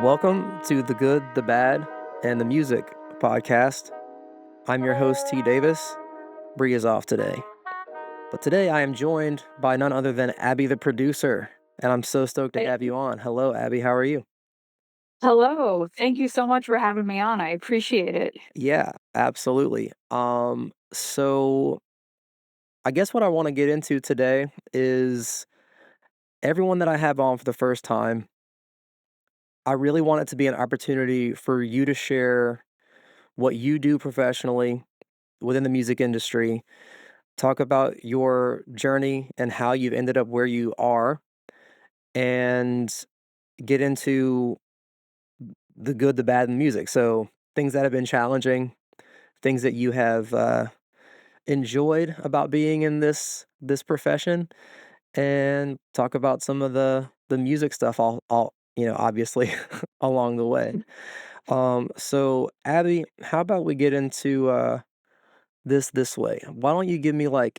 Welcome to the Good, the Bad, and the Music podcast. I'm your host, T. Davis. Bree is off today. But today I am joined by none other than Abi the Producer, and I'm so stoked to have you on. Hello, Abi. How are you? Hello. Thank you so much for having me on. I appreciate it. Yeah, absolutely. So I guess what I want to get into today is everyone that I have on for the first time. I really want it to be an opportunity for you to share what you do professionally within the music industry. Talk about your journey and how you've ended up where you are, and get into the good, the bad, and the music. So, things that have been challenging, things that you have enjoyed about being in this profession, and talk about some of the music stuff. All obviously along the way. So, Abby, how about we get into this way? Why don't you give me like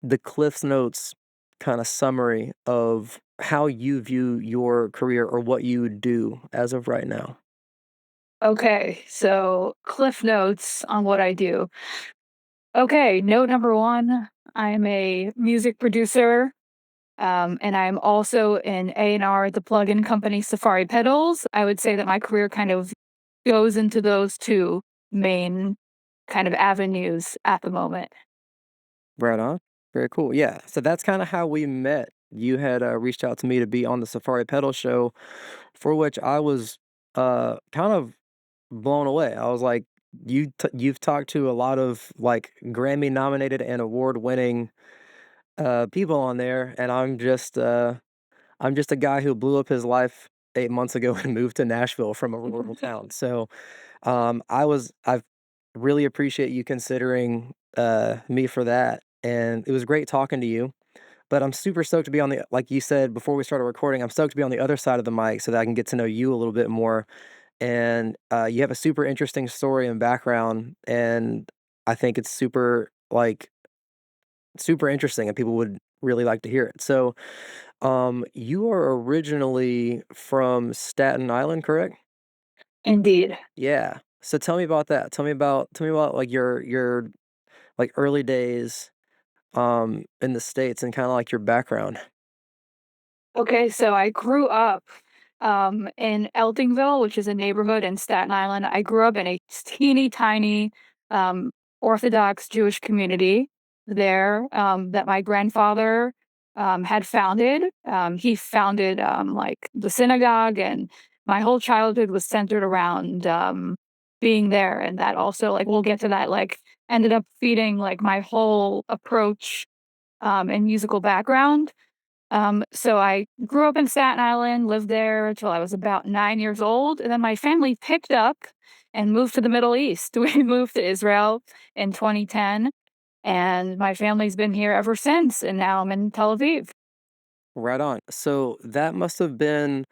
the Cliff's Notes kind of summary of how you view your career or what you do as of right now? Okay, so cliff notes on what I do. Okay, note number one, I'm a music producer, and I'm also an A&R at the plugin company Safari Pedals. I would say that my career kind of goes into those two main kind of avenues at the moment. Right on. Very cool. Yeah. So that's kind of how we met. You had reached out to me to be on the Safari Pedal show, for which I was kind of blown away. I was like, you've talked to a lot of like Grammy nominated and award winning people on there, and I'm just a guy who blew up his life 8 months ago and moved to Nashville from a rural town. So I've really appreciate you considering me for that, and it was great talking to you. But I'm super stoked to be on the like you said before we started recording. I'm stoked to be on the other side of the mic so that I can get to know you a little bit more. And you have a super interesting story and background, and I think it's super interesting, and people would really like to hear it. So, you are originally from Staten Island, correct? Indeed. Yeah. So tell me about that. Tell me about like your like early days in the States and kind of like your background. Okay, so I grew up in Eltingville, which is a neighborhood in Staten Island. I grew up in a teeny tiny um, Orthodox Jewish community there that my grandfather had founded. He founded like the synagogue, and my whole childhood was centered around being there. And that also, like, we'll get to that, like, ended up feeding like my whole approach and musical background. So I grew up in Staten Island, lived there until I was about 9 years old, and then my family picked up and moved to the Middle East. We moved to Israel in 2010, and my family's been here ever since, and now I'm in Tel Aviv. Right on. So that must have been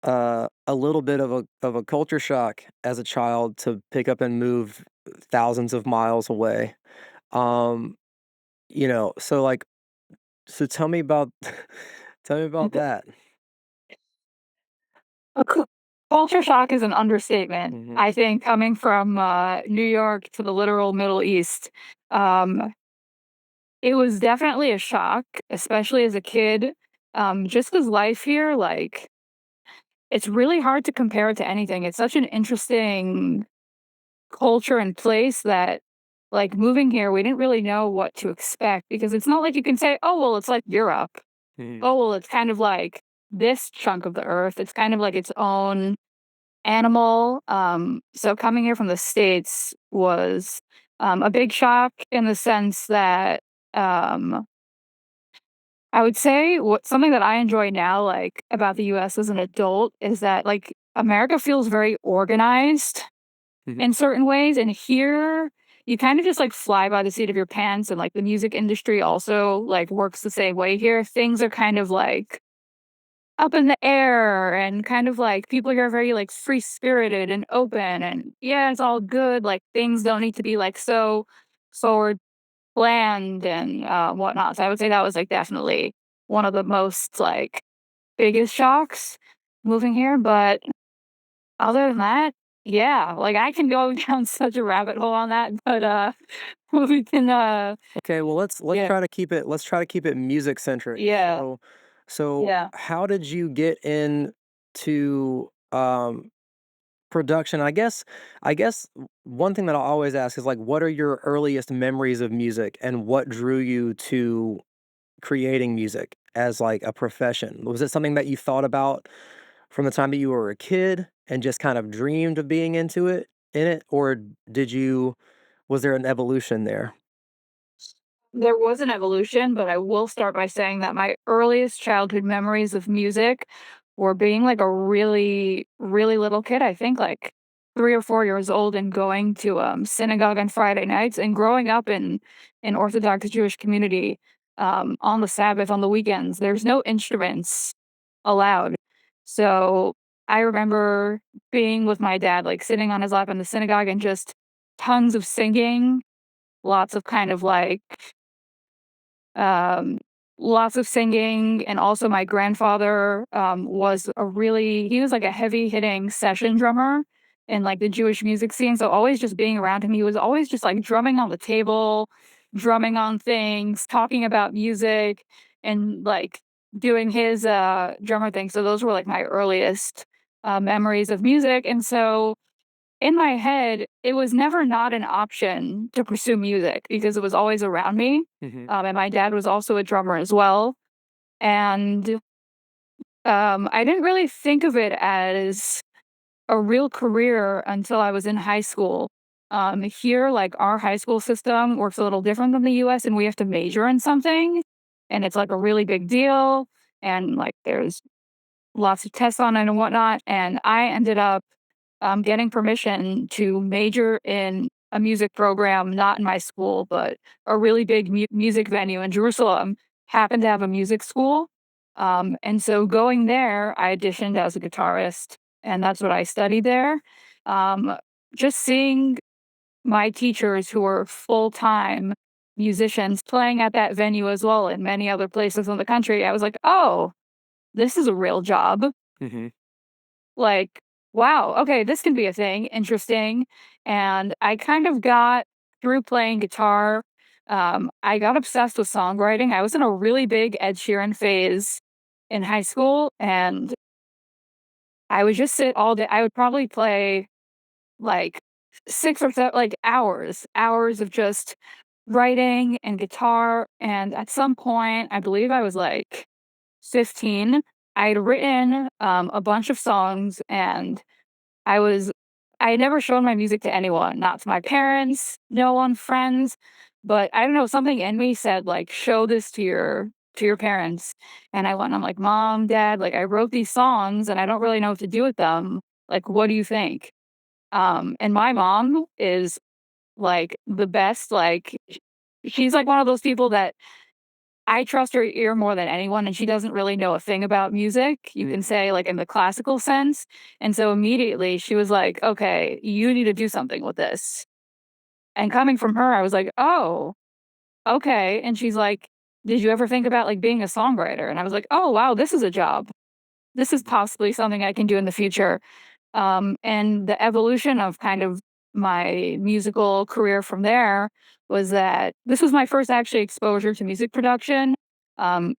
a little bit of a culture shock as a child to pick up and move thousands of miles away. Um, so like so tell me about tell me about that. A cu Culture shock is an understatement. Mhm. I think coming from, New York to the literal Middle East, um, it was definitely a shock, especially as a kid, just 'cause life here, like, it's really hard to compare it to anything. It's such an interesting culture and place that, like, moving here, we didn't really know what to expect because it's not like you can say, "Oh, well, it's like Europe. Mhm. Oh, well, it's kind of like this chunk of the earth." It's kind of like its own animal. So coming here from the States was, a big shock in the sense that, um, I would say what something that I enjoy now, like, about the US as an adult is that, like, America feels very organized Mhm. in certain ways, and here, you kind of just, like, fly by the seat of your pants, and, like, the music industry also, like, works the same way here. Things are kind of, like, up in the air and kind of, like, people here are very, like, free-spirited and open, and, yeah, it's all good, like, things don't need to be, like, so forward planned and, whatnot. So I would say that was, like, definitely one of the most, like, biggest shocks moving here, but Other than that, yeah, like, I can go down such a rabbit hole on that, but, we can, Okay, well, yeah, let's try to keep it music centric. yeah, So yeah. how did you get into production? I guess one thing that I always ask is like, what are your earliest memories of music, and what drew you to creating music as like a profession? Was it something that you thought about from the time that you were a kid and just kind of dreamed of being in it, or did you was there an evolution there? There was an evolution, but I will start by saying that my earliest childhood memories of music were being like a really, really little kid. I think like 3 or 4 years old and going to synagogue on Friday nights and growing up in an Orthodox Jewish community on the Sabbath on the weekends. There's no instruments allowed. So I remember being with my dad, like sitting on his lap in the synagogue and just tons of singing, lots of kind of like um, lots of singing, and also my grandfather, he was like a heavy-hitting session drummer in, like, the Jewish music scene, so always just being around him, he was always just, like, drumming on the table, drumming on things, talking about music, and, like, doing his, drummer thing, so those were, like, my earliest, memories of music, and so in my head, it was never not an option to pursue music because it was always around me, Mhm. and my dad was also a drummer as well, and, I didn't really think of it as a real career until I was in high school. Here, like, our high school system works a little different than the US, and we have to major in something, and it's, like, a really big deal, and, like, there's lots of tests on it and whatnot, and I ended up getting permission to major in a music program, not in my school, but a really big music venue in Jerusalem happened to have a music school. And so going there, I auditioned as a guitarist, and that's what I studied there. Um, just seeing my teachers who were full time musicians playing at that venue as well in many other places in the country, I was like, oh, this is a real job. Mhm. Like, wow, okay, this can be a thing, interesting. And I kind of got through playing guitar. I got obsessed with songwriting. I was in a really big Ed Sheeran phase in high school, and I would just sit all day. I would probably play like 6 or 7 like hours of just writing and guitar. And at some point, I believe I was like 15, I'd written a bunch of songs, and I was I had never shown my music to anyone, not to my parents, no one, friends, but I don't know, something in me said, like, "Show this to your parents." And I went and I'm like, "Mom, Dad, like, I wrote these songs and I don't really know what to do with them. Like, what do you think?" And my mom is, like, the best, like, she's, like, one of those people that I trust her ear more than anyone, and she doesn't really know a thing about music, you can say, like, in the classical sense, and so immediately she was like, "Okay, you need to do something with this." And coming from her, I was like, "Oh, okay," and she's like, "Did you ever think about, like, being a songwriter?" And I was like, "Oh, wow, this is a job. This is possibly something I can do in the future." And the evolution of kind of my musical career from there was that this was my first actually exposure to music production. Um,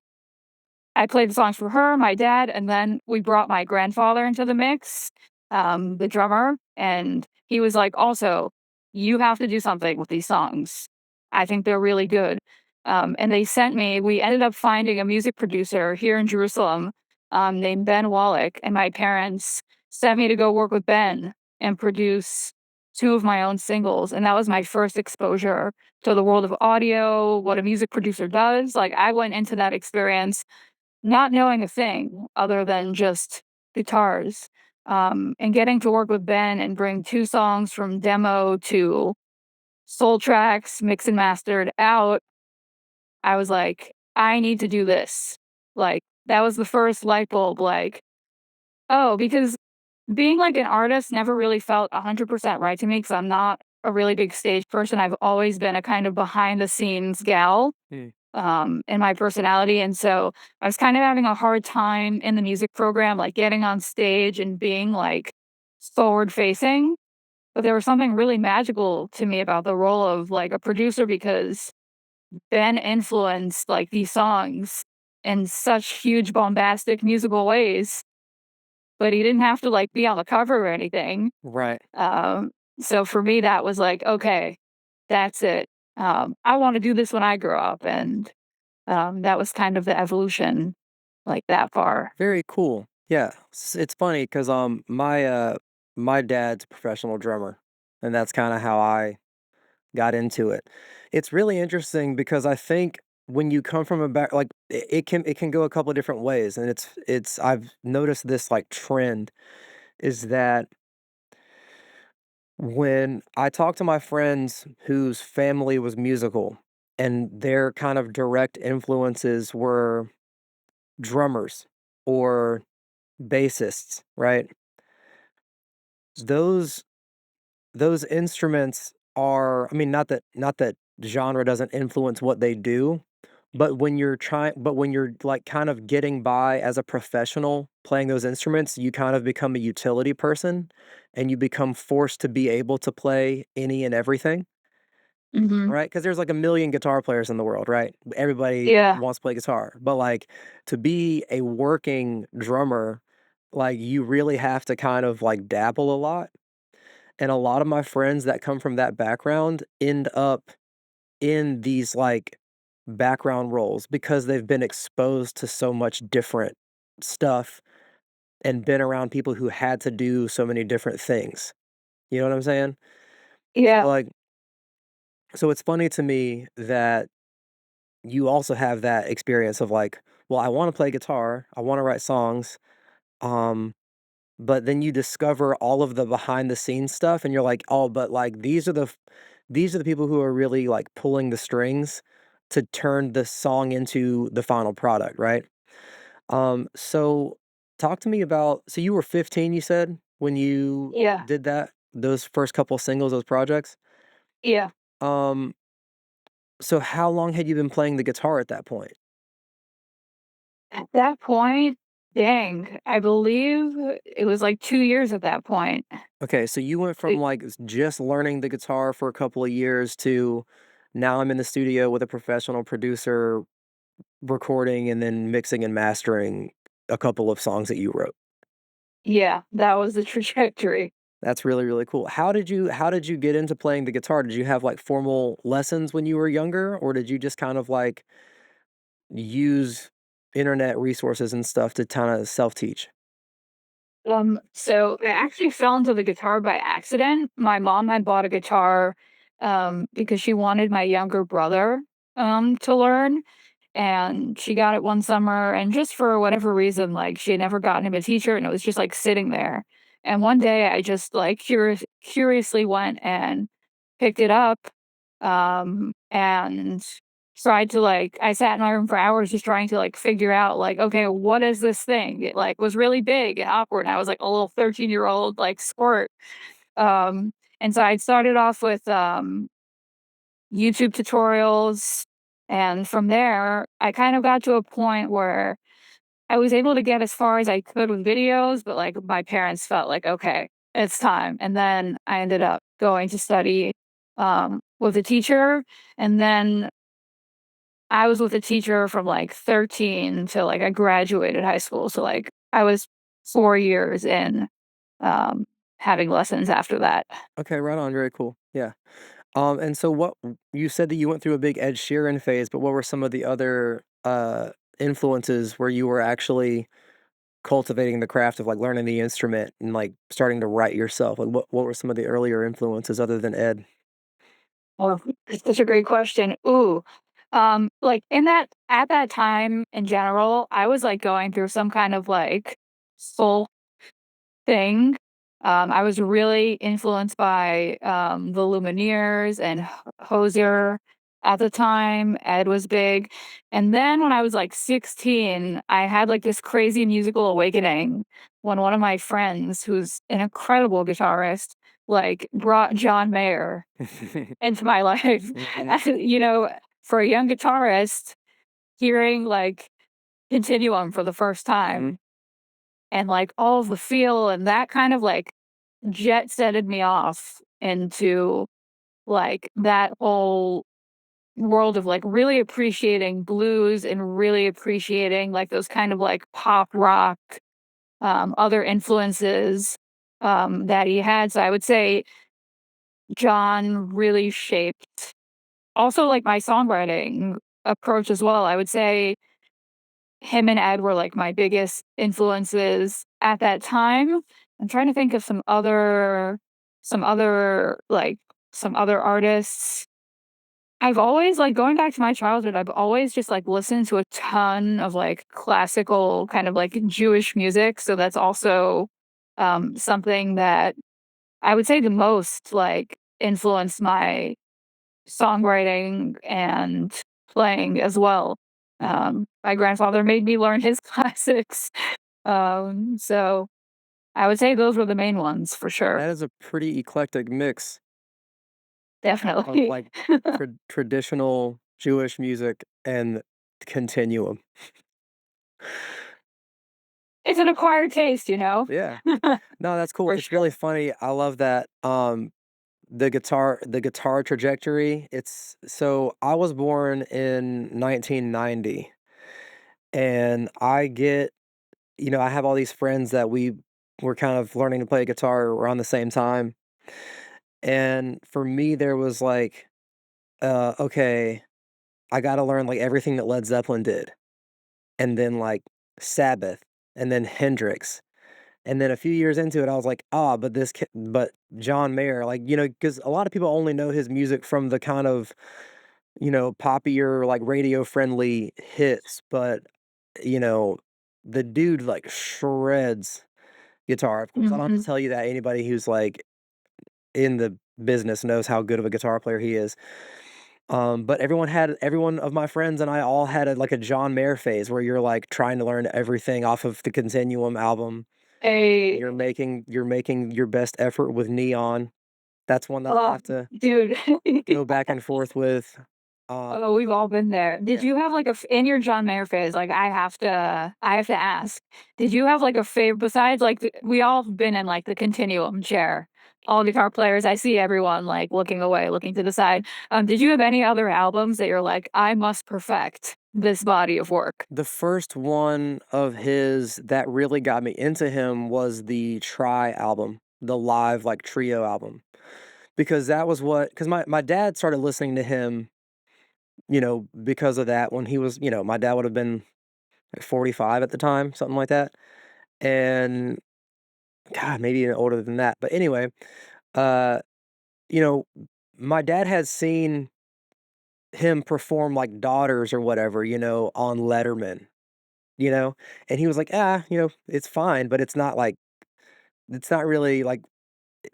I played the songs for her, my dad, and then we brought my grandfather into the mix, the drummer, and he was like, "Also, you have to do something with these songs. I think they're really good." And we ended up finding a music producer here in Jerusalem, named Ben Wallach, and my parents sent me to go work with Ben and produce two of my own singles, and that was my first exposure to the world of audio, what a music producer does. Like, I went into that experience not knowing a thing other than just guitars, and getting to work with Ben and bring 2 songs from demo to soul tracks, mixed and mastered out, I was like, "I need to do this." Like, that was the first light bulb, like, "Oh," because being, like, an artist never really felt 100% right to me because 'cause I'm not a really big stage person, I've always been a kind of behind the scenes gal, Mm. in my personality, and so I was kind of having a hard time in the music program, like, getting on stage and being, like, forward facing, but there was something really magical to me about the role of like a producer because Ben influenced like these songs in such huge bombastic musical ways, but he didn't have to like be on the cover or anything. Right. Um, so for me, that was like, okay, that's it. I want to do this when I grow up, and that was kind of the evolution, like that far. Very cool. Yeah. It's funny because my dad's a professional drummer, and that's kind of how I got into it. It's really interesting because I think when you come from a back like it can go a couple of different ways, and it's I've noticed this like trend is that when I talk to my friends whose family was musical and their kind of direct influences were drummers or bassists, right? Those those instruments are, I mean, not that genre doesn't influence what they do, but when you're like kind of getting by as a professional playing those instruments, you kind of become a utility person and you become forced to be able to play any and everything, Hmm. right? Because there's like a million guitar players in the world, right? Everybody Yeah, wants to play guitar, but like to be a working drummer, like you really have to kind of like dabble a lot. And a lot of my friends that come from that background end up in these, like, background roles because they've been exposed to so much different stuff and been around people who had to do so many different things. You know what I'm saying? yeah. So, like so it's funny to me that you also have that experience of, like, "Well, I wanna play guitar, I wanna write songs," um, but then you discover all of the behind the scenes stuff and you're like, "Oh, but, like, these are the people who are really, like, pulling the strings to turn the song into the final product," right? So talk to me about so you were 15, you said, when you Yeah, did that? Those first couple singles, those projects? yeah. Um, so how long had you been playing the guitar at that point? At that point, dang, I believe it was like 2 years at that point. Okay, so you went from, It like, just learning the guitar for a couple of years to now I'm in the studio with a professional producer recording and then mixing and mastering a couple of songs that you wrote. yeah, that was the trajectory. That's really, really cool. How did you get into playing the guitar? Did you have, like, formal lessons when you were younger, or did you just kind of, like, use internet resources and stuff to kinda self-teach? So I actually fell into the guitar by accident. My mom had bought a guitar, because she wanted my younger brother, to learn, and she got it one summer, and just for whatever reason, like, she had never gotten him a teacher, and it was just, like, sitting there. And one day, I just, like, curiously went and picked it up, and tried to, like I sat in my room for hours just trying to, like, figure out, like, "Okay, what is this thing?" It, like, was really big and awkward, and I was, like, a little 13-year-old, like, squirt. And so I started off with, YouTube tutorials, and from there, I kind of got to a point where I was able to get as far as I could with videos, but, like, my parents felt like, "Okay, it's time." And then I ended up going to study, with a teacher, and then I was with a teacher from, like, 13 till, like, I graduated high school, so, like, I was 4 years in, having lessons after that. Okay, right on, very cool, yeah. And so you said that you went through a big Ed Sheeran phase, but what were some of the other, influences where you were actually cultivating the craft of, like, learning the instrument and, like, starting to write yourself? Like, what were some of the earlier influences other than Ed? Oh, that's such a great question. Ooh, like, in that at that time, in general, I was, like, going through some kind of, like, soul thing. I was really influenced by, the Lumineers and Hozier at the time. Ed was big. And then when I was like 16, I had like this crazy musical awakening when one of my friends, who's an incredible guitarist, like brought John Mayer into my life. Mhm, And, for a young guitarist, hearing like Continuum for the first mhm. time and like all of the feel and that kind of like jet setted me off into, like, that whole world of, like, really appreciating blues and really appreciating, like, those kind of, like, pop rock, other influences, that he had. So I would say John really shaped also, like, my songwriting approach as well. I would say him and Ed were, like, my biggest influences at that time. I'm trying to think of some other, like, some other artists. I've always like, going back to my childhood, I've always just, like, listened to a ton of, like, classical kind of, like, Jewish music, so that's also, something that I would say the most, like, influenced my songwriting and playing as well. My grandfather made me learn his classics, so I would say those were the main ones for sure, That is a pretty eclectic mix of, definitely. like, traditional Jewish music and Continuum. It's an acquired taste, you know? Yeah. No, that's cool. For It's sure. really funny. I love that, the guitar trajectory. It's so I was born in 1990, and I have all these friends that we were kind of learning to play guitar around the same time, and for me, there was like, okay, I gotta learn, like, everything that Led Zeppelin did, and then, like, Sabbath, and then Hendrix. And then a few years into it, I was like, "Ah, but John Mayer," like, because a lot of people only know his music from the kind of, poppier, like, radio-friendly hits, but, you know, the dude, like, shreds guitar. Of course, I don't have to Mhm. tell you that. Anybody who's, like, in the business knows how good of a guitar player he is. But every one of my friends and I all had a John Mayer phase where you're, like, trying to learn everything off of the Continuum album. A You're making your best effort with Neon. That's one that I oh, have to dude. go back and forth with. Oh, we've all been there. Did Yeah. you have, like, a f in your John Mayer phase, like, I have to ask, did you have, like, a favorite besides, like, we all have been in, like, the continuum chair, all guitar players, I see everyone, like, looking away, looking to the side. Did you have any other albums that you're like, "I must perfect this body of work"? The first one of his that really got me into him was the Try album, the live, like, trio album, because that was what because my dad started listening to him, because of that when he was my dad would have been, like, 45 at the time, something like that, and God, maybe even older than that, but anyway, uh, you know, my dad had seen him perform, like, Daughters or whatever, on Letterman, you know, and he was like, "Ah, it's fine, but it's not really, like,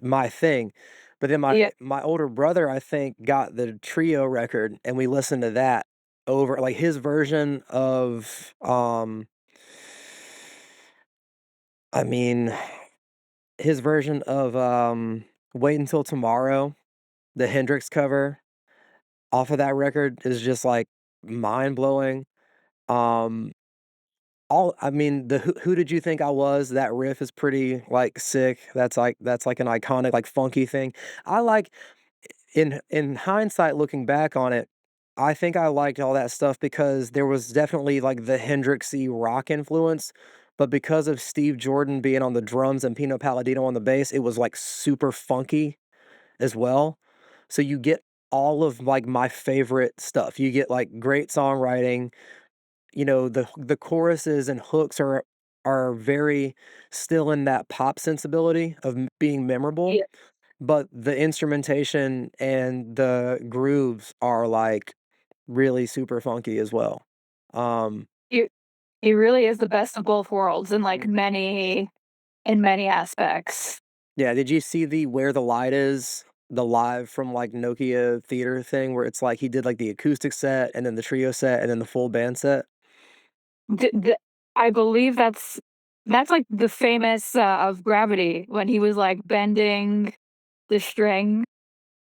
my thing." But then Yeah, my older brother, I think, got the trio record, and we listened to that over like, his version of, I mean, his version of, Wait Until Tomorrow, the Hendrix cover off of that record is just, like, mind-blowing. Um, I mean, the Who Did You Think I Was, that riff is pretty, like, sick. That's like an iconic, like, funky thing. I like in hindsight, looking back on it, I think I liked all that stuff because there was definitely, like, the Hendrixy rock influence, but because of Steve Jordan being on the drums and Pino Palladino on the bass, it was, like, super funky as well. So you get all of, like, my favorite stuff. You get, like, great songwriting, the choruses and hooks are very still in that pop sensibility of being memorable, yeah, but the instrumentation and the grooves are, like, really super funky as well. Um, he really is the best of both worlds in, like, mm, many aspects. yeah, did you see the Where the Light Is, the live from, like, Nokia Theater thing where it's like he did, like, the acoustic set and then the trio set and then the full band set? D I believe that's, like, the famous, of Gravity when he was, like, bending the string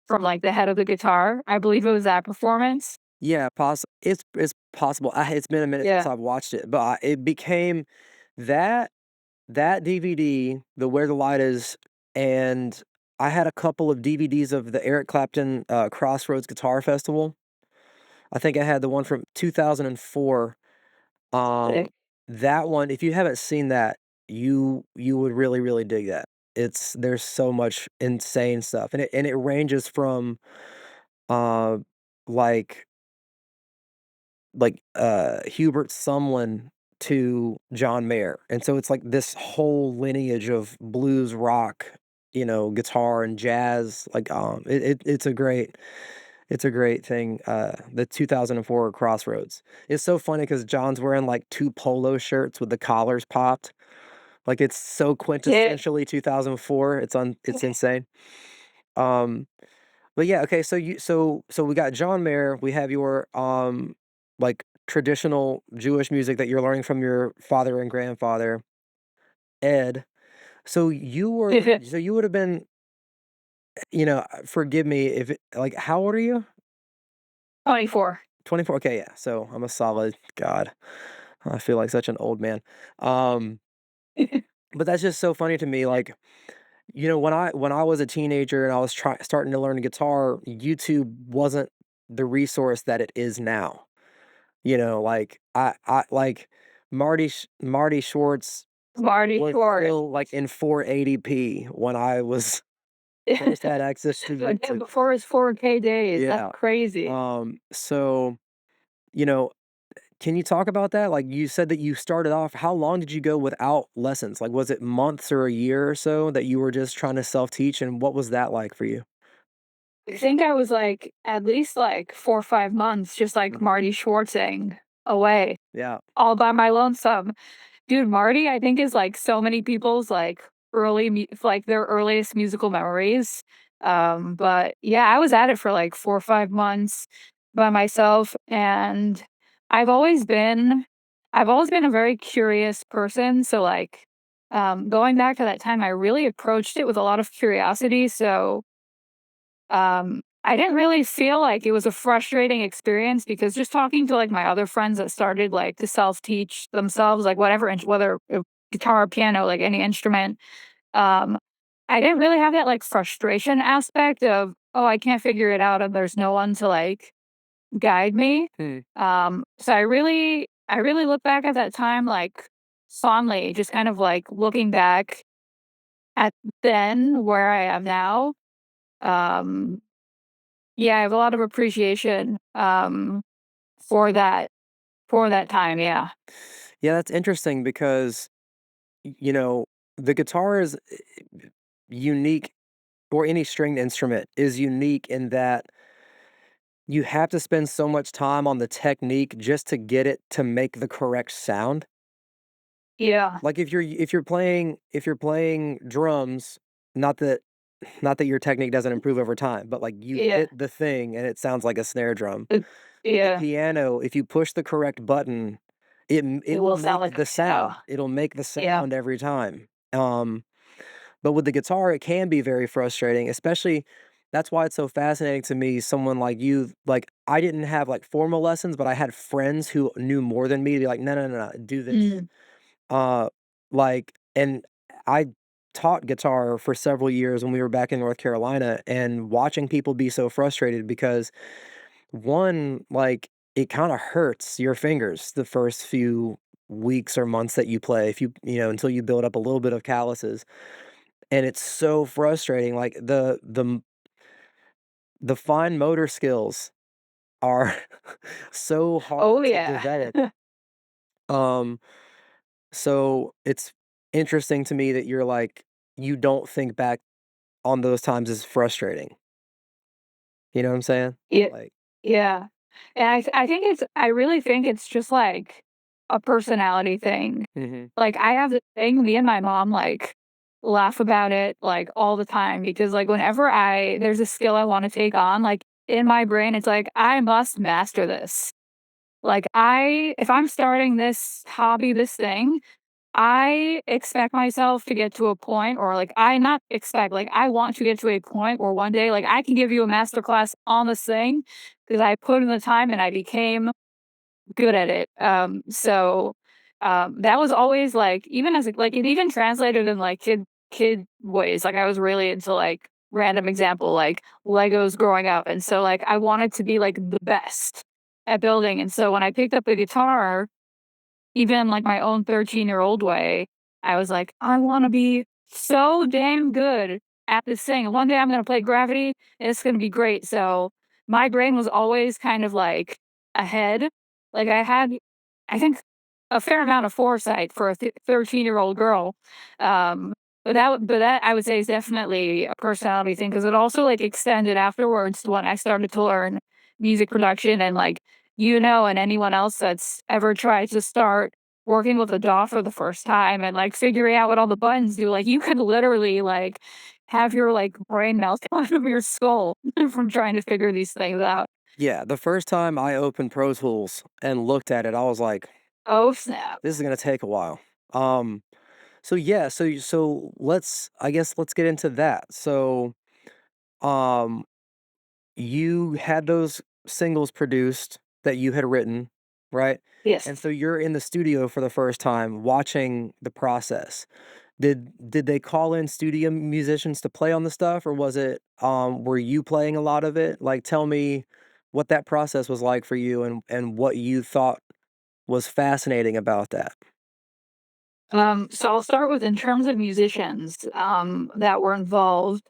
from, like, the head of the guitar. I believe it was that performance. Yeah, it's possible. It's been a minute since Yeah. I've watched it, but it became that that DVD, the Where the Light Is, and I had a couple of DVDs of the Eric Clapton, Crossroads Guitar Festival. I think I had the one from 2004. Um, Sick. that one, if you haven't seen that, you would really, really dig that. There's so much insane stuff, and it ranges from, uh, like Hubert Sumlin to John Mayer, and so it's like this whole lineage of blues rock, guitar and jazz, it's a great thing, the 2004 Crossroads. It's so funny because John's wearing, like, 2 polo shirts with the collars popped, like, it's so Sick. quintessentially 2004, it's insane. Um but yeah, okay, so we got John Mayer, we have your, like, traditional Jewish music that you're learning from your father and grandfather, Ed. So you would've been, forgive me if how old are you? 24. 24? Okay, yeah, so I'm a solid God, I feel like such an old man. Um, but that's just so funny to me, like, when I was a teenager and I was starting to learn guitar, YouTube wasn't the resource that it is now. Like Marty Schwartz Marty was Short. still like in 480p when I was first had access to the Again, before his 4K days, that's yeah. crazy. So, you know, can you talk about that? Like you said that you started off, how long did you go without lessons? Like was it months or a year or so that you were just trying to self-teach, and what was that like for you? I think I was, like, at least, like, 4 or 5 months just, like, Mm. Marty Schwartzing away, Yeah. all by my lonesome. Dude, Marty, I think, is, like, so many people's, like, their earliest musical memories. But, yeah, I was at it for, like, 4 or 5 months by myself, and I've always been I've always been a very curious person, so, like, going back to that time, I really approached it with a lot of curiosity, so I didn't really feel like it was a frustrating experience because just talking to, like, my other friends that started, like, to self-teach themselves, like, whether guitar or piano, like, any instrument, um, I didn't really have that, like, frustration aspect of, "Oh, I can't figure it out, and there's no one to, like, guide me." Hmm. So I really look back at that time, like, fondly, just kind of, like, looking back at then where I am now. Um Yeah, I have a lot of appreciation, for that time, yeah. Yeah, that's interesting because, you know, the guitar is unique, or any stringed instrument is unique in that you have to spend so much time on the technique just to get it to make the correct sound. Yeah, Like if you're playing drums, not that not that your technique doesn't improve over time, but like you yeah, hit the thing and it sounds like a snare drum. uh, The yeah, piano, if you push the correct button, it it will will sound make like the oh, sound. It'll make the yeah, sound every time. But with the guitar, it can be very frustrating, especially that's why it's so fascinating to me, someone like you, like, I didn't have, like, formal lessons, but I had friends who knew more than me to be like, "No, no, no, no, do this." mm. Uh, and I taught guitar for several years when we were back in North Carolina, and watching people be so frustrated because, one, like, it kinda hurts your fingers the first few weeks or months that you play if until you build up a little bit of calluses. And it's so frustrating, like, the fine motor skills are so hard Oh, to yeah. develop. Um, so it's interesting to me that you're like, you don't think back on those times as frustrating. You know what I'm saying? Yeah, Like yeah, and I think I really think it's just, like, a personality thing. mhm. Like, I have this thing, me and my mom, like, laugh about it, like, all the time because, like, whenever there's a skill I wanna take on, like, in my brain, it's like, "I must master this." Like, if I'm starting this hobby, this thing, I expect myself to get to a point or, like, I not expect, like, I want to get to a point where one day, like, I can give you a master class on this thing because I put in the time and I became good at it. That was always, like, even as, like, it even translated in, like, kid kid ways. Like I was really into like random example, like Legos growing up. And so like I wanted to be like the best at building. And so when I picked up the guitar, even like my own 13-year-old way, I was like, I want to be so damn good at this thing. One day I'm going to play Gravity and it's going to be great. So my brain was always kind of like ahead. Like I had, I think, a fair amount of foresight for a 13-year-old girl. Um, but that I would say is definitely a personality thing because it also like extended afterwards when I started to learn music production and like and anyone else that's ever tried to start working with a DAW for the first time and like figuring out what all the buttons do, like you could literally like have your like brain melt out of your skull from trying to figure these things out. Yeah, the first time I opened Pro Tools and looked at it, I was like, Oh snap. "This is gonna take a while." Um, so yeah, so let's I guess let's get into that. So, um, you had those singles produced that you had written, right? And Yes. so you're in the studio for the first time watching the process. Did they call in studio musicians to play on the stuff, or was it, were you playing a lot of it? Like, tell me what that process was like for you and what you thought was fascinating about that. So I'll start with in terms of musicians that were involved.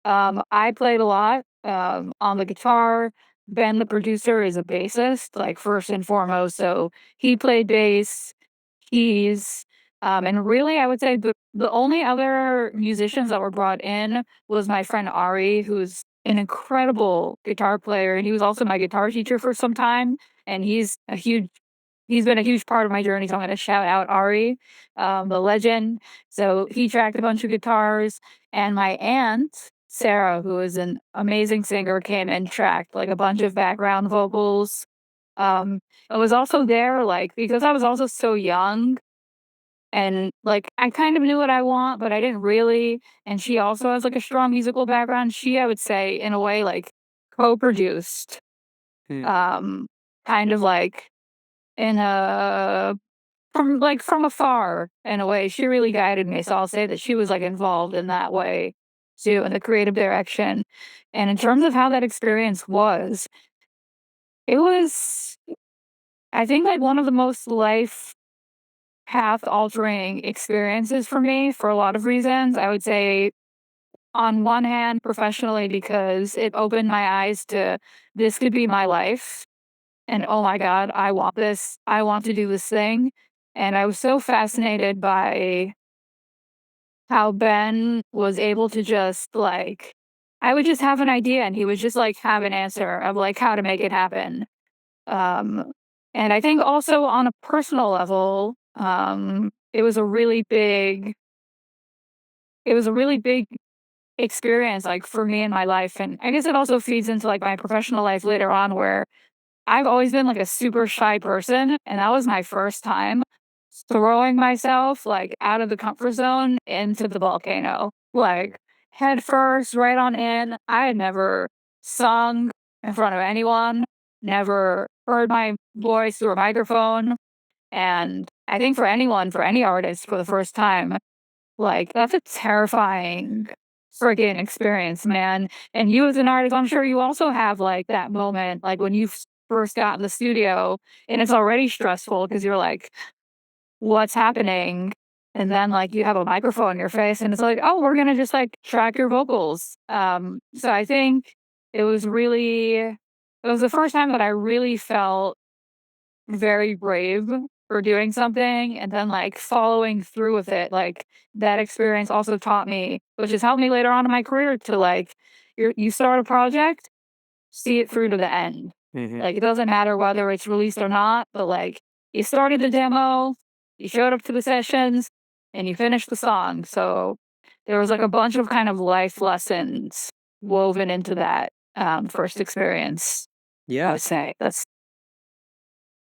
I played a lot on the guitar. Ben, the producer, is a bassist, like first and foremost. So he played bass, keys, and really, I would say the only other musicians that were brought in was my friend Ari, who's an incredible guitar player, and he was also my guitar teacher for some time. And he's been a huge part of my journey. So I'm going to shout out Ari, the legend. So he tracked a bunch of guitars, and my aunt, Sarah, who is an amazing singer, came and tracked like a bunch of background vocals. I was also there, like, because I was also so young and like I kind of knew what I want, but I didn't really. And she also has like a strong musical background. She, I would say, in a way, like co produced, Hmm. um, kind of like in a from afar, in a way, she really guided me, so I'll say that she was, like, involved in that way too, in the creative direction, and in terms of how that experience was, it was, I think, like, one of the most life path altering experiences for me for a lot of reasons. I would say, on one hand, professionally, because it opened my eyes to, "This could be my life," and, "Oh my god, I want this. I want to do this thing," and I was so fascinated by how Ben was able to just, like I would just have an idea, and he would just, like, have an answer of, like, how to make it happen. Um, and I think also on a personal level, it was a really big experience, like, for me in my life, and I guess it also feeds into, like, my professional life later on where I've always been, like, a super shy person, and that was my first time throwing myself, like, out of the comfort zone into the volcano, like, head first, right on in. I had never sung in front of anyone, never heard my voice through a microphone, and I think for anyone, for any artist for the first time, like, that's a terrifying friggin' experience, man, and you as an artist, I'm sure you also have, like, that moment, like, when you first got in the studio, and it's already stressful because 'cause you're like, "What's happening?" And then, like, you have a microphone in your face, and it's like, "Oh, we're gonna just, like, track your vocals." So I think it was really it was the first time that I really felt very brave for doing something and then, like, following through with it, like, that experience also taught me which has helped me later on in my career to, like, you start a project, see it through to the end. Mhm. Like, it doesn't matter whether it's released or not, but, like, you started the demo, you showed up to the sessions, and you finished the song, so there was, like, a bunch of kind of life lessons woven into that, first experience, I Yeah. would say. That's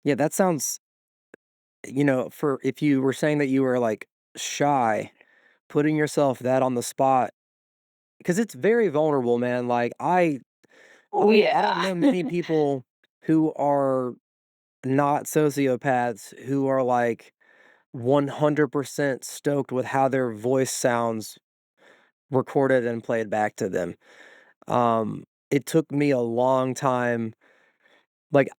Yeah, that sounds for if you were saying that you were, like, shy, putting yourself that on the spot because it's very vulnerable, man, like, Oh, I don't yeah. know many people who are not sociopaths who are, like, 100% stoked with how their voice sounds recorded and played back to them. It took me a long time. Like,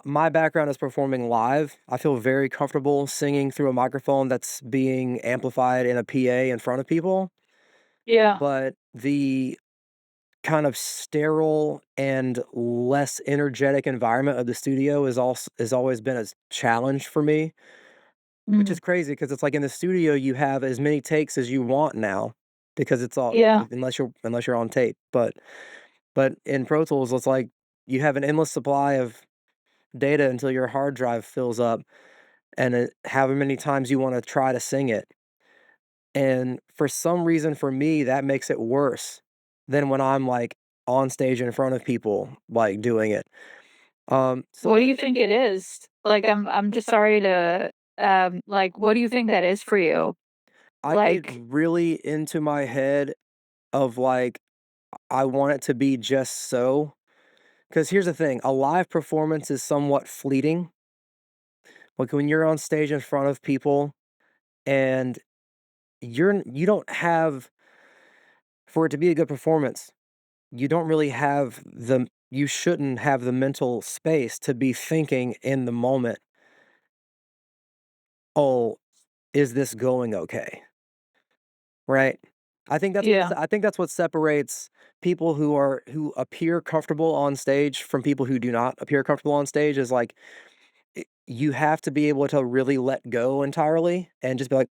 my background is performing live. I feel very comfortable singing through a microphone that's being amplified in a PA in front of people, Yeah. but the kind of sterile and less energetic environment of the studio has always been a challenge for me, which Mm. is crazy because it's like in the studio, you have as many takes as you want now because it's all Yeah. unless you're on tape, but in Pro Tools, it's like you have an endless supply of data until your hard drive fills up and however many times you wanna try to sing it, and for some reason, for me, that makes it worse than when I'm, like, on stage in front of people, like, doing it. So What do you think it is? Like, I'm just sorry to, like, what do you think that is for you? I get Like, really into my head of, like, I want it to be just so. Because here's the thing, a live performance is somewhat fleeting. Like, when you're on stage in front of people and you don't have for it to be a good performance, you don't really have you shouldn't have the mental space to be thinking in the moment, "Oh, is this going okay?" Right? yeah, I think that's what separates people who appear comfortable on stage from people who do not appear comfortable on stage is, like, you have to be able to really let go entirely and just be like,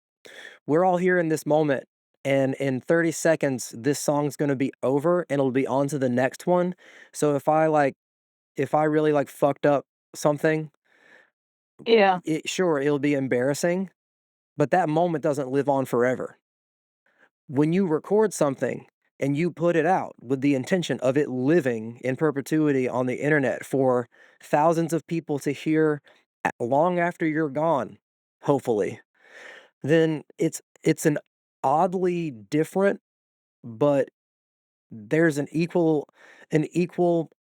"We're all here in this moment, and in 30 seconds, this song's gonna be over, and it'll be on to the next one, so if I really, like, fucked up something, yeah, it'll be embarrassing, but that moment doesn't live on forever." When you record something and you put it out with the intention of it living in perpetuity on the internet for thousands of people to hear long after you're gone, hopefully, then it's an oddly different, but there's an equal,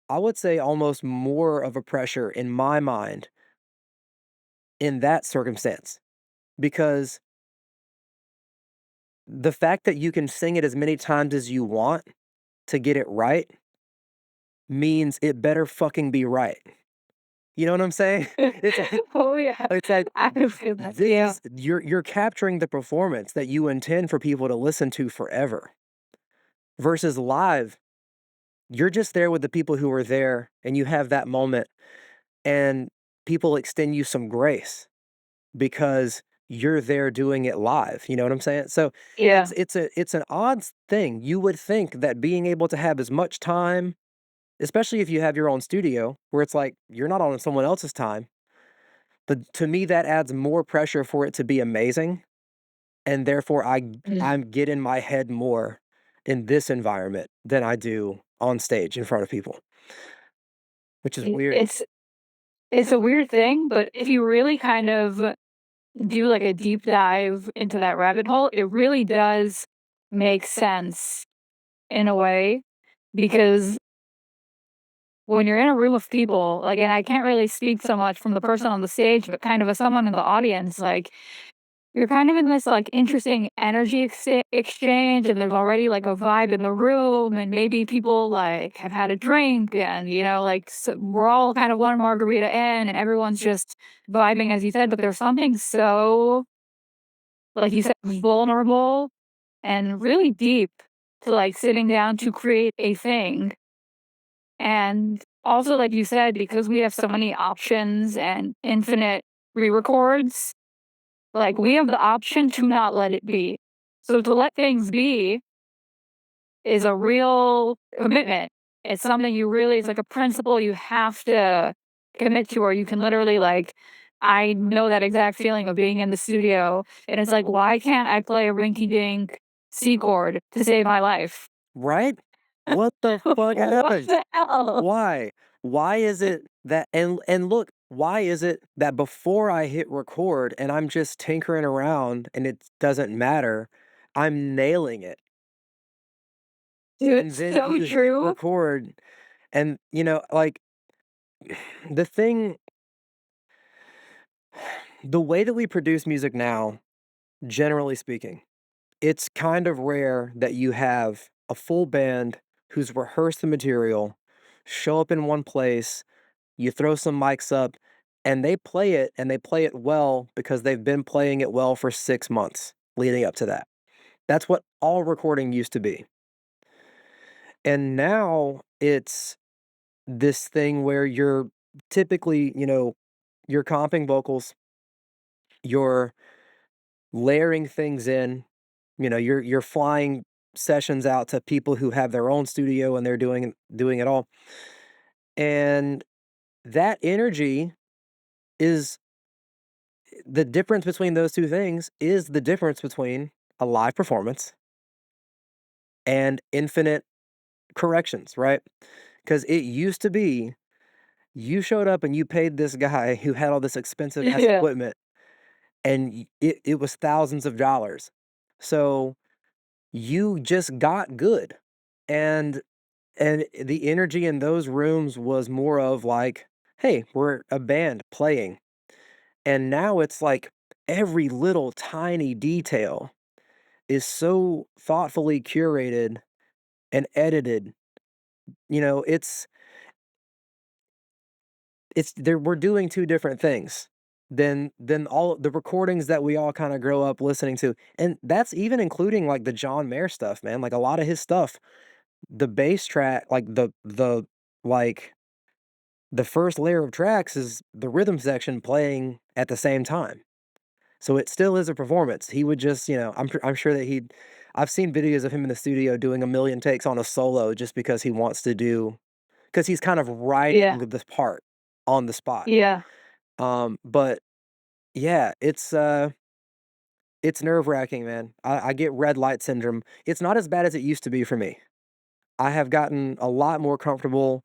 I would say almost more of a pressure in my mind in that circumstance because the fact that you can sing it as many times as you want to get it right means it better fucking be right. You know what I'm saying? It's a oh, yeah, it's like, I feel that, this yeah, is you're capturing the performance that you intend for people to listen to forever, versus live, you're just there with the people who are there, and you have that moment, and people extend you some grace because you're there doing it live, you know what I'm saying? So, yeah, it's an odd thing. You would think that being able to have as much time, especially if you have your own studio, where it's like, you're not on someone else's time. But to me, that adds more pressure for it to be amazing, and therefore, mm, I get in my head more in this environment than I do on stage in front of people, which is it weird. it's a weird thing, but if you really kind of do, like, a deep dive into that rabbit hole, it really does make sense in a way, because when you're in a room of people, like, and I can't really speak so much from the person on the stage, but kind of as someone in the audience, like, you're kind of in this, like, interesting energy exchange, and there's already, like, a vibe in the room, and maybe people, like, have had a drink, and, like, we're all kind of one margarita in, and everyone's just vibing, as you said, but there's something so, like you said, vulnerable and really deep to, like, sitting down to create a thing. And also, like you said, because we have so many options and infinite re-records, like, we have the option to not let it be. So to let things be is a real commitment. It's something you really it's like a principle you have to commit to, or you can literally, like, I know that exact feeling of being in the studio, and it's like, why can't I play a rinky dink C chord to save my life? Right? What the fuck What happened? the hell? Why? Why is it that and look, why is it that before I hit record and I'm just tinkering around and it doesn't matter, I'm nailing it, Dude, and it's then so you hit true. record and, like, the thing the way that we produce music now, generally speaking, it's kind of rare that you have a full band who's rehearsed the material, show up in one place, you throw some mics up, and they play it well because they've been playing it well for 6 months leading up to that. That's what all recording used to be. And now it's this thing where you're typically, you're comping vocals, you're layering things in, you're flying sessions out to people who have their own studio and they're doing it all. And that energy is the difference between those two things is the difference between a live performance and infinite corrections, right? Because it used to be you showed up and you paid this guy who had all this expensive ass Yeah. equipment and it was thousands of dollars. So you just got good. And the energy in those rooms was more of like, hey, we're a band playing. And now it's like every little tiny detail is so thoughtfully curated and edited. You know, it's there we're doing two different things than all the recordings that we all kind of grow up listening to. And that's even including like the John Mayer stuff, man. Like a lot of his stuff, the bass track, like like the first layer of tracks is the rhythm section playing at the same time. So it still is a performance. He would just, I'm sure that I've seen videos of him in the studio doing a million takes on a solo just because he wants to do, because he's kind of writing Yeah. this part on the spot. Yeah. But yeah, it's nerve-wracking, man. I get red light syndrome. It's not as bad as it used to be for me. I have gotten a lot more comfortable,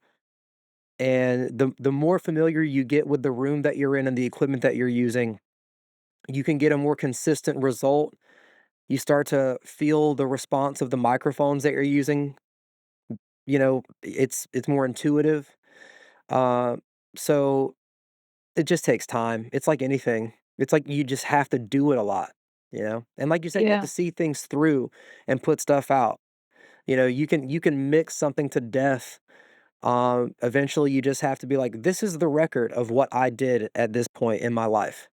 and the more familiar you get with the room that you're in and the equipment that you're using, you can get a more consistent result. You start to feel the response of the microphones that you're using. It's more intuitive. Uh, so it just takes time. It's like anything. It's like you just have to do it a lot, you know? And like you said, you have to Yeah. see things through and put stuff out. You can mix something to death. Eventually you just have to be like, this is the record of what I did at this point in my life.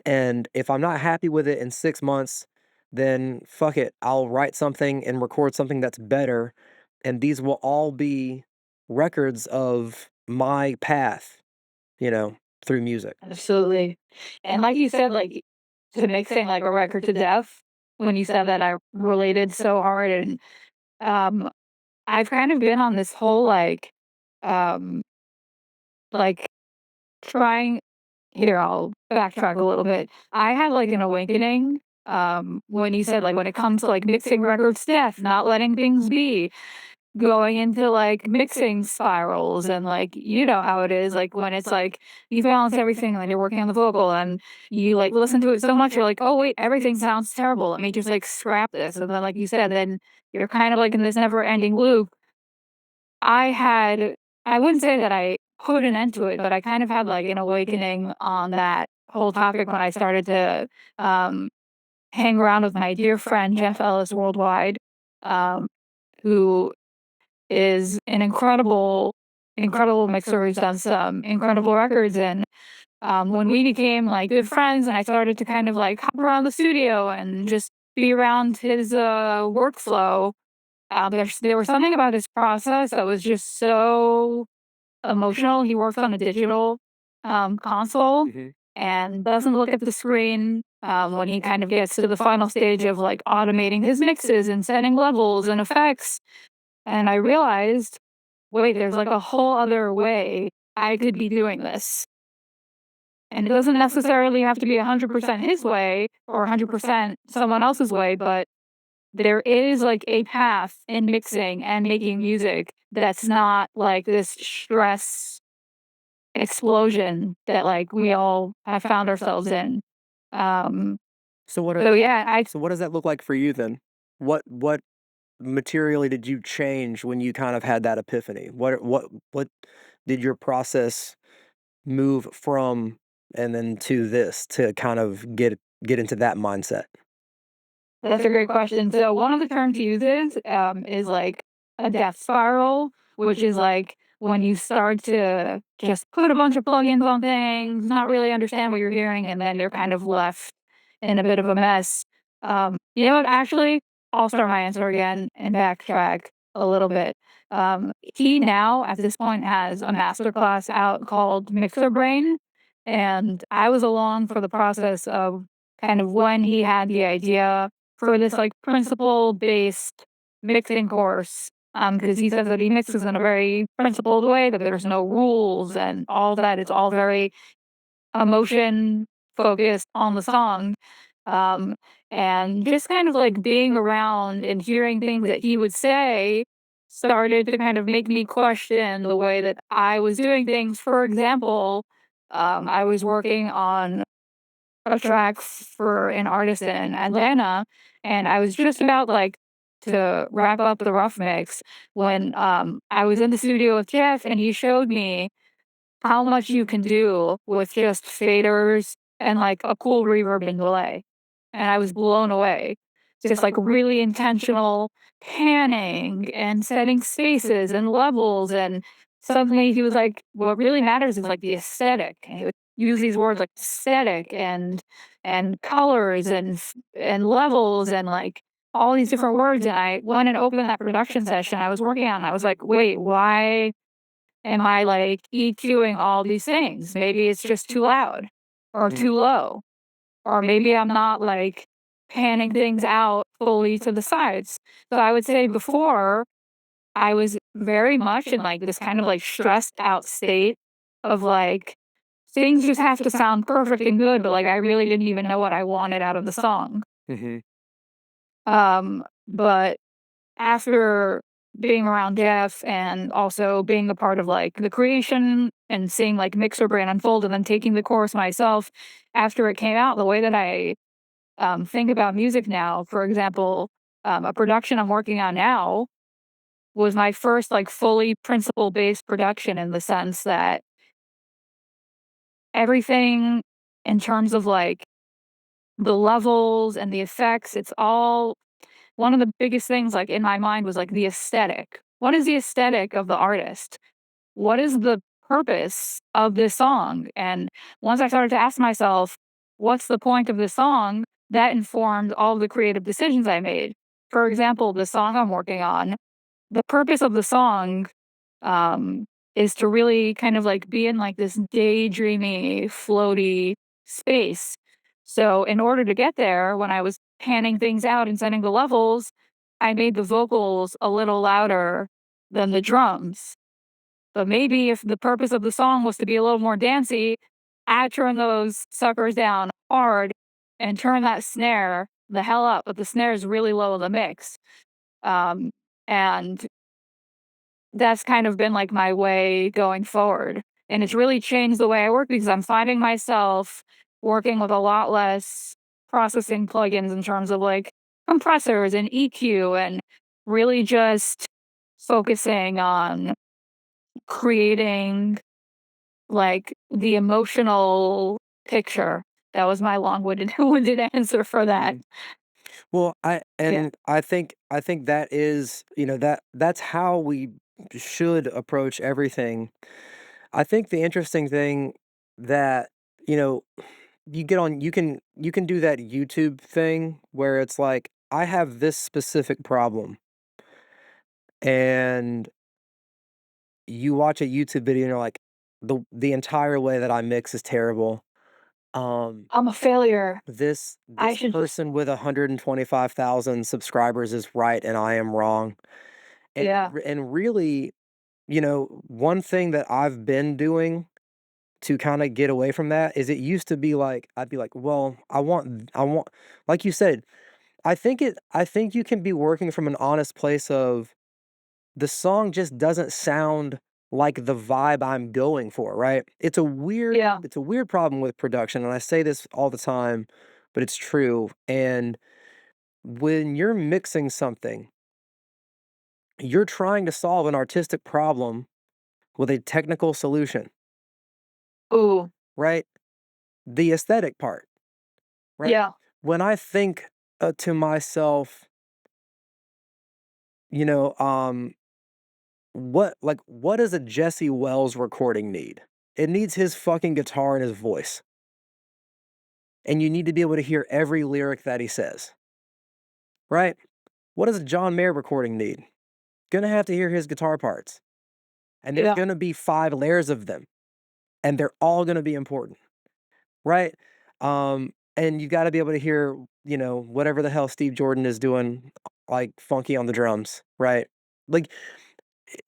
And if I'm not happy with it in 6 months, then fuck it. I'll write something and record something that's better, and these will all be records of my path, you know, through music. Absolutely. And like you said, like, to mixing, like, a record to death, when you said that, I related so hard, and, um, I've kind of been on this whole, um, like, trying here, I'll backtrack a little bit. I had, like, an awakening, when you said, like, when it comes to, like, mixing records to death, not letting things be. Going into, like, mixing spirals and, like, you know how it is, like, when it's, like, you balance everything, and you're working on the vocal, and you, like, listen to it so much, you're like, "Oh, wait, everything sounds terrible. Let me just, like, scrap this." And then, like you said, then you're kind of, like, in this never-ending loop. I had I wouldn't say that I put an end to it, but I kind of had, like, an awakening on that whole topic when I started to, um, hang around with my dear friend, Jeff Ellis Worldwide, um, who is an incredible mixer who's done some incredible records, and, when we became, like, good friends and I started to kind of, like, hop around the studio and just be around his, workflow, there was something about his process that was just so emotional. He works on a digital, console Mhm. and doesn't look at the screen, when he kind of gets to the final stage of, like, automating his mixes and setting levels and effects, and I realized, wait, there's like a whole other way I could be doing this. And it doesn't necessarily have to be 100% his way or 100% someone else's way, but there is like a path in mixing and making music that's not like this stress explosion that like we all have found ourselves in. Um, So what a so yeah, I so what does that look like for you then? What materially did you change when you kind of had that epiphany? What did your process move from and then to this to kind of get into that mindset? That's a great question. So one of the terms he uses is like a death spiral, which is like when you start to just put a bunch of plugins on things, not really understand what you're hearing, and then you're kind of left in a bit of a mess. You know what? Actually, I'll start my answer again and backtrack a little bit. He now, at this point, has a masterclass out called Mixer Brain, and I was along for the process of kind of when he had the idea for this like principle-based mixing course. Because he says that he mixes in a very principled way, that there's no rules and all that. It's all very emotion focused on the song. Um, and just kind of like being around and hearing things that he would say started to kind of make me question the way that I was doing things. For example, I was working on a track for an artist in Atlanta, and I was just about, like, to wrap up the rough mix when, I was in the studio with Jeff, and he showed me how much you can do with just faders and, like, a cool reverb and delay, and I was blown away. Just, like, really intentional panning and setting spaces and levels, and suddenly he was like, "What really matters is, like, the aesthetic," and he would use these words like aesthetic and colors and levels and, like, all these different words, and I went and opened that production session I was working on, I was like, "Wait, why am I, like, EQing all these things? Maybe it's just too loud or Mm, too low, or maybe I'm not, like, panning things out fully to the sides." So I would say before, I was very much in, like, this kind of, like, stressed out state of, like, things just have to sound perfect and good, but, like, I really didn't even know what I wanted out of the song. mhm, But after being around Jeff and also being a part of, like, the creation and seeing, like, Mixer Brain unfold and then taking the course myself after it came out, the way that I, think about music now, for example, a production I'm working on now was my first, like, fully principle-based production in the sense that everything in terms of, like, the levels and the effects, it's all one of the biggest things, like, in my mind was, like, the aesthetic. What is the aesthetic of the artist? What is the purpose of this song? And once I started to ask myself, what's the point of this song? That informed all the creative decisions I made. For example, the song I'm working on, the purpose of the song, um, is to really kind of like be in like this daydreamy, floaty space. So in order to get there, when I was panning things out and setting the levels, I made the vocals a little louder than the drums. But maybe if the purpose of the song was to be a little more dancey, I turn those suckers down hard and turn that snare the hell up, but the snare is really low in the mix. Um, and that's kind of been like my way going forward. And it's really changed the way I work because I'm finding myself working with a lot less processing plugins in terms of like compressors and EQ and really just focusing on creating like the emotional picture. That was my long-winded winded answer for that. mhm. Well, Yeah. I think that is, that's how we should approach everything. I think the interesting thing that, you know, you can do that YouTube thing where it's like, I have this specific problem, and you watch a YouTube video and you're like, the entire way that I mix is terrible. Um, I'm a failure. I this should just person with 125,000 subscribers is right and I am wrong. yeah. And really, one thing that I've been doing to kinda get away from that is it used to be like, I'd be like, "Well, I want," like you said, I think you can be working from an honest place of the song just doesn't sound like the vibe I'm going for, right? Yeah. It's a weird problem with production, and I say this all the time, but it's true, and when you're mixing something, you're trying to solve an artistic problem with a technical solution, Ooh. right? The aesthetic part, right? Yeah. When I think to myself, you know, what does a Jesse Wells recording need? It needs his fucking guitar and his voice. And you need to be able to hear every lyric that he says, right? What does a John Mayer recording need? Gonna have to hear his guitar parts. And there's Yeah. gonna be 5 layers of them, and they're all gonna be important, right? And you gotta be able to hear, whatever the hell Steve Jordan is doing, like, funky on the drums, right? Like,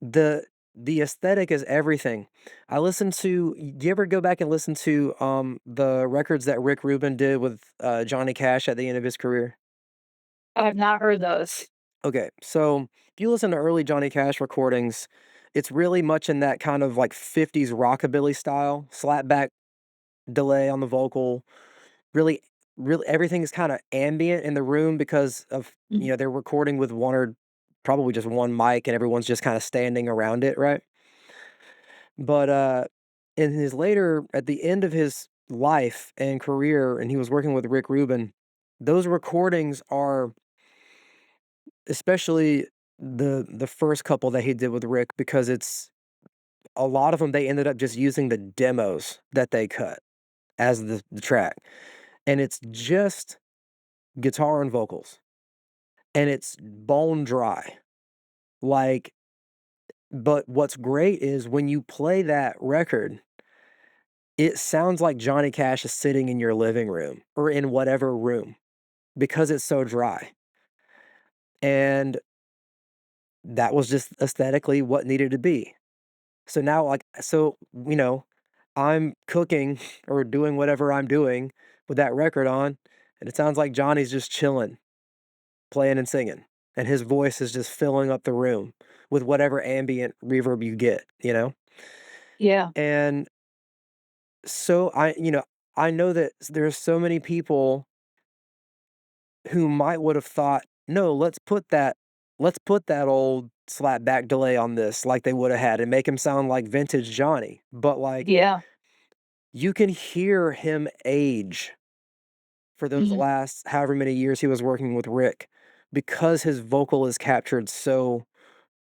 the the aesthetic is everything. Do you ever go back and listen to, the records that Rick Rubin did with, Johnny Cash at the end of his career? I've not heard those. Okay, so if you listen to early Johnny Cash recordings, it's really much in that kind of like 50s rockabilly style, slapback delay on the vocal. Really, really everything is kind of ambient in the room because of, Mhm. they're recording with one or probably just one mic and everyone's just kind of standing around it, right? But in his later at the end of his life and career and he was working with Rick Rubin, those recordings are especially the first couple that he did with Rick because it's a lot of them. They ended up just using the demos that they cut as the track, and it's just guitar and vocals, and it's bone dry, like but what's great is when you play that record, it sounds like Johnny Cash is sitting in your living room or in whatever room because it's so dry, and that was just aesthetically what needed to be. So now, I'm cooking or doing whatever I'm doing with that record on, and it sounds like Johnny's just chilling, playing and singing, and his voice is just filling up the room with whatever ambient reverb you get, you know? Yeah. And so I know that there's so many people who might would have thought, "No, let's put that old slapback delay on this like they would have had and make him sound like vintage Johnny." But, like, Yeah. you can hear him age for those Mhm. last however many years he was working with Rick because his vocal is captured so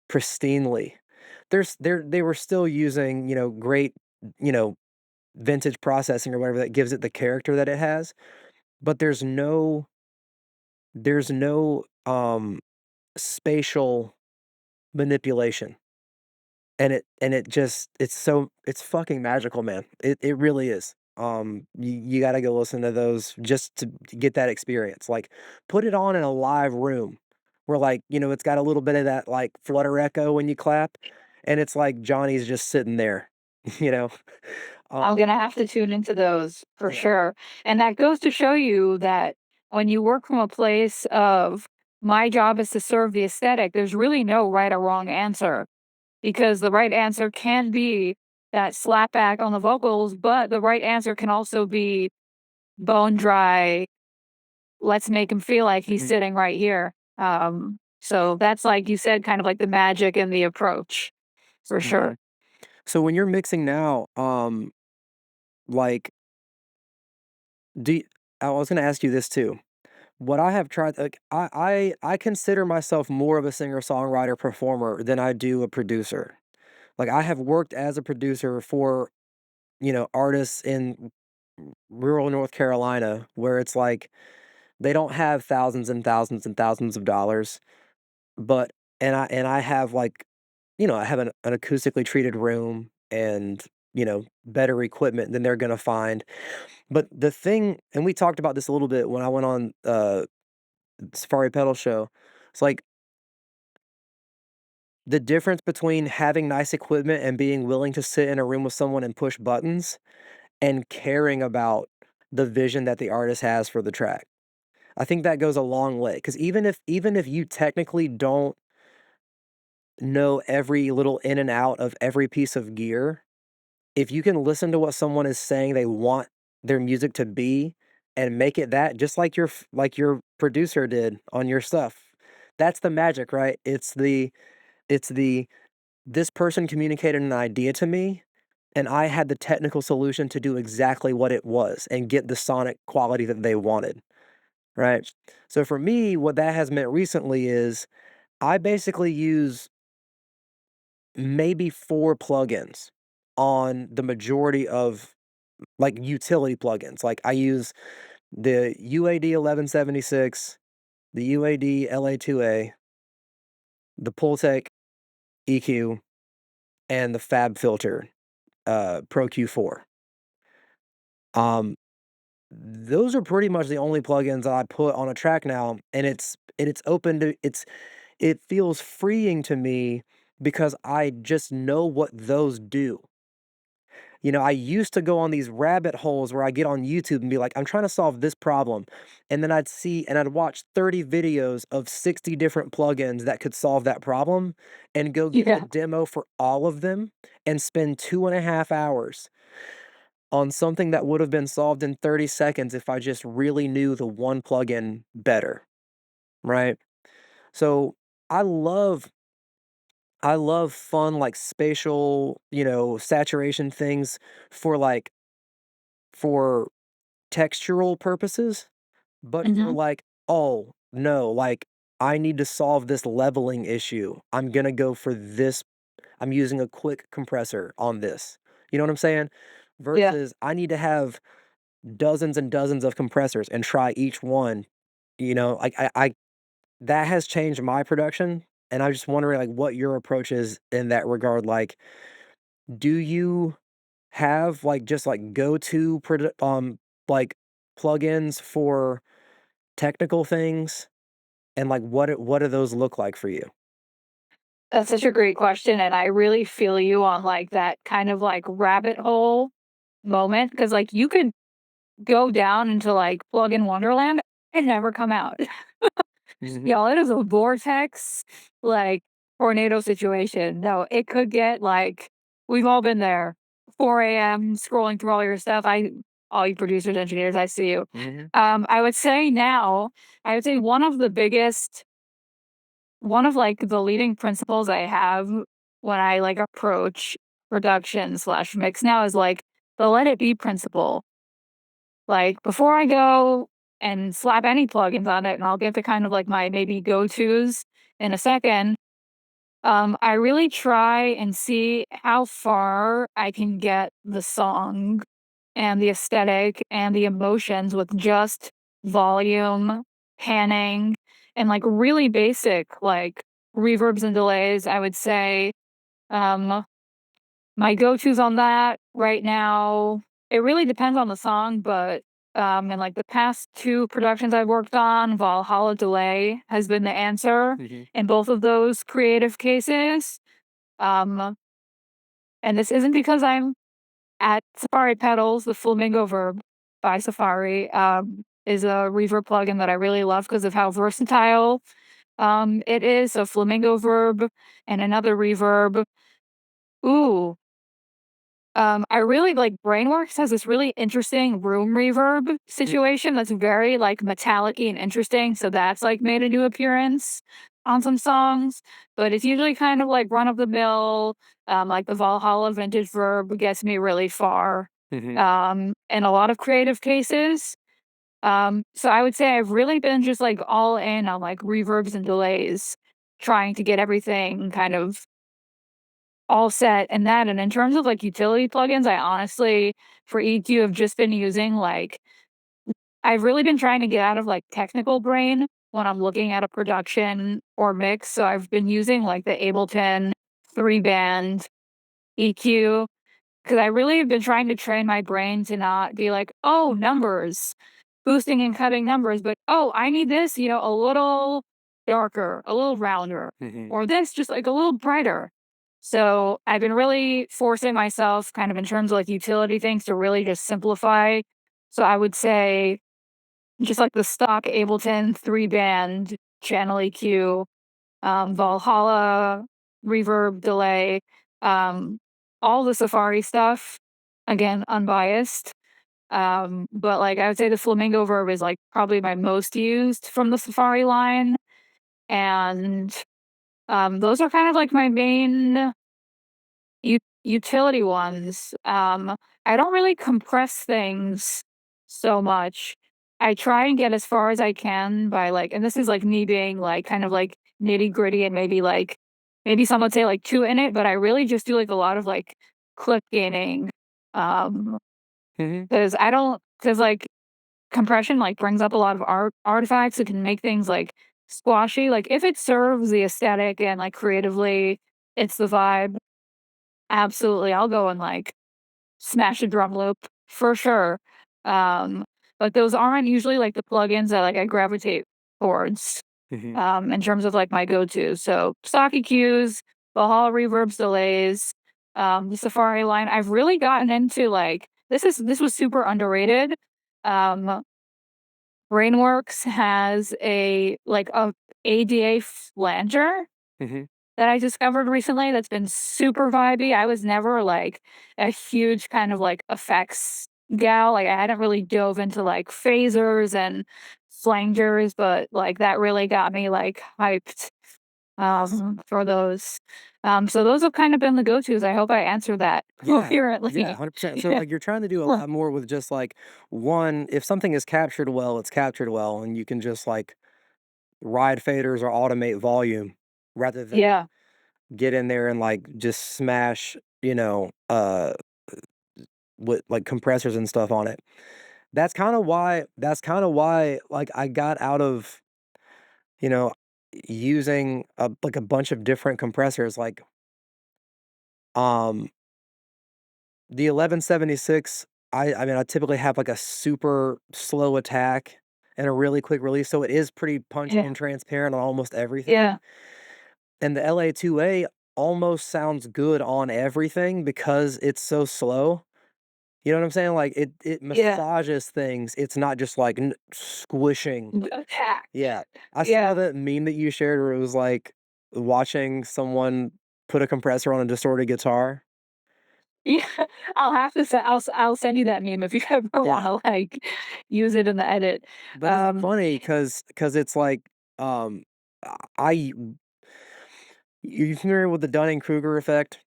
pristinely. They were still using, great, you know, vintage processing or whatever that gives it the character that it has, but there's no spatial manipulation. And it just it's fucking magical, man. It really is. You gotta go listen to those just to get that experience. Like, put it on in a live room where, like, it's got a little bit of that, like, flutter echo when you clap, and it's like Johnny's just sitting there, you know? Um, I'm gonna have to tune into those for yeah. sure. And that goes to show you that when you work from a place of my job is to serve the aesthetic, there's really no right or wrong answer because the right answer can be that slapback on the vocals, but the right answer can also be bone dry. Let's make him feel like he's Mhm, sitting right here. So that's like you said, kind of like the magic and the approach for sure. mhm. So when you're mixing now, like, do y I was gonna ask you this too. What I have tried like, I consider myself more of a singer-songwriter performer than I do a producer. Like, I have worked as a producer for, artists in rural North Carolina where it's like, they don't have thousands and thousands and thousands of dollars, but and I have, like, I have an acoustically treated room and, better equipment than they're gonna find. But the thing and we talked about this a little bit when I went on, Safari Pedal Show. It's like the difference between having nice equipment and being willing to sit in a room with someone and push buttons and caring about the vision that the artist has for the track. I think that goes a long way because even if you technically don't know every little in and out of every piece of gear, if you can listen to what someone is saying they want their music to be and make it that just like your producer did on your stuff. That's the magic, right? It's the this person communicated an idea to me, and I had the technical solution to do exactly what it was and get the sonic quality that they wanted. right? So for me, what that has meant recently is I basically use maybe 4 plugins on the majority of, like, utility plugins. Like, I use the UAD 1176, the UAD LA2A, the Pultec EQ, and the Fab Filter, Pro Q4. Um, those are pretty much the only plugins I put on a track now, and it's open to it feels freeing to me because I just know what those do. You know, I used to go on these rabbit holes where I get on YouTube and be like, I'm trying to solve this problem. And then I'd see and I'd watch 30 videos of 60 different plugins that could solve that problem and go get a Yeah. demo for all of them and spend 2.5 hours on something that would have been solved in 30 seconds if I just really knew the one plugin better, right? So I love I love fun like spatial, saturation things for like for textural purposes, but for Mhm. like, oh, no, like I need to solve this leveling issue. I'm gonna go for this. I'm using a quick compressor on this. You know what I'm saying? Yeah. Versus I need to have dozens and dozens of compressors and try each one. Like I that has changed my production. And I'm just wondering like what your approach is in that regard. Like, do you have like just like go-to like plugins for technical things? And, like, what do those look like for you? That's such a great question, and I really feel you on, like, that kind of, like, rabbit hole moment because like, you could go down into, like, plugin wonderland and never come out. Mhm, Y'all, it is a vortex, like, tornado situation. No, it could get, like we've all been there. 4 AM, scrolling through all your stuff. All you producers, engineers, I see you. mhm, I would say now, I would say one of, like, the leading principles I have when I, like, approach production/mix now is, like, the let it be principle. Like, before I go and slap any plugins on it, and I'll get to kind of, like, my maybe go-tos in a second, I really try and see how far I can get the song and the aesthetic and the emotions with just volume, panning, and, like, really basic, like, reverbs and delays, I would say. Um, my go-tos on that right now, it really depends on the song, but, in, like, the past 2 productions I've worked on, Valhalla delay has been the answer mhm, in both of those creative cases. Um, and this isn't because I'm at Safari Pedals, the Flamingo Verb by Safari, is a reverb plugin that I really love because of how versatile, it is. So Flamingo Verb and another reverb. Ooh, I really like Brainworks has this really interesting room reverb mm, situation that's very like metallic-y and interesting. So that's like made a new appearance on some songs, but it's usually kind of like run of the mill. Like the Valhalla vintage verb gets me really far. mhm. In a lot of creative cases. So I would say I've really been just like all in on like reverbs and delays, trying to get everything kind of all set and that, and in terms of, like, utility plugins, I honestly, for EQ, have just been using, like I've really been trying to get out of, like, technical brain when I'm looking at a production or mix, so I've been using, like, the Ableton 3-band EQ. 'Cause I really have been trying to train my brain to not be like, "Oh, numbers, boosting and cutting numbers," but, "Oh, I need this, a little darker, a little rounder, Mhm. or this just, like, a little brighter." So, I've been really forcing myself kind of in terms of, like, utility things to really just simplify. So, I would say just, like, the stock Ableton 3-band channel EQ, Valhalla, reverb, delay, um, all the Safari stuff. Again, unbiased. But like I would say the flamingo verb is like probably my most used from the Safari line. And those are kind of like my main utility ones. I don't really compress things so much. I try and get as far as I can by, like, and this is, like, me being, like, kind of, like, nitty-gritty and maybe, like, maybe some would say, like, too in it, but I really just do, like, a lot of, like, click gaining, um, Mhm, 'cause I don't, cause like, compression, like, brings up a lot of artifacts. It can make things, like, squashy, like, if it serves the aesthetic and, like, creatively, it's the vibe, absolutely, I'll go and, like, smash a drum loop for sure. Um, but those aren't usually, like, the plugins that, like, I gravitate towards, mhm. in terms of, like, my go-tos. So, stock EQs, Valhalla reverbs, delays, the Safari line. I've really gotten into, like, this was super underrated. Um, Brainworks has a ADA flanger Mhm. that I discovered recently that's been super vibey. I was never, like, a huge kind of, like, effects gal, like, I hadn't really dove into, like, phasers and flangers, but, like, that really got me, like, hyped, for those. So those have kind of been the go-tos. I hope I answered that Yeah. Yeah, coherently. 100%. So, Yeah. like, you're trying to do a Huh. lot more with just, like, one if something is captured well, it's captured well, and you can just, like, ride faders or automate volume rather than Yeah, get in there and, like, just smash, with, like, compressors and stuff on it. That's kinda why, like, I got out of, you know, using a bunch of different compressors, like, um the 1176, I mean, I typically have, like, a super slow attack and a really quick release, so it is pretty punchy yeah, and transparent on almost everything, yeah, and the LA2A almost sounds good on everything because it's so slow, you know what I'm saying? Like, it yeah. massages things, it's not just, like, squishing. Attack. Yeah. I saw Yeah. that meme that you shared where it was, like, watching someone put a compressor on a distorted guitar. Yeah, I'll send you that meme if you ever Yeah. wanna, like, use it in the edit. But it's Um, funny because it's like, um, I you familiar with the Dunning-Kruger effect?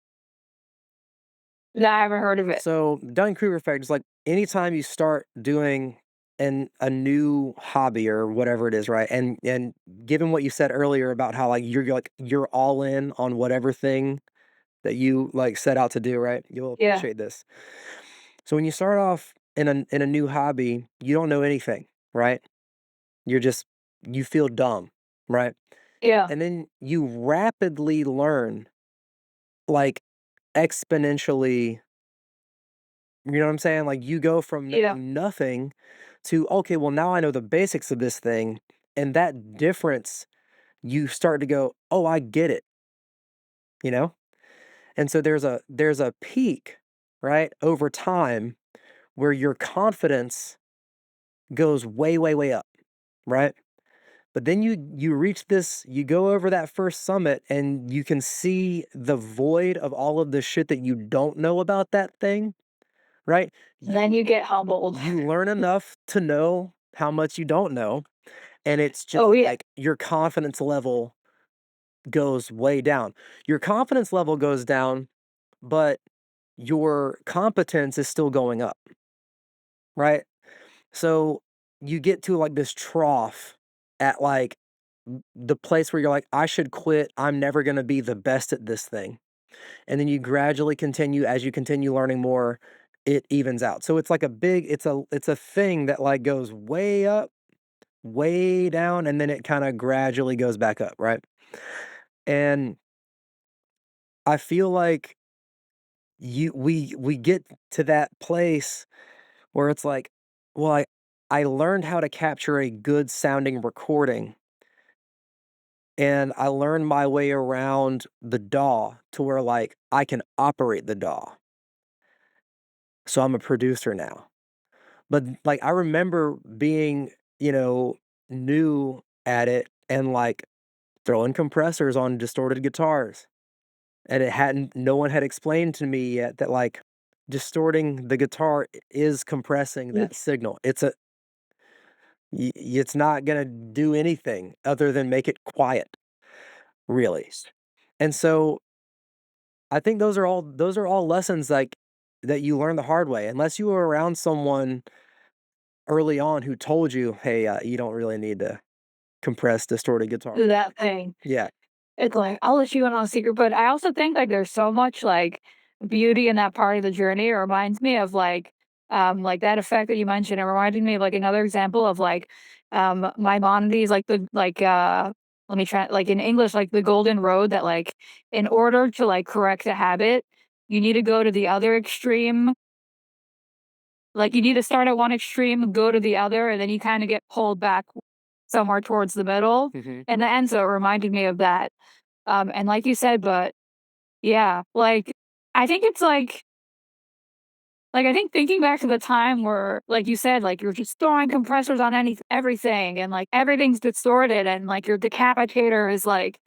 no, I haven't heard of it. So, Dunning-Kruger effect is like anytime you start doing a new hobby or whatever it is, right? And given what you said earlier about how, like, you're all in on whatever thing that you, like, set out to do, right? You'll Yeah, appreciate this. So, when you start off in a new hobby, you don't know anything, right? You're just you feel dumb, right? yeah, And then you rapidly learn, like, exponentially, you know what I'm saying? Like, you go from yeah. knowing nothing to, "Okay, well, now I know the basics of this thing," and that difference, you start to go, "Oh, I get it," you know? And so there's a peak, right, over time where your confidence goes way, way, way up, right? But then you reach this you go over that first summit and you can see the void of all of the shit that you don't know about that thing, right? And then You you get humbled. you learn enough to know how much you don't know, and it's just Oh, yeah. like your confidence level goes way down. Your confidence level goes down, but your competence is still going up, right? So you get to like this trough at like the place where you're like, I should quit. I'm never going to be the best at this thing. And then you gradually continue as you continue learning more, it evens out. So it's like it's a thing that like goes way up, way down, and then it kind of gradually goes back up, right? And I feel like we get to that place where it's like, well, I learned how to capture a good sounding recording and I learned my way around the DAW to where like I can operate the DAW. So I'm a producer now. But like I remember being, you know, new at it and like throwing compressors on distorted guitars. And it hadn't no one had explained to me yet that like distorting the guitar is compressing Y that signal. It's not gonna do anything other than make it quiet, really. And so I think those are all lessons like that you learn the hard way. Unless you were around someone early on who told you, "Hey, you don't really need to compress distorted guitar." that thing. Yeah. It's like, I'll let you in on a secret, but I also think, like, there's so much, like, beauty in that part of the journey. It reminds me of, like, that effect that you mentioned. It reminded me of, like, another example of, like, Maimonides, like, let me try like, in English, like, the golden road that, like, in order to, like, correct a habit, you need to go to the other extreme. Like, you need to start at one extreme, go to the other, and then you kinda get pulled back somewhere towards the middle. Mhm. And the end, so it reminded me of that. And like you said, but yeah, like, I think it's I think thinking back to the time where, like you said, like, you're just throwing compressors on everything, and, like, everything's distorted, and, like, your decapitator is, like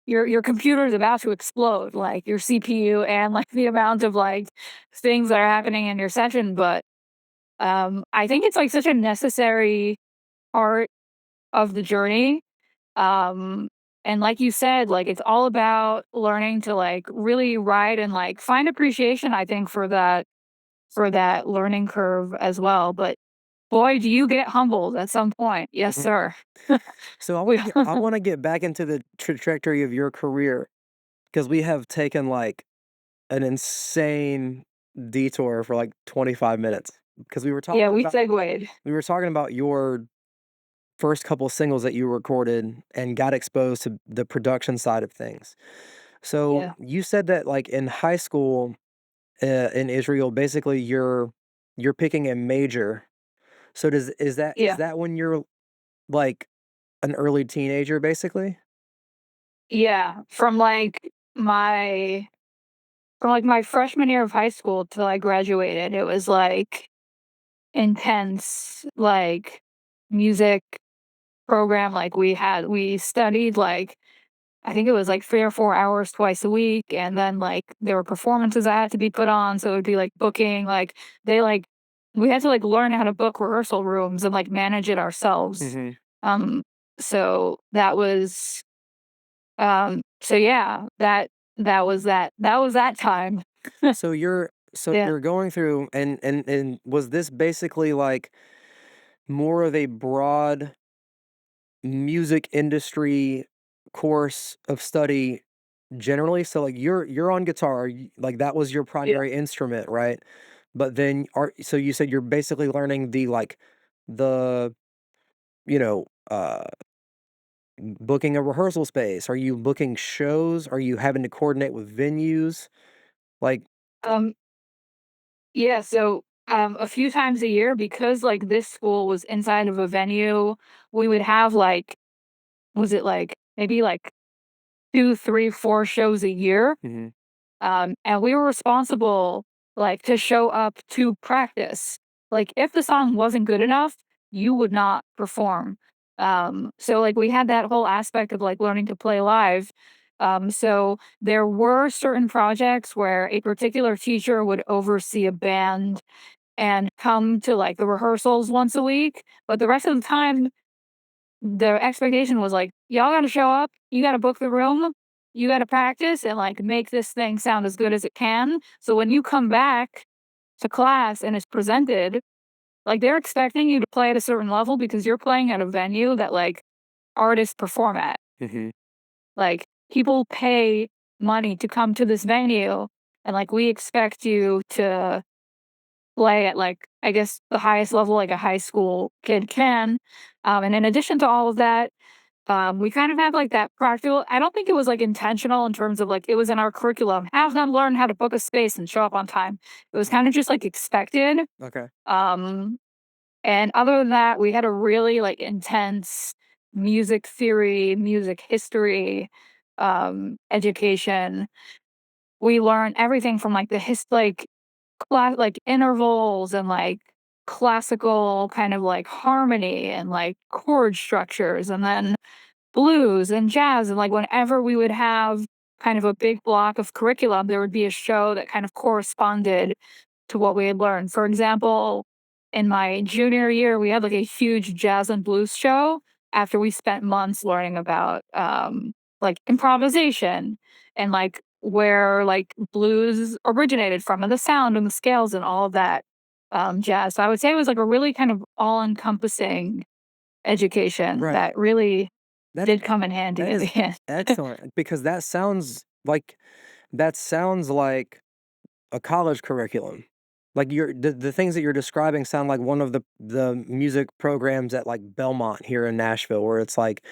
your computer is about to explode, like, your CPU and, like, the amount of, like, things that are happening in your session, but, I think it's, like, such a necessary part of the journey. Um, and like you said, like, it's all about learning to, like, really ride and, like, find appreciation, I think, for that learning curve as well. But boy, do you get humbled at some point. Yes, Mhm. sir. So We I wanna get back into the trajectory of your career because we have taken, like, an insane detour for, like, 25 minutes because yeah, we segued. we were talking about your first couple singles that you recorded and got exposed to the production side of things. So, Yeah, you said that, like, in high school, in Israel, basically, you're picking a major. So does is yeah, that when you're, like, an early teenager, basically? yeah. From my freshman year of high school till I graduated, it was, like, intense, like, music program. Like, we studied, like, I think it was like 3 or 4 hours twice a week, and then, like, there were performances that had to be put on, so it would be, like, booking, like, they, like we had to, like, learn how to book rehearsal rooms and, like, manage it ourselves. Mhm. Um, so that was, so yeah, that was that time. So Yeah, you're going through and was this basically, like, more of a broad music industry course of study generally? So, like, you're on guitar, like, that was your yeah, primary instrument, right? But then are so you said you're basically learning the, like, the, you know, booking a rehearsal space. Are you booking shows? Are you having to coordinate with venues? Like um, yeah, so, a few times a year because, like, this school was inside of a venue, we would have, like was it, like, maybe, like, 2, 3, 4 shows a year. Mhm. And we were responsible, like, to show up to practice. Like, if the song wasn't good enough, you would not perform. So, like, we had that whole aspect of, like, learning to play live. So there were certain projects where a particular teacher would oversee a band and come to, like, the rehearsals once a week, but the rest of the time the expectation was like, y'all gotta show up, you gotta book the room, you gotta practice and, like, make this thing sound as good as it can. So when you come back to class and it's presented, like, they're expecting you to play at a certain level because you're playing at a venue that, like, artists perform at. Mhm. Like, people pay money to come to this venue, and, like, we expect you to play at, like, I guess, the highest level like a high school kid can. And in addition to all of that, we kind of have, like, that practical. I don't think it was, like, intentional in terms of, like, it was in our curriculum. Have them learn how to book a space and show up on time. It was kinda just, like, expected. Okay. Um, and other than that, we had a really, like, intense music theory, music history, education. We learned everything from, like, like, intervals and, like, classical kind of, like, harmony and, like, chord structures, and then blues and jazz, and, like, whenever we would have kind of a big block of curriculum, there would be a show that kind of corresponded to what we had learned. For example, in my junior year, we had, like, a huge jazz and blues show after we spent months learning about, like, improvisation and, like, where, like, blues originated from and the sound and the scales and all of that. jazz. So I would say it was like a really kind of all-encompassing education Right. that really That's did come in handy that at is the end. excellent because that sounds like a college curriculum. Like, the things that you're describing sound like one of the music programs at, like, Belmont here in Nashville, where it's like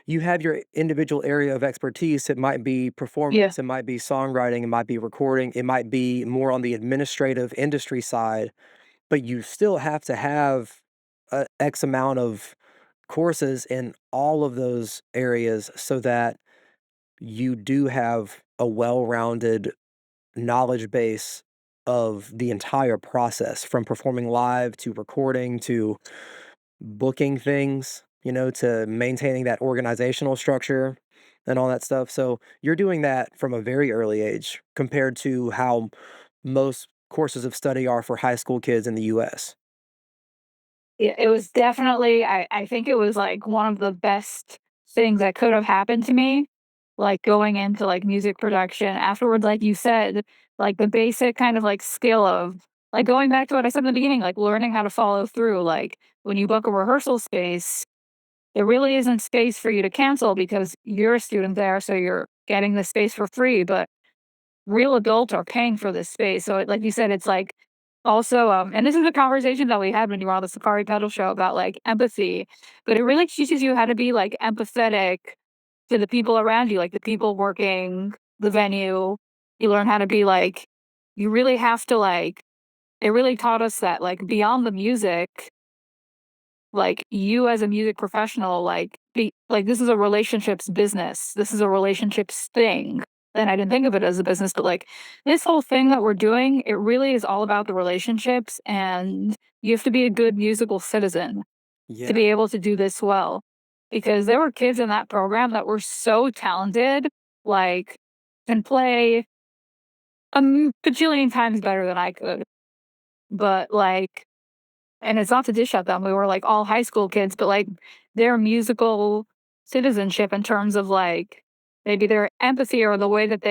you have your individual area of expertise. It might be Yeah, performance, it might be songwriting, it might be recording, it might be more on the administrative industry side, but you still have to have a X amount of courses in all of those areas so that you do have a well-rounded knowledge base of the entire process from performing live to recording to booking things, to maintaining that organizational structure and all that stuff. So you're doing that from a very early age compared to how most courses of study are for high school kids in the US. it was definitely I think it was, like, one of the best things that could have happened to me, like, going into, like, music production. Afterwards, like you said, like, the basic kind of, like, skill of like, going back to what I said in the beginning, like, learning how to follow through, like, when you book a rehearsal space, there really isn't space for you to cancel because you're a student there, so you're getting the space for free, but real adults are paying for this space. So, like you said, it's like also, and this is a conversation that we had when you were on the Safari Pedal show about like empathy, but it really teaches you how to be like empathetic to the people around you, like the people working the venue. You learn how to be like, you really have to like, it really taught us that like beyond the music, like you as a music professional, like be like this is a relationships business. This is a relationships thing. And I didn't think of it as a business, but like this whole thing that we're doing, it really is all about the relationships and you have to be a good musical citizen to Yeah. be able to do this well. Because there were kids in that program that were so talented, like can play bajillion times better than I could. But like and it's not to dish at them, we were, like, all high school kids, but, like, their musical citizenship in terms of, like, maybe their empathy or the way that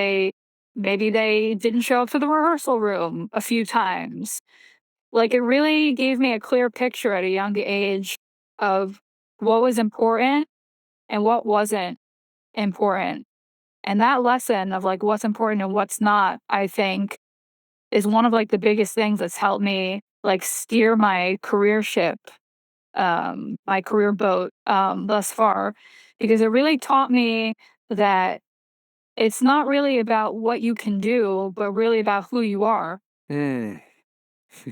maybe they didn't show up to the rehearsal room a few times. Like, it really gave me a clear picture at a young age of what was important and what wasn't important. And that lesson of, like, what's important and what's not, I think, is one of, like, the biggest things that's helped me, like, steer my career boat, thus far, because it really taught me that it's not really about what you can do, but really about who you are. Mm.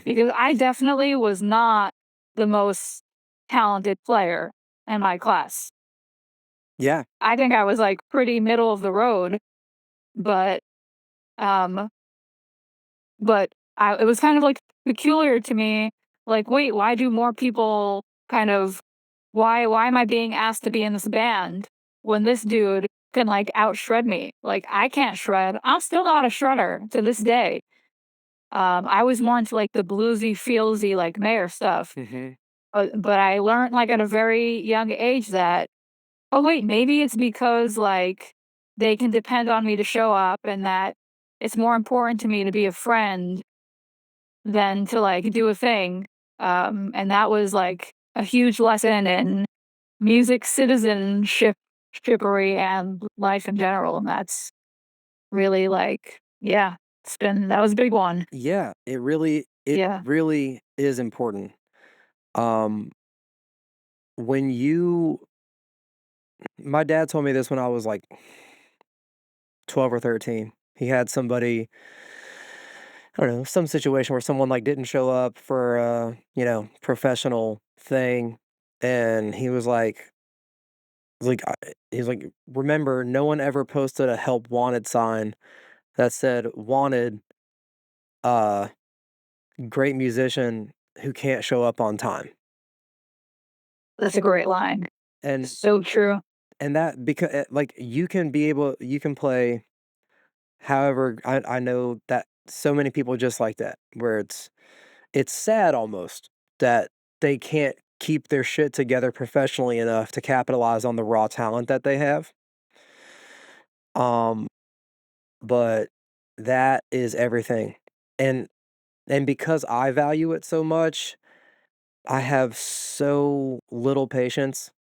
Because I definitely was not the most talented player in my class. Yeah. I think I was like pretty middle of the road, but um, it was kind of like peculiar to me. Like, wait, why do more people kind of why am I being asked to be in this band when this dude can, like, out-shred me? Like, I can't shred. I'm still not a shredder to this day. I was more into, like, the bluesy, feelsy, like, Mayer stuff, Mhm. but I learned, like, at a very young age that, "Oh, wait, maybe it's because, like, they can depend on me to show up and that it's more important to me to be a friend than to, like, do a thing." And that was, like, a huge lesson in music citizenship shippery and life in general, and that's really, like yeah, that was a big one. Yeah, it Yeah. really is important. Um, when you my dad told me this when I was, like, 12 or 13. He had somebody I don't know, some situation where someone, like, didn't show up for a, professional thing, and he's like, "Remember, no one ever posted a help wanted sign that said, 'Wanted, uh, great musician who can't show up on time.'" That's a great line. And So true. that because like, you can play however I know that so many people just like that, where it's sad almost that they can't keep their shit together professionally enough to capitalize on the raw talent that they have. Um, but that is everything. And And because I value it so much, I have so little patience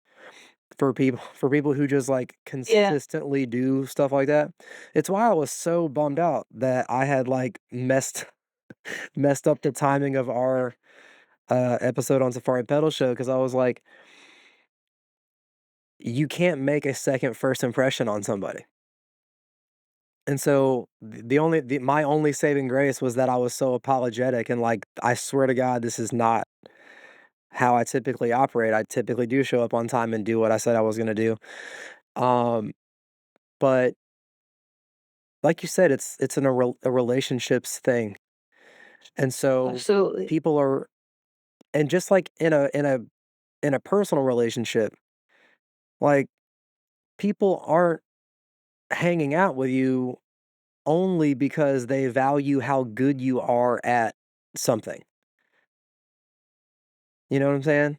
for people who just, like, Yeah. consistently do stuff like that. It's why I was so bummed out that I had, like, messed up the timing of our, episode on Safari Pedal Show because I was like, "You can't make a second first impression on somebody." And so, my only saving grace was that I was so apologetic and, like, I swear to God, this is not how I typically operate. I typically do show up on time and do what I said I was gonna do. Um, but like you said, it's a relationships thing. And so Absolutely. people are and just like in a personal relationship, like people aren't hanging out with you only because they value how good you are at something. You know what I'm saying?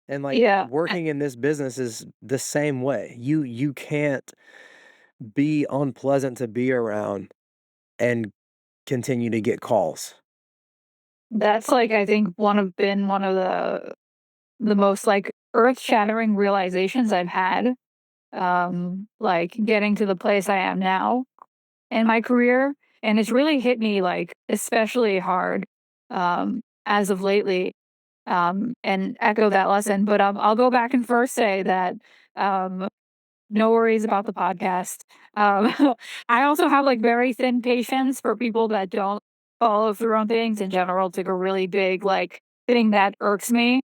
And like Yeah. working in this business is the same way. You can't be unpleasant to be around and continue to get calls. That's, like, I think one of the most, like, earth-shattering realizations I've had, like, getting to the place I am now in my career, and it's really hit me, like, especially hard, as of lately, and echo that lesson, but, I'll go back and first say that, um, no worries about the podcast. I also have, like, very thin patience for people that don't follow through on things in general. It's, like, a really big, like, thing that irks me.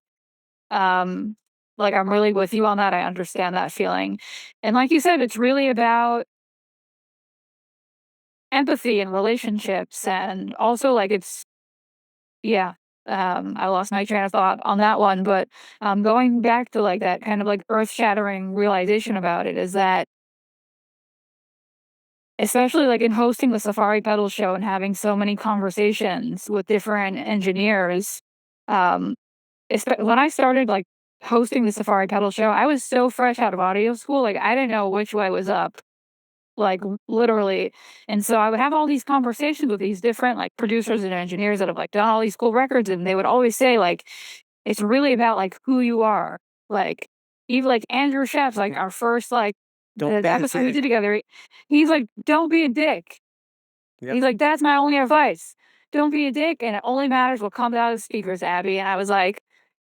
Um, like, I'm really with you on that, I understand that feeling, and like you said, it's really about empathy and relationships, and also, like, it's yeah, I lost my train of thought on that one, but, going back to, like, that kind of, like, earth-shattering realization about it is that especially, like, in hosting the Safari Pedal Show and having so many conversations with different engineers, um, when I started, like, hosting the Safari Pedal Show, I was so fresh out of audio school, like, I didn't know which way was up, like, literally, and so I would have all these conversations with these different, like, producers and engineers that have, like, done all these cool records, and they would always say, like, "It's really about, like, who you are." Like, even, like, Andrew Scheps, like, our first, like, Don't the be a episode we did dick. together, he's like, "Don't be a dick." Yep. He's like, "That's my only advice. Don't be a dick, and it only matters what comes out of the speakers, Abby." And I was like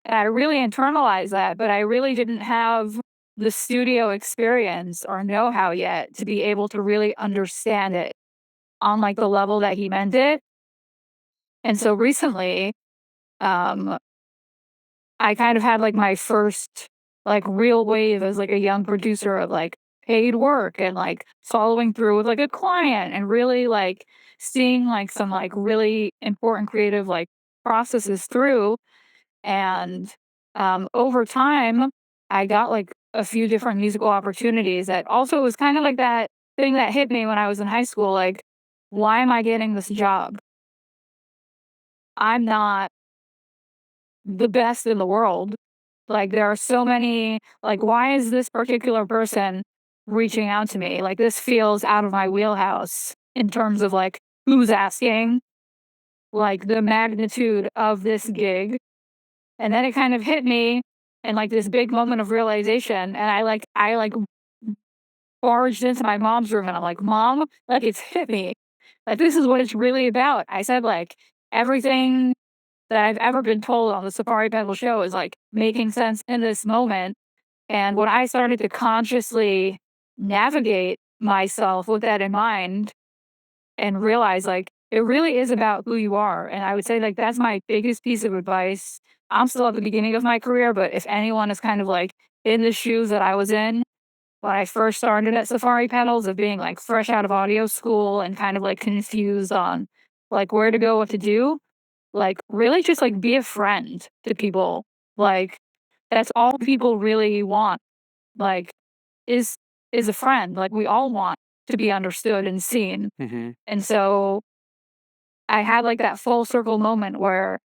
and I really internalized that, but I really didn't have the studio experience or know-how yet to be able to really understand it on, like, the level that he meant it. And so recently, um, I kind of had, like, my first, like, real wave as, like, a young producer of, like, paid work and, like, following through with, like, a client and really, like, seeing, like, some, like, really important creative, like, processes through. And, over time, I got, like, a few different musical opportunities that also was kind of like that thing that hit me when I was in high school, like, "Why am I getting this job? I'm not the best in the world. Like, there are so many like, why is this particular person reaching out to me? Like, this feels out of my wheelhouse in terms of, like, who's asking, like, the magnitude of this gig." And then it kind of hit me in, like, this big moment of realization, and I barged into my mom's room, and I'm like, "Mom, like, it's hit me. Like, this is what it's really about." I said, like, "Everything that I've ever been told on the Safari Pedal Show is, like, making sense in this moment." And when I started to consciously navigate myself with that in mind and realize, like, it really is about who you are, and I would say, like, that's my biggest piece of advice. I'm still at the beginning of my career, but if anyone is kind of, like, in the shoes that I was in when I first started at Safari Pedals of being, like, fresh out of audio school and kind of, like, confused on, like, where to go, what to do, like, really just, like, be a friend to people. Like, that's all people really want, like, is is a friend. Like, we all want to be understood and seen. Mhm. And so I had, like, that full circle moment where,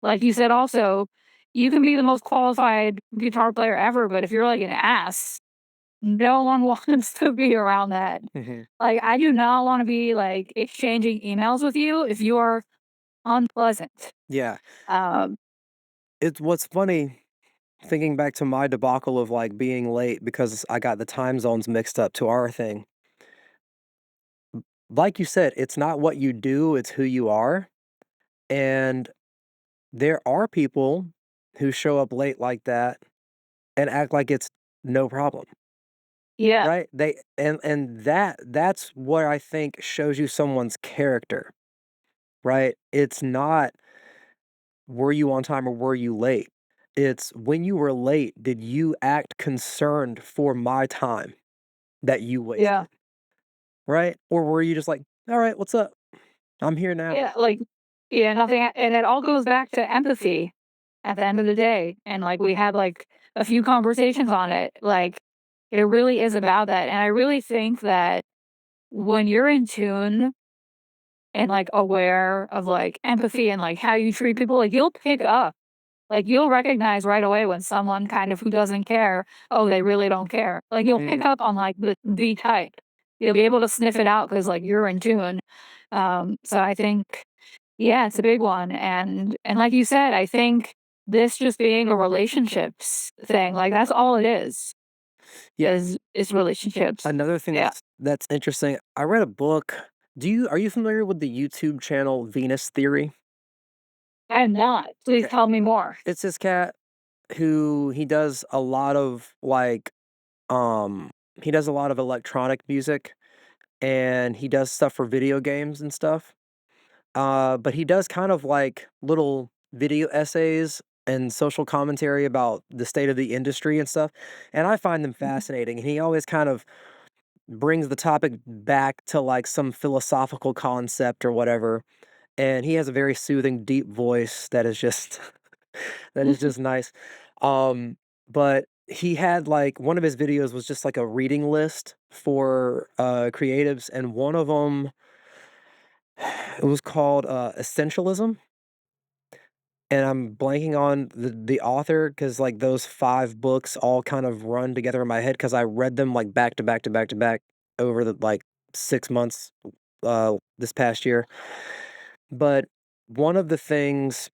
like you said also, you can be the most qualified guitar player ever, but if you're, like, an ass, no one wants to be around that. Mhm. Like, I do not wanna be, like, exchanging emails with you if you are unpleasant. Yeah. Um, It's what's funny thinking back to my debacle of, like, being late because I got the time zones mixed up to our thing. Like you said, it's not what you do, it's who you are, and there are people who show up late like that and act like it's no problem, yeah, right? That's what I think shows you someone's character, right? It's not, were you on time or were you late? It's, when you were late, did you act concerned for my time that you yeah, wasted, right? Or were you just like, "All right, what's up? I'm here now." yeah, like, yeah, nothing, and it all goes back to empathy at the end of the day, and, like, we had, like, a few conversations on it, like, it really is about that, and I really think that when you're in tune and, like, aware of, like, empathy and, like, how you treat people, like, you'll pick up. Like, you'll recognize right away when someone kind of who doesn't care, oh, they really don't care. Like, you'll pick Mm, up on, like, the type. You'll be able to sniff it out because like, you're in tune. So I think, yeah, it's a big one, and like you said, I think this just being a relationships thing, like, that's all it yeah. is relationships. Another thing Yeah. that's interesting, I read a book. Are you familiar with the YouTube channel Venus Theory? I'm not. Please Yeah. tell me more. It's this cat who he does a lot of, like, um he does a lot of electronic music, and he does stuff for video games and stuff. But he does kind of like little video essays and social commentary about the state of the industry and stuff, and I find them Mhm. fascinating, and he always kind of brings the topic back to, like, some philosophical concept or whatever, and he has a very soothing, deep voice that is just that is just nice. Um, but he had, like, one of his videos was just like a reading list for, creatives, and one of them, it was called, Essentialism, and I'm blanking on the author because, like, those 5 books all kind of run together in my head because I read them, like, back to back to back to back over the, like, 6 months, this past year. But one of the things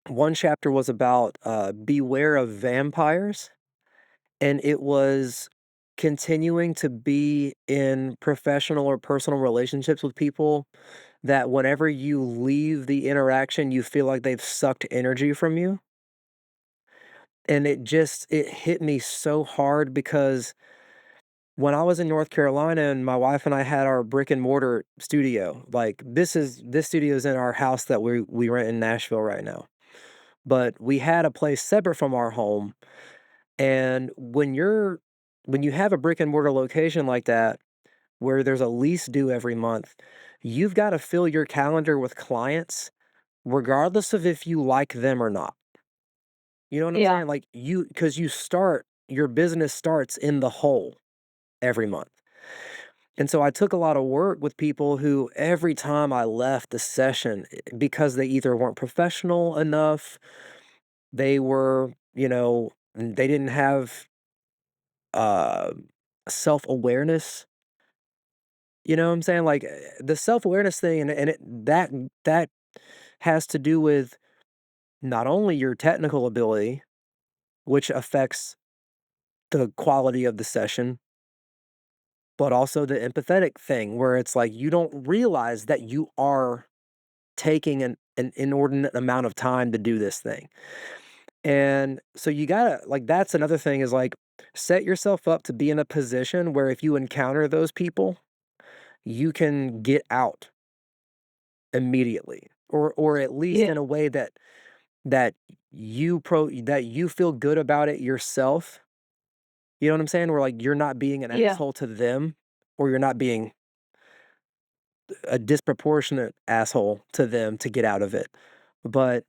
one chapter was about, beware of vampires, and it was continuing to be in professional or personal relationships with people that whenever you leave the interaction, you feel like they've sucked energy from you. And it hit me so hard because when I was in North Carolina and my wife and I had our brick and mortar studio, like, this studio is in our house that we rent in Nashville right now. But we had a place separate from our home, and when you have a brick and mortar location like that, where there's a lease due every month, you've gotta fill your calendar with clients regardless of if you like them or not. You know what I'm Yeah, saying? Like, because your business starts in the hole every month. And so I took a lot of work with people who every time I left the session, because they either weren't professional enough, they were, they didn't have uh self-awareness. You know what I'm saying? Like, the self-awareness thing, and that has to do with not only your technical ability, which affects the quality of the session, but also the empathetic thing where it's like you don't realize that you are taking an inordinate amount of time to do this thing. And so you gotta, like, that's another thing is, like, set yourself up to be in a position where if you encounter those people, you can get out immediately, or at least yeah, in a way that that you feel good about it yourself. You know what I'm saying? Where, like, you're not being an yeah, asshole to them, or you're not being a disproportionate asshole to them to get out of it. But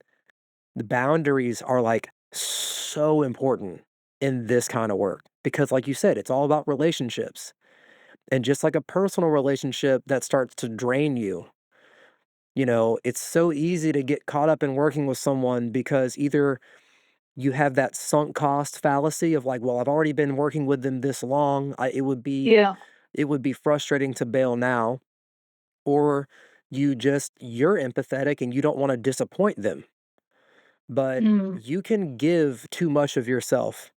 the boundaries are, like, so important in this kind of work because, like you said, it's all about relationships. And just like a personal relationship that starts to drain you, it's so easy to get caught up in working with someone because either you have that sunk cost fallacy of like, well, I've already been working with them this long. It would be yeah, frustrating to bail now, or You're empathetic and you don't wanna disappoint them, but Mm, you can give too much of yourself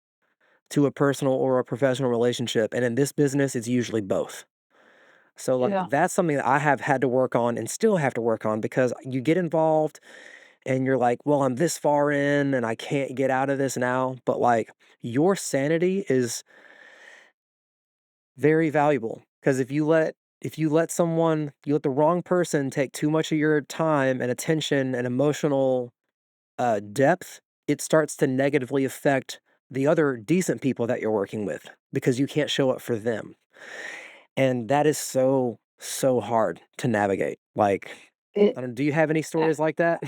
to a personal or a professional relationship, and in this business, it's usually both. So, like, yeah. that's something that I have had to work on and still have to work on because you get involved and you're like, "Well, I'm this far in and I can't get out of this now," but, like, your sanity is very valuable because if you let the wrong person take too much of your time and attention and emotional, depth, it starts to negatively affect the other decent people that you're working with because you can't show up for them, and that is so, so hard to navigate, like, It, I don't do you have any uh, stories like that?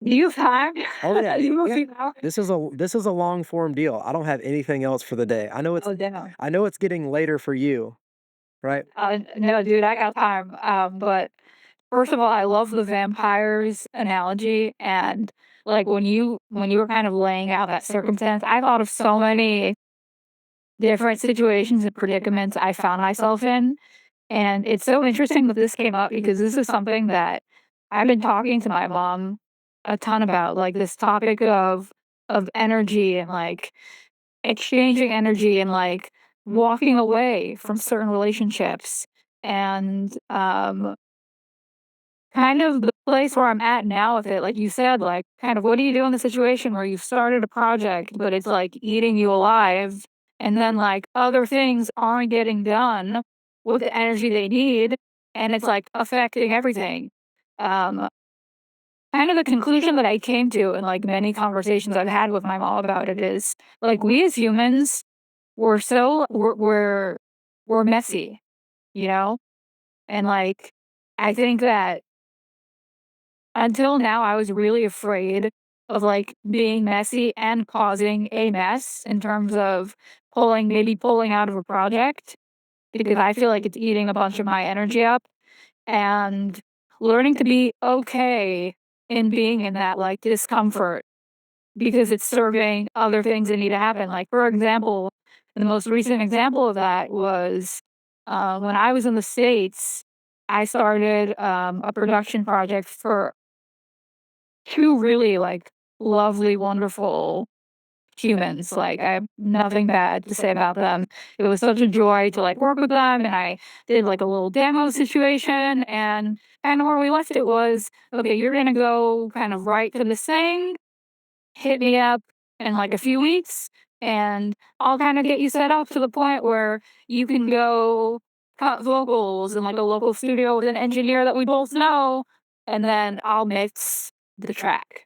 do you have time? Oh, yeah, Do you have a yeah. few hours? This is a long form deal. I don't have anything else for the day. Oh, damn. I know it's getting later for you, right? No, dude, I got time. But first of all, I love the vampires analogy, and like when you were kind of laying out that circumstance, I thought of so many different situations and predicaments I found myself in. And it's so interesting that this came up because this is something that I've been talking to my mom a ton about, like this topic of energy and like exchanging energy and like walking away from certain relationships. And kind of the place where I'm at now with it, like you said, like kind of what do you do in the situation where you've started a project, but it's like eating you alive, and then like other things aren't getting done with the energy they need, and it's like affecting everything. Um, Kind of the conclusion that I came to in like many conversations I've had with my mom about it is like we as humans, we're messy, you know, and like I think that until now, I was really afraid of, like, being messy and causing a mess in terms of pulling out of a project because I feel like it's eating a bunch of my energy up, and learning to be okay in being in that, like, discomfort because it's serving other things that need to happen. Like, for example, the most recent example of that was, when I was in the States, I started, a production project for 2 really, like, lovely, wonderful humans, like, I have nothing bad to say about them. It was such a joy to, like, work with them, and I did, like, a little demo situation, and kinda where we left it was, "Okay, you're gonna go kind of write to this thing, hit me up in, like, a few weeks, and I'll kinda get you set up to the point where you can go cut vocals in, like, a local studio with an engineer that we both know, and then I'll mix the track."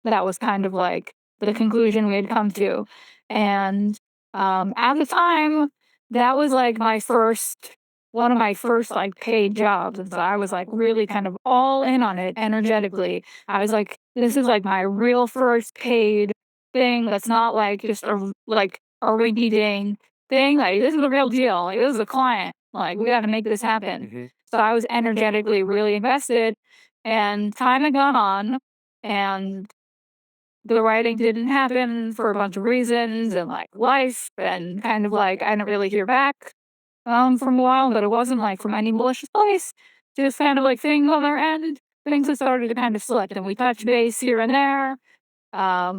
That was kind of, like, the conclusion we had come to, and, at the time, that was, like, my first one of my first, like, paid jobs, and so I was, like, really kind of all in on it energetically. I was like, "This is, like, my real first paid thing that's not, like, just a rinky dink thing, like, this is the real deal, like, this is a client, like, we gotta make this happen." Mhm. So I was energetically really invested, and time had gone on, and the writing didn't happen for a bunch of reasons and, like, life and kind of, like, I didn't really hear back, from a while, but it wasn't, like, from any malicious place, just kind of, like, things on their end, things that started to kind of slip, and we touched base here and there,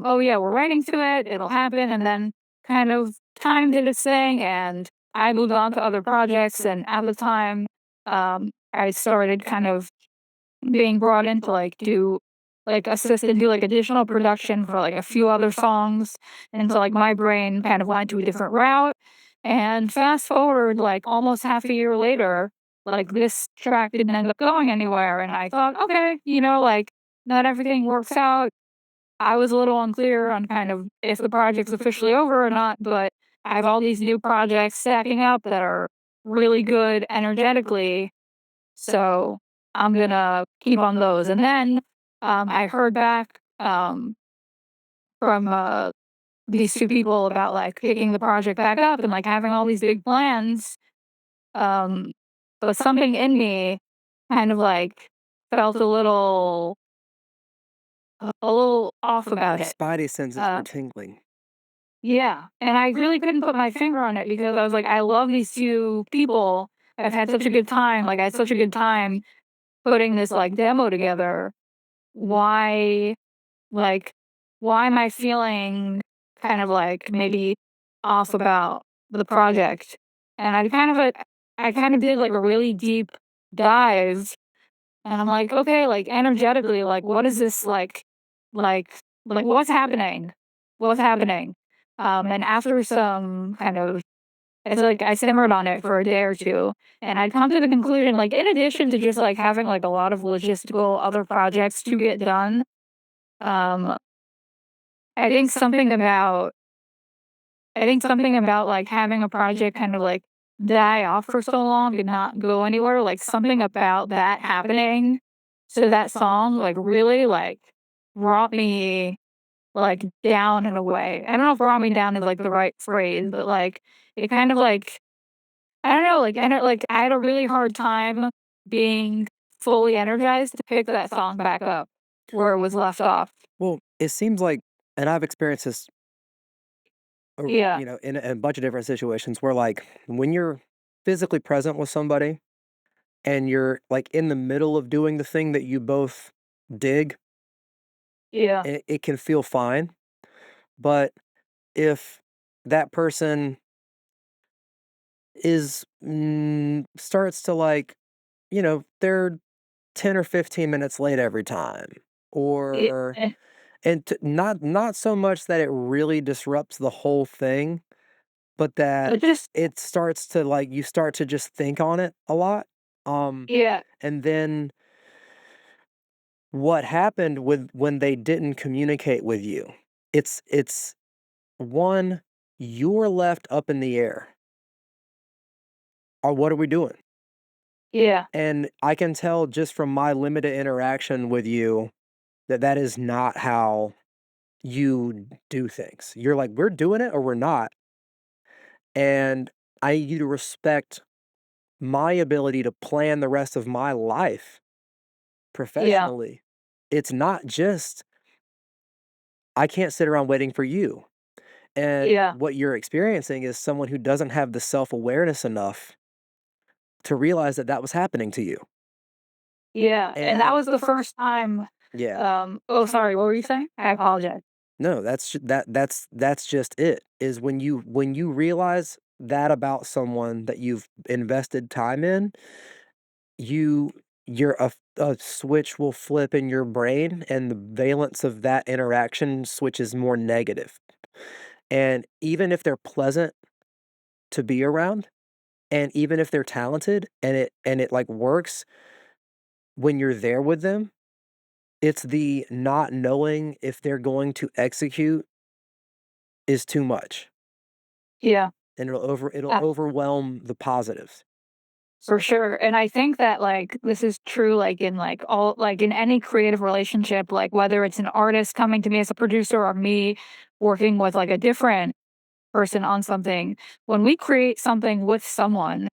"Oh, yeah, we're writing to it, it'll happen," and then kind of time did its thing, and I moved on to other projects, and at the time, I started kind of being brought in to, like, do assist and do, like, additional production for, like, a few other songs, and so, like, my brain kind of went to a different route, and fast forward, like, almost half a year later, like, this track didn't end up going anywhere, and I thought, "Okay," like, not everything works out. I was a little unclear on kind of if the project's officially over or not, but I have all these new projects stacking up that are really good energetically, so I'm gonna keep on those. And then I heard back from these two people about like picking the project back up and like having all these big plans. Um, but something in me kind of like felt a little off Your about it. spidey senses were Uh, tingling. yeah, and I really couldn't put my finger on it because I was like, I love these two people. I've had such a good time. Like, I had such a good time putting this, like, demo together. Why, like, why am I feeling kind of, like, maybe off about the project? And I kind of did, like, a really deep dive, and I'm like, "Okay, like, energetically, like, what is this like like, what's happening? What's happening?" And after some kind of it's like I simmered on it for a day or 2, and I'd come to the conclusion, like, in addition to just, like, having, like, a lot of logistical other projects to get done, um, I think something about like, having a project kind of, like, die off for so long and not go anywhere, like, something about that happening to that song, like, really, like, brought me, like, down in a way. I don't know if brought me down is, like, the right phrase, but, like, it kind of, like I don't know, like, I had a really hard time being fully energized to pick that song back up where it was left off. Well, it seems like, and I've experienced this, Yeah, in a bunch of different situations where, like, when you're physically present with somebody and you're, like, in the middle of doing the thing that you both dig, yeah, it can feel fine. But if that person starts to, like, they're 10 or 15 minutes late every time, or eh, not so much that it really disrupts the whole thing, but that it just it starts to, like, you start to just think on it a lot. Um, yeah, and then what happened with when they didn't communicate with you? It's one, you're left up in the air. Or what are we doing? yeah, And I can tell just from my limited interaction with you that that is not how you do things. You're like, we're doing it or we're not. And I need you to respect my ability to plan the rest of my life yeah, professionally. It's not just, I can't sit around waiting for you. And yeah, what you're experiencing is someone who doesn't have the self awareness enough to realize that that was happening to you. yeah, and that And was the first time yeah, oh, sorry, what were you saying? I apologize. no, that's just it. Is when you realize that about someone that you've invested time in, you your a switch will flip in your brain and the valence of that interaction switches more negative. And even if they're pleasant to be around, and even if they're talented and it like works when you're there with them, it's the not knowing if they're going to execute is too much, Yeah, and it'll uh, overwhelm the positives. for sure, and I think that, like, this is true, like, in, like, all like, in any creative relationship, like, whether it's an artist coming to me as a producer or me working with, like, a different person on something. When we create something with someone,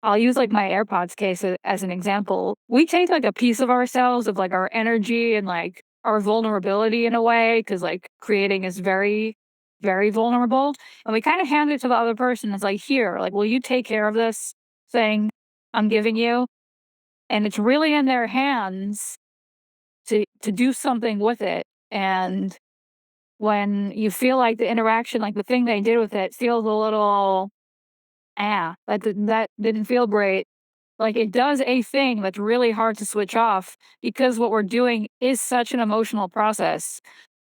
I'll use, like, my AirPods case as an example. We take, like, a piece of ourselves, of, like, our energy and, like, our vulnerability in a way, because like, creating is very, very vulnerable, and we kinda hand it to the other person. It's like, "Here, like, will you take care of this thing I'm giving you?" And it's really in their hands to do something with it, and when you feel like the interaction, like, the thing they did with it feels a little, that didn't feel great. Like, it does a thing that's really hard to switch off because what we're doing is such an emotional process.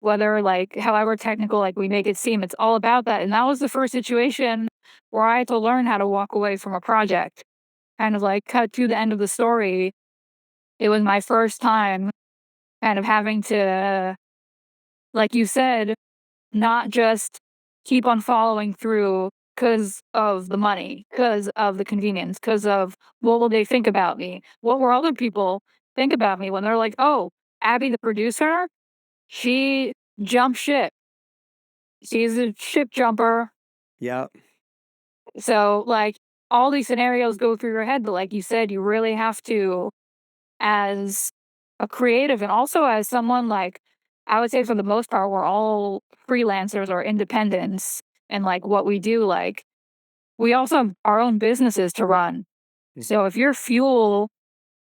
Whether, like, however technical, like, we make it seem, it's all about that, and that was the first situation where I had to learn how to walk away from a project, kind of, like, cut to the end of the story. It was my first time kind of having to, like you said, not just keep on following through because of the money, because of the convenience, because of what will they think about me? What will other people think about me when they're like, "Oh, Abby the producer, she jumped ship. She's a ship jumper." Yeah. So, like, all these scenarios go through your head, but like you said, you really have to, as a creative and also as someone, like, I would say for the most part, we're all freelancers or independents and like what we do, like, we also have our own businesses to run. Mm. So if your fuel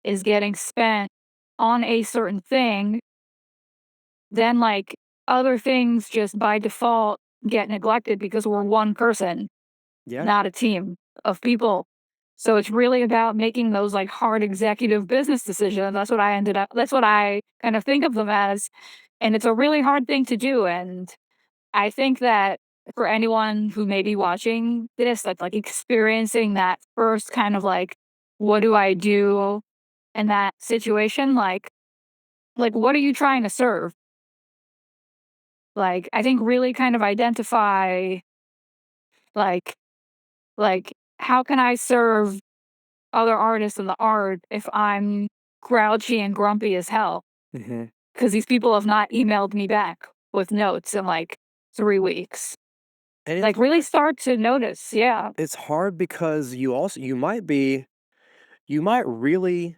is getting spent on a certain thing, then like other things just by default get neglected because we're one person, Yeah. not a team of people. So it's really about making those like hard executive business decisions. That's what I kind of think of them as. And it's a really hard thing to do. And I think that for anyone who may be watching this, that's like experiencing that first kind of like, what do I do in that situation? Like what are you trying to serve? Like, I think really kind of identify like like how can I serve other artists in the art if I'm grouchy and grumpy as hell? Mhm. Because these people have not emailed me back with notes in like 3 weeks. And Like really start to notice. Yeah. it's hard because you might really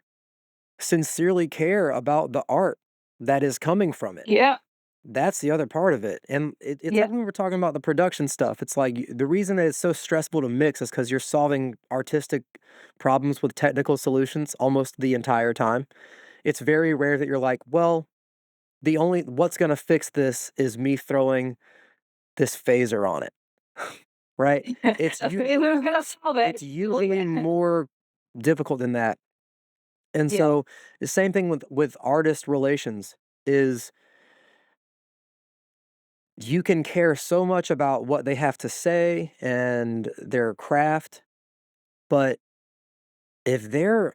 sincerely care about the art that is coming from it. Yeah. That's the other part of it, and it's Yeah. like when we were talking about the production stuff, it's like the reason that it's so stressful to mix is because 'cause you're solving artistic problems with technical solutions almost the entire time. It's very rare that you're like, "Well, the only what's gonna fix this is me throwing this phaser on it." Right? It's you Okay, we're gonna solve it. it's usually more difficult than that, and Yeah. so, the same thing with artist relations is you can care so much about what they have to say and their craft, but if they're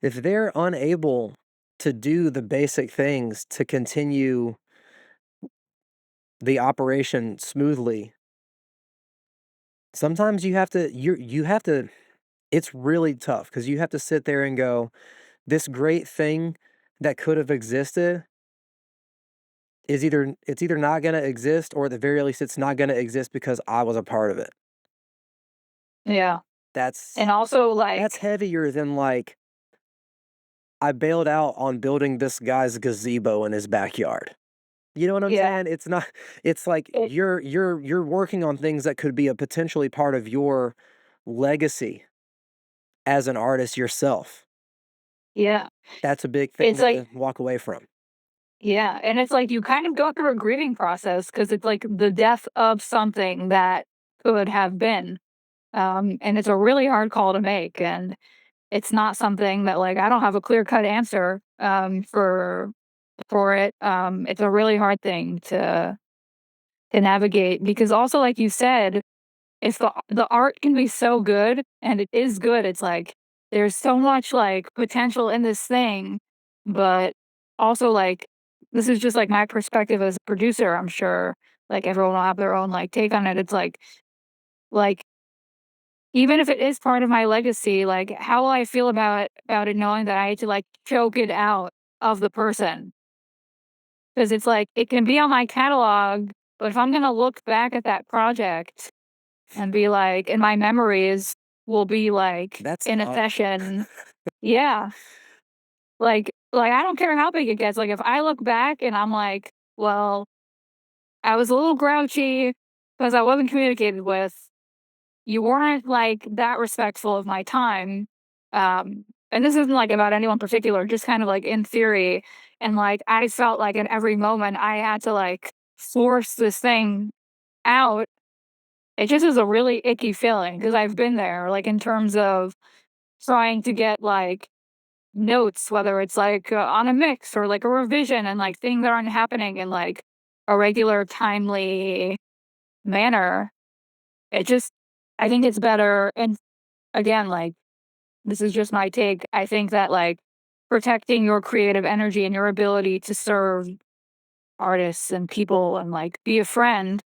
if they're unable to do the basic things to continue the operation smoothly, sometimes you have to it's really tough because you have to sit there and go, "This great thing that could have existed is either not gonna exist or at the very least, it's not gonna exist because I was a part of it." Yeah. That's And also that's like heavier than, like, I bailed out on building this guy's gazebo in his backyard. You know what I'm yeah. saying? It's not it's like It you're working on things that could be a potentially part of your legacy as an artist yourself. yeah. That's a big thing It's like to walk away from. yeah, and it's like you kind of go through a grieving process because it's like the death of something that could have been. And it's a really hard call to make. And it's not something that like I don't have a clear cut answer for it. It's a really hard thing to navigate because also like you said, if the art can be so good and it is good, it's like there's so much like potential in this thing, but also like this is just like my perspective as a producer. I'm sure like everyone will have their own like take on it. It's like even if it is part of my legacy, like how will I feel about it knowing that I had to like choke it out of the person? Because it's like it can be on my catalog, but if I'm gonna look back at that project and be like and my memories will be, like, That's in a tough. session. Yeah. Like, I don't care how big it gets, like, if I look back and I'm like, "Well, I was a little grouchy because I wasn't communicated with. You weren't, like, that respectful of my time." And this isn't, like, about anyone particular, just kind of, like, in theory, and, like, I felt like in every moment I had to, like, force this thing out. It just is a really icky feeling because 'cause I've been there, like, in terms of trying to get, like, notes, whether it's, like, on a mix or, like, a revision and, like, things that aren't happening in, like, a regular, timely manner. It just I think it's better and, again, like, this is just my take. I think that, like, protecting your creative energy and your ability to serve artists and people and, like, be a friend.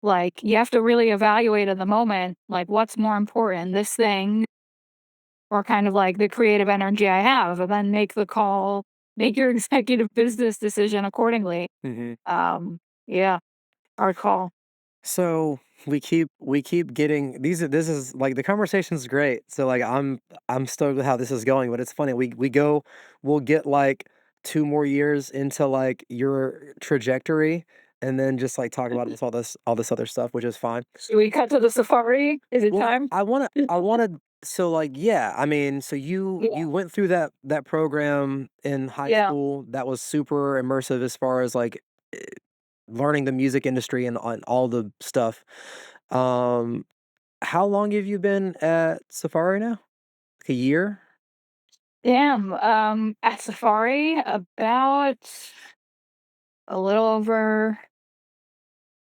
Like, you have to really evaluate in the moment, like, what's more important, this thing or kind of like the creative energy I have, and then make the call, make your executive business decision accordingly. Mhm. Yeah, hard call. So, we keep getting this is like, the conversation's great, so, like, I'm stoked with how this is going, but it's funny, we'll get, like, 2 more years into, like, your trajectory, and then just, like, talk about all this other stuff, which is fine. Should we cut to the safari? Is it Well, time? I wanna So, like, yeah, I mean, so you Yeah. you went through that program in high Yeah. school that was super immersive as far as, like, eh, learning the music industry and all the stuff. Um, how long have you been at Safari now? Like a year? Damn. At Safari, about a little over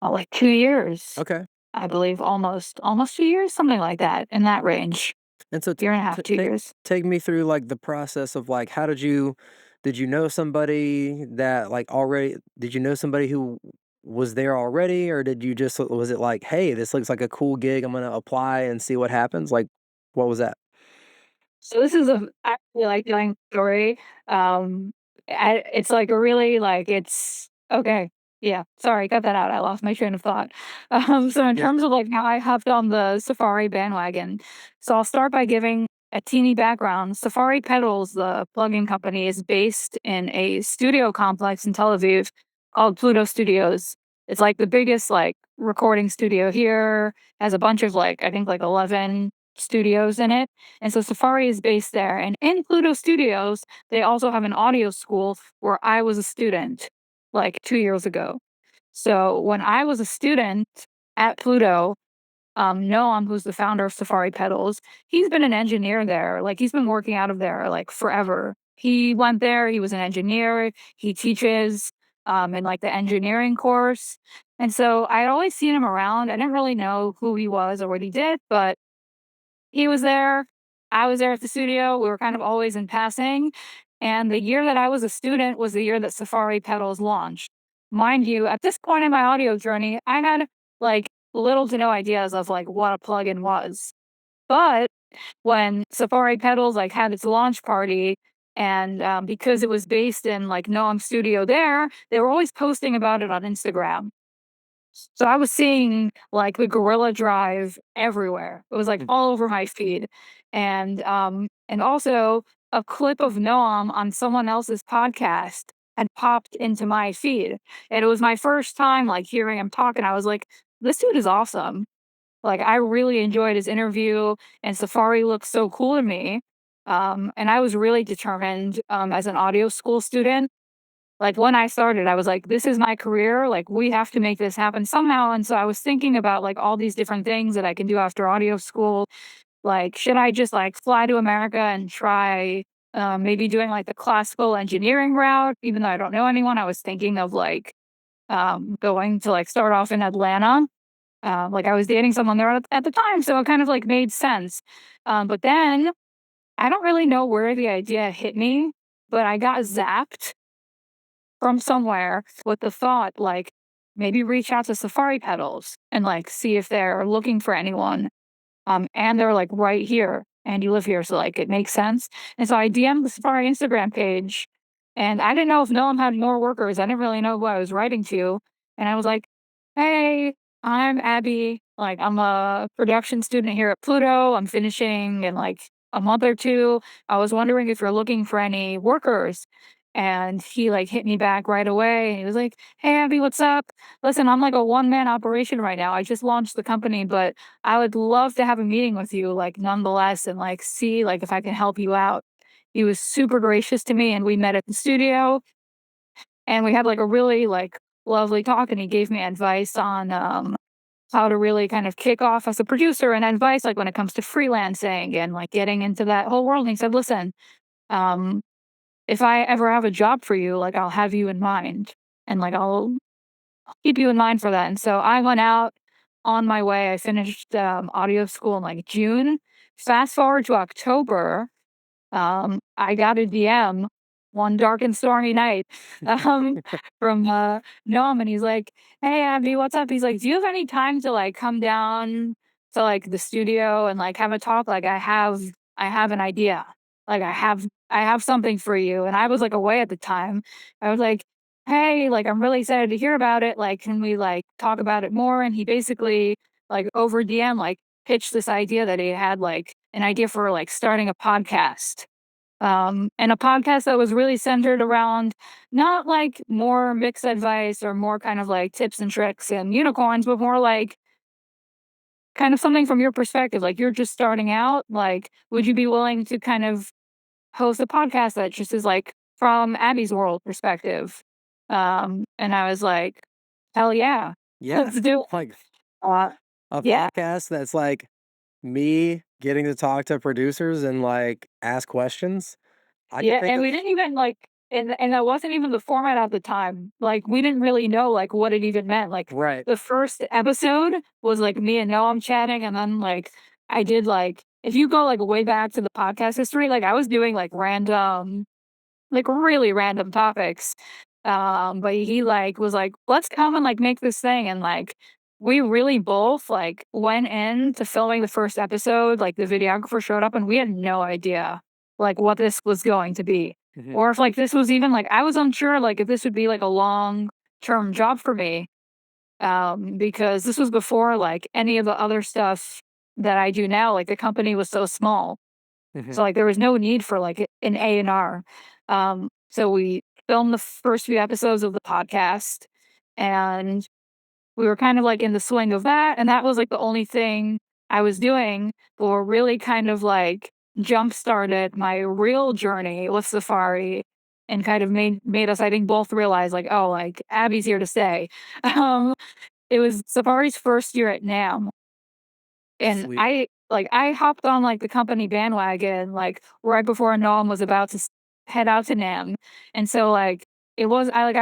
like 2 years, Okay. I believe, almost 2 years, something like that, in that range. And so Year and a t half, 2 years. take me through, like, the process of, like, how did you know somebody that, like, already did you know somebody who was there already, or did you just was it like, "Hey, this looks like a cool gig, I'm gonna apply and see what happens?" Like, what was that? So this is a actually like telling story. Um, it's like a really like it's okay. Yeah, sorry, cut that out. I lost my train of thought. So in Yep. terms of like how I hopped on the Safari bandwagon, so I'll start by giving a teeny background. Safari Pedals, the plugin company, is based in a studio complex in Tel Aviv called Pluto Studios. It's like the biggest like recording studio here. Has a bunch of like I think like 11 studios in it, and so Safari is based there. And in Pluto Studios, they also have an audio school where I was a student like 2 years ago. So when I was a student at Pluto, Noam, who's the founder of Safari Pedals, he's been an engineer there. Like he's been working out of there like forever. He went there, he was an engineer, he teaches in like the engineering course. And so I had always seen him around. I didn't really know who he was or what he did, but he was there. I was there at the studio. We were kind of always in passing. And the year that I was a student was the year that Safari Pedals launched. Mind you, at this point in my audio journey, I had like little to no ideas of like what a plugin was. But when Safari Pedals like had its launch party, and because it was based in like Noam Studio there, they were always posting about it on Instagram. So I was seeing like the gorilla drive everywhere. It was like Mm. all over my feed. And also a clip of Noam on someone else's podcast had popped into my feed. And it was my first time like hearing him talk, and I was like, this dude is awesome. Like I really enjoyed his interview, and Safari looked so cool to me. And I was really determined as an audio school student, like, when I started, I was like, "This is my career, like, we have to make this happen somehow," and so I was thinking about, like, all these different things that I can do after audio school. Like, should I just, like, fly to America and try, maybe doing, like, the classical engineering route? Even though I don't know anyone, I was thinking of, like, going to, like, start off in Atlanta. Like, I was dating someone there at the time, so it kind of, like, made sense. But then I don't really know where the idea hit me, but I got zapped from somewhere with the thought, like, maybe reach out to Safari Pedals and, like, see if they're looking for anyone. And they're, like, right here, and you live here, so, like, it makes sense. And so I DM'd the Safari Instagram page, and I didn't know if Noam had more workers. I didn't really know who I was writing to, and I was like, "Hey, I'm Abby. Like, I'm a production student here at Pluto. I'm finishing in, like, a month or 2. I was wondering if you're looking for any workers." And he, like, hit me back right away. He was like, "Hey, Abby, what's up? Listen, I'm, like, a one-man operation right now. I just launched the company, but I would love to have a meeting with you, like, nonetheless, and, like, see, like, if I can help you out." He was super gracious to me, and we met at the studio, and we had, like, a really, like, lovely talk, and he gave me advice on, how to really kind of kick off as a producer, and advice, like, when it comes to freelancing and, like, getting into that whole world. And he said, "Listen, um, if I ever have a job for you, like, I'll have you in mind, and, like, I'll keep you in mind for that." And so I went out on my way. I finished, audio school in, like, June. Fast forward to October, I got a DM one dark and stormy night, um, from, Noam, and he's like, "Hey, Abby, what's up?" He's like, "Do you have any time to, like, come down to, like, the studio and, like, have a talk? Like, I have an idea. Like, I have something for you." And I was, like, away at the time. I was like, "Hey, like, I'm really excited to hear about it. Like, can we, like, talk about it more?" And he basically, like, over DM, like, pitched this idea that he had, like, an idea for, like, starting a podcast. And a podcast that was really centered around not like more mixed advice or more kind of like tips and tricks and unicorns, but more like kind of something from your perspective, like, you're just starting out, like, would you be willing to kind of host a podcast that just is, like, from Abby's world perspective? And I was like, "Hell yeah. Yeah, Let's do it." like Uh, a yeah. podcast that's like me getting to talk to producers and like ask questions. I could Yeah, think and of we didn't even, like, and that wasn't even the format at the time, like, we didn't really know, like, what it even meant, like, right. the first episode was, like, me and Noam chatting, and then, like, I did, like if you go, like, way back to the podcast history, like, I was doing, like, random like, really random topics, but he, like, was like, "Let's come and, like, make this thing," and, like, we really both, like, went into filming the first episode, like, the videographer showed up, and we had no idea, like, what this was going to be, Mhm. or if, like, this was even like, I was unsure, like, if this would be, like, a long-term job for me, because this was before, like, any of the other stuff that I do now, like, the company was so small. Mhm. So, like, there was no need for, like, an A&R. So we filmed the first few episodes of the podcast, and we were kind of, like, in the swing of that, and that was, like, the only thing I was doing for really kind of, like, jump-started my real journey with Safari and kind of made us, I think, both realize, like, "Oh, like, Abby's here to stay." Um, it was Safari's first year at NAMM, and Sweet. I hopped on, like, the company bandwagon, like, right before Noam was about to head out to NAMM, and so, like, I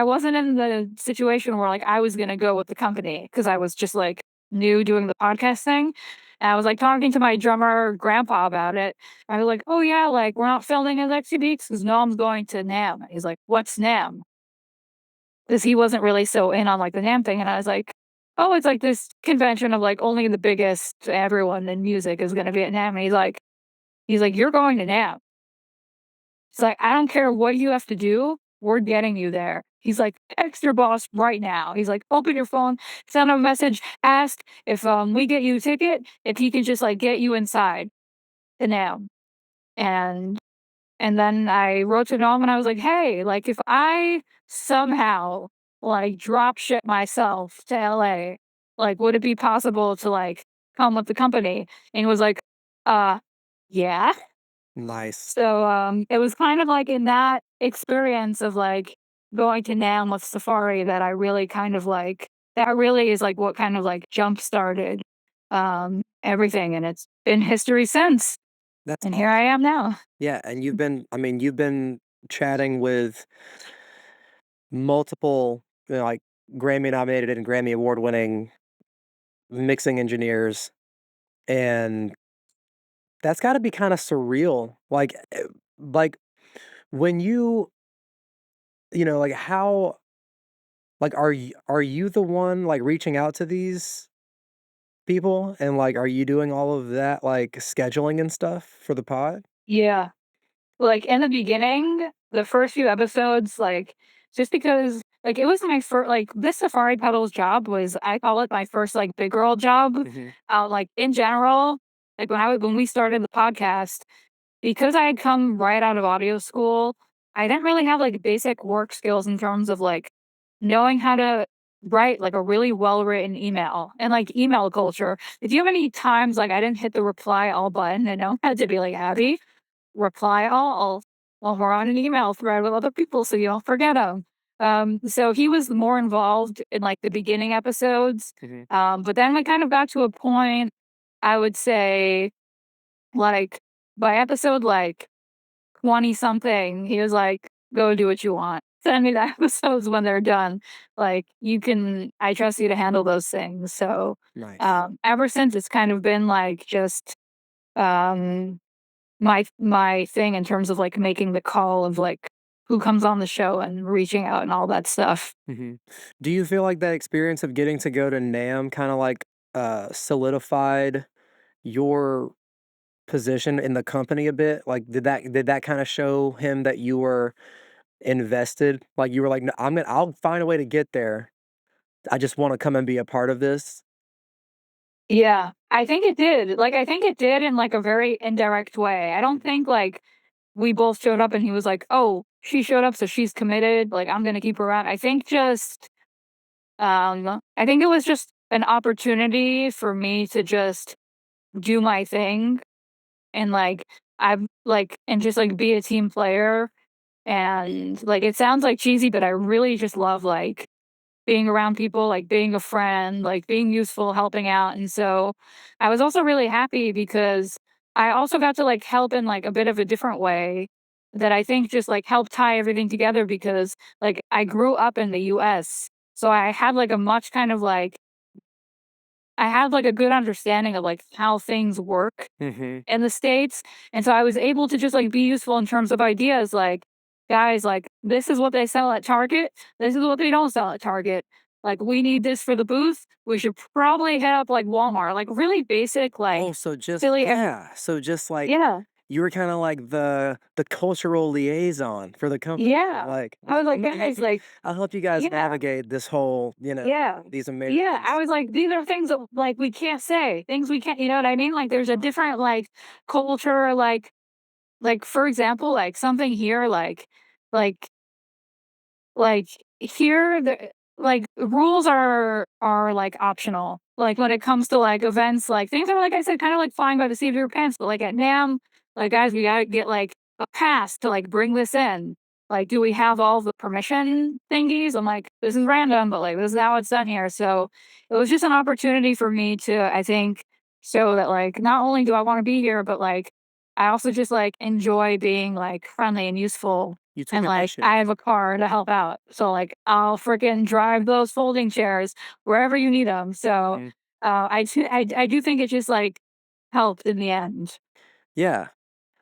wasn't in the situation where, like, I was gonna go with the company because I was just, like, new doing the podcast thing, and I was, like, talking to my drummer grandpa about it. I was like, "Oh, yeah, like, we're not filming in the next few weeks because Noam's going to NAMM." He's like, "What's NAMM?" 'Cause he wasn't really so in on, like, the NAMM thing, and I was like, "Oh, it's, like, this convention of, like, only the biggest everyone in music is gonna be at NAMM," and he's like, "You're going to NAMM." He's like, "I don't care what you have to do, we're getting you there." He's like, "Text your boss right now." He's like, "Open your phone, send him a message, ask if, we get you a ticket, if he can just, like, get you inside to NAMM." And and then I wrote to Norm and I was like, "Hey, like, if I somehow, like, drop ship myself to LA, like, would it be possible to, like, come with the company?" And he was like, "Uh, yeah." Nice. So, it was kind of like in that experience of, like, going to NAMM with Safari that I really kind of, like that really is, like, what kind of, like, jump started, everything, and it's been history since, That's and here I awesome. am now. Yeah, and you've been chatting with multiple, like Grammy nominated and Grammy award winning mixing engineers, and that's got to be kind of surreal. Like when like how like are you the one like reaching out to these people and like are you doing all of that like scheduling and stuff for the pod? Yeah. Like, in the beginning, the first few episodes, like, just because, like, it was my first like, this Safari Pedals job was I call it my first, like, big girl job. Mhm. Like, in general, like, when we started the podcast, because I had come right out of audio school, I didn't really have, like, basic work skills in terms of, like, knowing how to write, like, a really well-written email and, like, email culture. If you have any times, like, I didn't hit the reply all button and no had to be like, "Abby, reply all while we're on an email thread with other people so you don't forget them." So he was more involved in, like, the beginning episodes, Mhm. but then we kind of got to a point, I would say, like, by episode, like, 20 something, he was like, "Go do what you want. Send me the episodes when they're done. Like, I trust you to handle those things." So, Nice. ever since, it's kind of been, like, just, um my thing in terms of, like, making the call of, like, who comes on the show and reaching out and all that stuff. Mhm. Do you feel like that experience of getting to go to NAMM kinda like solidified your position in the company a bit? Like, did that kinda show him that you were invested? Like, you were like, "No, I'll find a way to get there. I just wanna come and be a part of this." Yeah, I think it did. Like, I think it did in, like, a very indirect way. I don't think, like, we both showed up and he was like, "Oh, she showed up, so she's committed, like, I'm gonna keep her around." I think it was just an opportunity for me to just do my thing and like I'm like and just like be a team player and like it sounds like cheesy, but I really just love like being around people, like being a friend, like being useful, helping out. And so I was also really happy because I also got to like help in like a bit of a different way that I think just like helped tie everything together because like I grew up in the US. So I had like a much kind of like I had like a good understanding of like how things work Mhm. in the States, and so I was able to just, like, be useful in terms of ideas, like, "Guys, like, this is what they sell at Target, this is what they don't sell at Target, like, we need this for the booth, we should probably hit up, like, Walmart," like, really basic, Oh, like, so just silly yeah, so just, like, yeah, you were kinda like the cultural liaison for the company, yeah. like, I was like, "Mm, "Guys, like" I'll help you guys yeah, navigate this whole, yeah, these yeah, I Americans." was like, "These are things that, like, we can't say, things we can't" you know what I mean? Like, there's a different, like, culture, like, for example, like, something here, like Like, here, like, rules are, like, optional. Like, when it comes to, like, events, like, things are, like I said, kinda, like, flying by the seat of your pants, but, like, at NAMM, like, "Guys, we gotta get, like, a pass to, like, bring this in. Like, do we have all the permission thingies?" I'm like, "This is random, but, like, this is how it's done here." So, it was just an opportunity for me to, I think, show that, like, not only do I wanna be here, but, like, I also just, like, enjoy being, like, friendly and useful You took and, like, I initiative. have a car to help out, so, like, I'll fricking drive those folding chairs wherever you need them. So, Mhm. I do think it just, like, helped in the end. Yeah,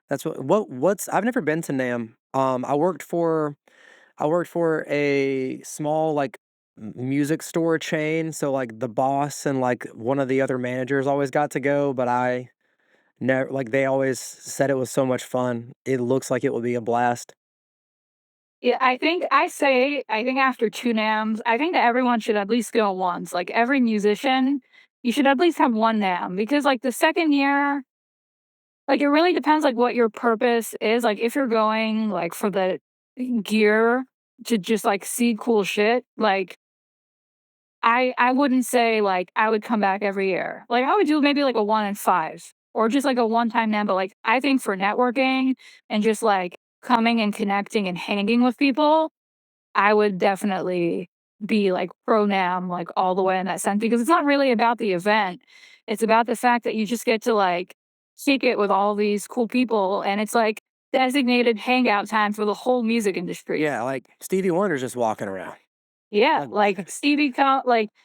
that's what's I've never been to NAMM. I worked for a small, like, music store chain, so, like, the boss and, like, one of the other managers always got to go, but I never like, they always said it was so much fun. It looks like it would be a blast. Yeah, I think after 2 NAMMs, I think that everyone should at least go once, like, every musician, you should at least have 1 NAMM because, like, the 2nd year like, it really depends, like, what your purpose is, like, if you're going, like, for the gear to just, like, see cool shit, like I wouldn't say, like, I would come back every year. Like, I would do maybe, like, a 1 in 5 or just, like, a one-time NAMM, but, like, I think for networking and just, like, coming and connecting and hanging with people, I would definitely be, like, pro NAMM, like, all the way in that sense because it's not really about the event. It's about the fact that you just get to, like, kick it with all these cool people, and it's, like, designated hangout time for the whole music industry. Yeah, like, Stevie Wonder's just walking around. Yeah, Like like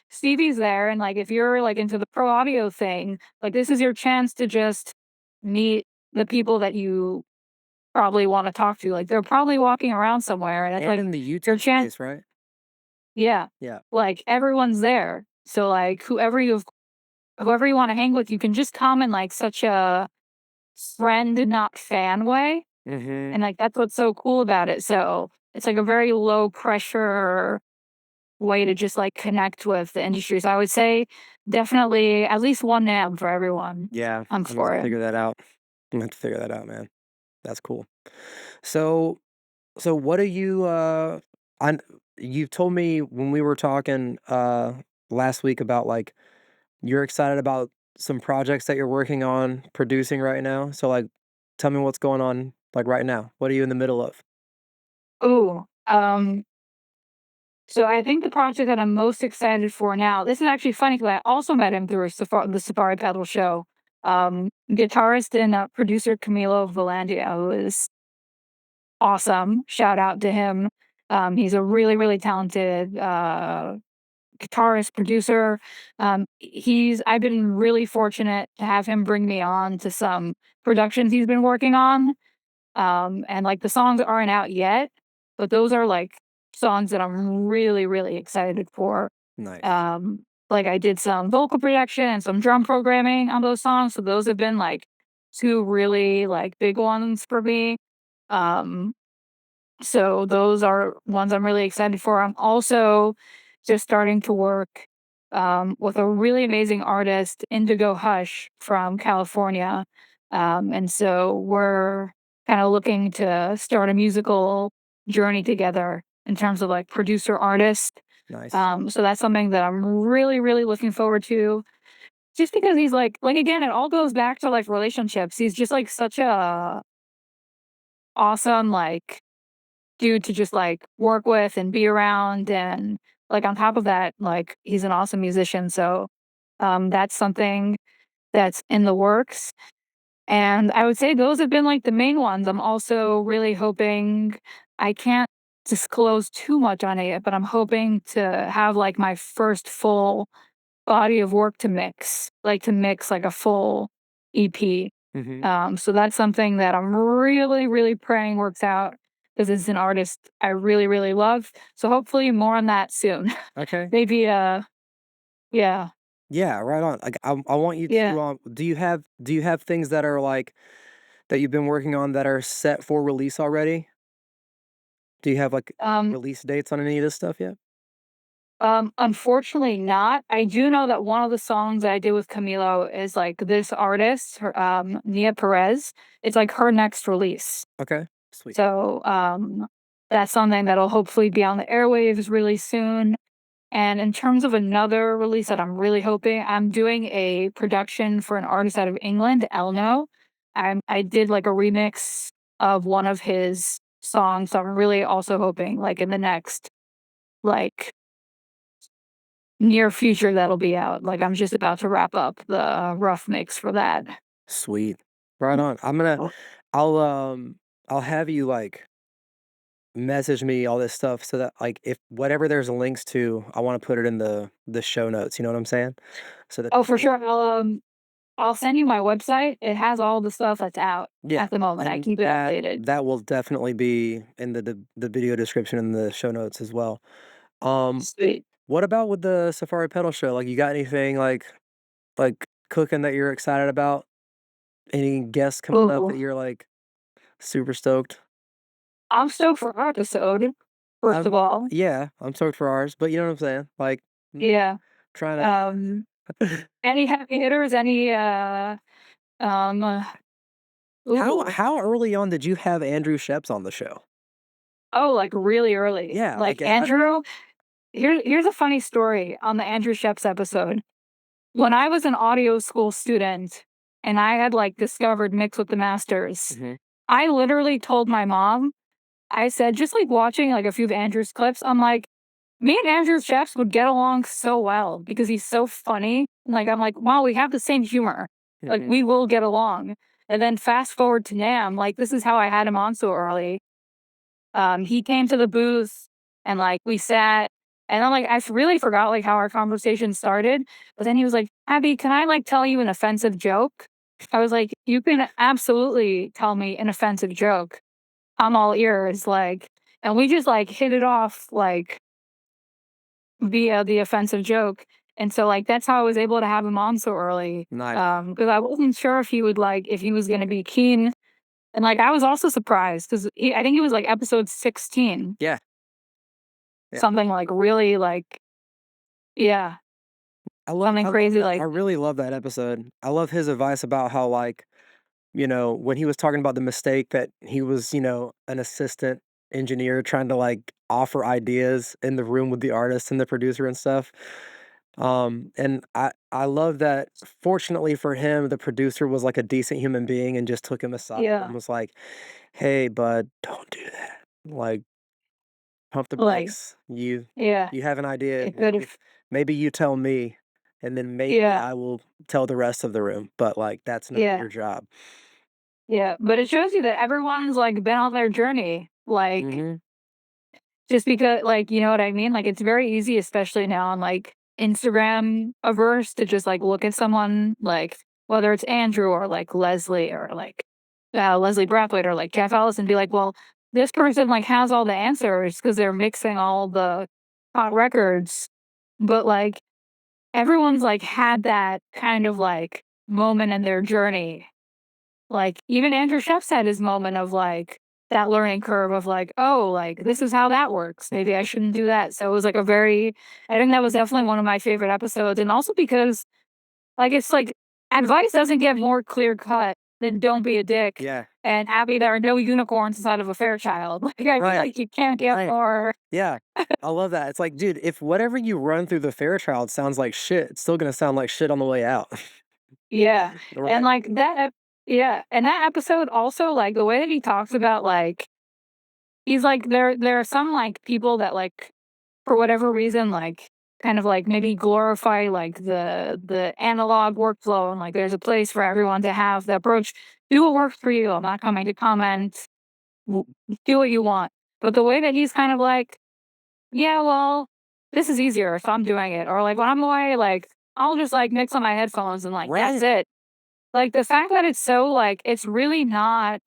Stevie's there, and, like, if you're, like, into the pro audio thing, like, this is your chance to just meet the people that you probably wanna talk to, like, they're probably walking around somewhere, and it's, and like, in the your YouTube chance space, right? yeah, Yeah. like, everyone's there, so, like, whoever you wanna hang with, you can just come in, like, such a friend, not fan way, Mhm. and, like, that's what's so cool about it, so it's, like, a very low pressure way to just, like, connect with the industry, so I would say definitely at least 1 NAB for everyone. Yeah, I'm I'm gonna have for to it. figure that out. I'm gonna have to figure that out, man. That's cool. So what do you, I you told me when we were talking, last week about, like, you're excited about some projects that you're working on producing right now. So, like, tell me what's going on, like, right now. What are you in the middle of? Ooh, so I think the project that I'm most excited for now this is actually funny because I also met him through the Safari Pedal show. Guitarist and, producer Camilo Valandia, who is awesome. Shout out to him. He's a really, really talented, guitarist, producer. He's I've been really fortunate to have him bring me on to some productions he's been working on. And like the songs aren't out yet, but those are like songs that I'm really, really excited for. Nice. Um, like I did some vocal production and some drum programming on those songs. So those have been like two really like big ones for me. Um, so those are ones I'm really excited for. I'm also just starting to work with a really amazing artist, Indigo Hush from California. And so we're kind of looking to start a musical journey together in terms of like producer artist. Nice. So that's something that I'm really, really looking forward to. Just because he's like again, it all goes back to like relationships. He's just like such a awesome like dude to just like work with and be around, and like on top of that, like he's an awesome musician. So that's something that's in the works. And I would say those have been like the main ones. I'm also really hoping, I can't disclose too much on it, but I'm hoping to have like my first full body of work to mix like a full EP. Mhm. So that's something that I'm really, really praying works out because it's an artist I really, really love. So hopefully more on that soon. Okay. Maybe, yeah, Yeah, right on. Like, I want you yeah. to, do you have things that are, like, that you've been working on that are set for release already? Do you have, like, Um, release dates on any of this stuff yet? Unfortunately not. I do know that one of the songs that I did with Camilo is like this artist, Nia Perez. It's like her next release. Okay. Sweet. So, that's something that'll hopefully be on the airwaves really soon. And in terms of another release that I'm really hoping, I'm doing a production for an artist out of England, Elno. I did like a remix of one of his songs. So I'm really also hoping like in the next like near future that'll be out. Like I'm just about to wrap up the rough mix for that. Sweet. Right on. I'll, I'll have you, like, message me all this stuff so that, like, if whatever there's links to, I wanna put it in the show notes, you know what I'm saying? So that Oh, for people. sure. I'll send you my website. It has all the stuff that's out Yeah, at the moment. I and keep it updated. that will definitely be in the video description in the show notes as well. Um, Sweet. what about with the Safari Pedal show? Like, you got anything, like, cooking that you're excited about? Any guests coming up Ooh, that you're, like, super stoked? I'm stoked for our episode. First of all, Yeah, I'm stoked for ours, but you know what I'm saying? Like, mm, yeah. trying Um, to. any heavy hitters? Any um, uh, ooh, How early on did you have Andrew Scheps on the show? oh, like really early. Yeah, Like Andrew. Here's a funny story on the Andrew Scheps episode. When I was an audio school student and I had like discovered Mix with the Masters, mhm, I literally told my mom, I said, just like watching like a few of Andrew's clips, I'm like, me and Andrew Scheps would get along so well because he's so funny. Like, I'm like, wow, we have the same humor. Like, mhm. we will get along. And then fast forward to now, I'm like, this is how I had him on so early. He came to the booth and like we sat, and I'm like, really forgot like how our conversation started. But then he was like, Abby, can I like tell you an offensive joke? I was like, you can absolutely tell me an offensive joke. I'm all ears, like, and we just like hit it off like via the offensive joke. And so like that's how I was able to have him on so early. Nice. Because I wasn't sure if he would like if he was gonna be keen. And like I was also surprised because I think it was like episode 16. Yeah, yeah. Something like really like yeah, something crazy I like really love that episode. I love his advice about how, like, when he was talking about the mistake that he was, an assistant engineer trying to, like, offer ideas in the room with the artist and the producer and stuff. And I love that fortunately for him, the producer was like a decent human being and just took him aside and yeah, was like, "Hey, bud, don't do that. Like, pump the like brakes. yeah, You have an idea. it could have Maybe you tell me, and then maybe yeah, I will tell the rest of the room, but, like, that's not yeah, your job." yeah, but it shows you that everyone's like been on their journey, like Mhm. just because like you know what I mean? Like it's very easy, especially now on like Instagram averse to just like look at someone like whether it's Andrew or like Leslie or like Leslie Brathwaite or like Jeff Ellis and be like, well, this person like has all the answers because they're mixing all the hot records. But like everyone's like had that kind of like moment in their journey. Like even Andrew Scheps had his moment of like that learning curve of like, oh, like this is how that works. Maybe I shouldn't do that. So it was like a very, I think that was definitely one of my favorite episodes. And also because like it's like advice doesn't get more clear cut then don't be a dick. Yeah. And Abby, there are no unicorns inside of a Fairchild. Like, I feel Right. like you can't get Right. more. Yeah. I love that. It's like, dude, if whatever you run through the Fairchild sounds like shit, it's still gonna sound like shit on the way out. Yeah. And Right. like yeah. And that episode also, like the way that he talks about like he's like there are some like people that like for whatever reason, like kind of like maybe glorify like the analog workflow and like there's a place for everyone to have the approach. Do what works for you. I'm not coming to comment. w- Do what you want. But the way that he's kind of like, yeah, well, this is easier, so I'm doing it. Or like when I'm away, like I'll just like mix on my headphones and like that's Right. it. Like the fact that it's so like it's really not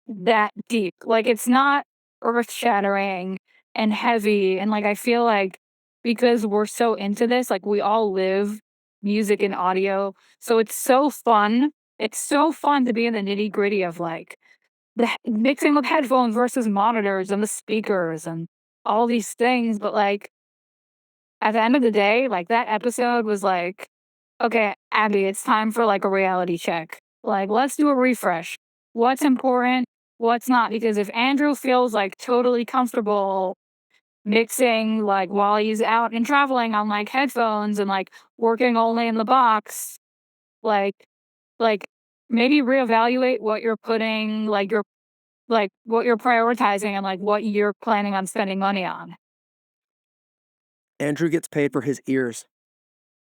that deep. Like, it's not earth-shattering and heavy, and, like, I feel like because we're so into this, like, we all live music and audio, so it's so fun. It's so fun to be in the nitty-gritty of, like, mixing with headphones versus monitors and the speakers and all these things, but, like, at the end of the day, like, that episode was like, "Okay, Abby, it's time for, like, a reality check. Like, let's do a refresh. What's important? What's not?" Because if Andrew feels, like, totally comfortable mixing, like, while he's out and traveling on, like, headphones and, like, working only in the box, like like, maybe reevaluate what you're putting, like, what you're prioritizing and, like, what you're planning on spending money on. Andrew gets paid for his ears.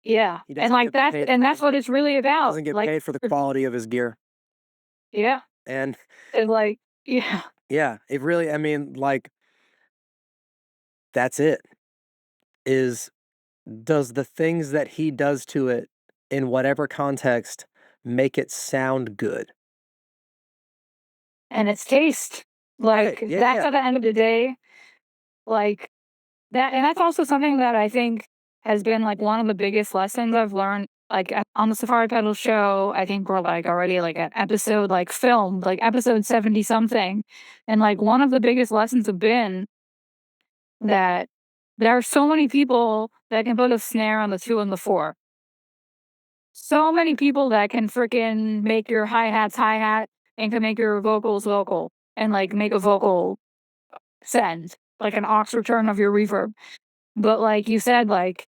Yeah, He and, doesn't like, get paid that's what it's really about, doesn't get like paid for the quality of his gear. yeah, And and, like yeah, yeah, it really I mean, like, that's it. Is does the things that he does to it in whatever context make it sound good? and it's taste. Right. Like, Yeah, that's yeah. at the end of the day, like, that's also something that I think has been, like, one of the biggest lessons I've learned, like, on the Safari Pedal show. I think we're, like, already, like, at episode, like, filmed, like, episode 70 something, and, like, one of the biggest lessons have been that there are so many people that can put a snare on the 2 and the 4. So many people that can freaking make your hi-hats hi-hat and can make your vocals vocal and, like, make a vocal send, like an aux return of your reverb. But like you said, like,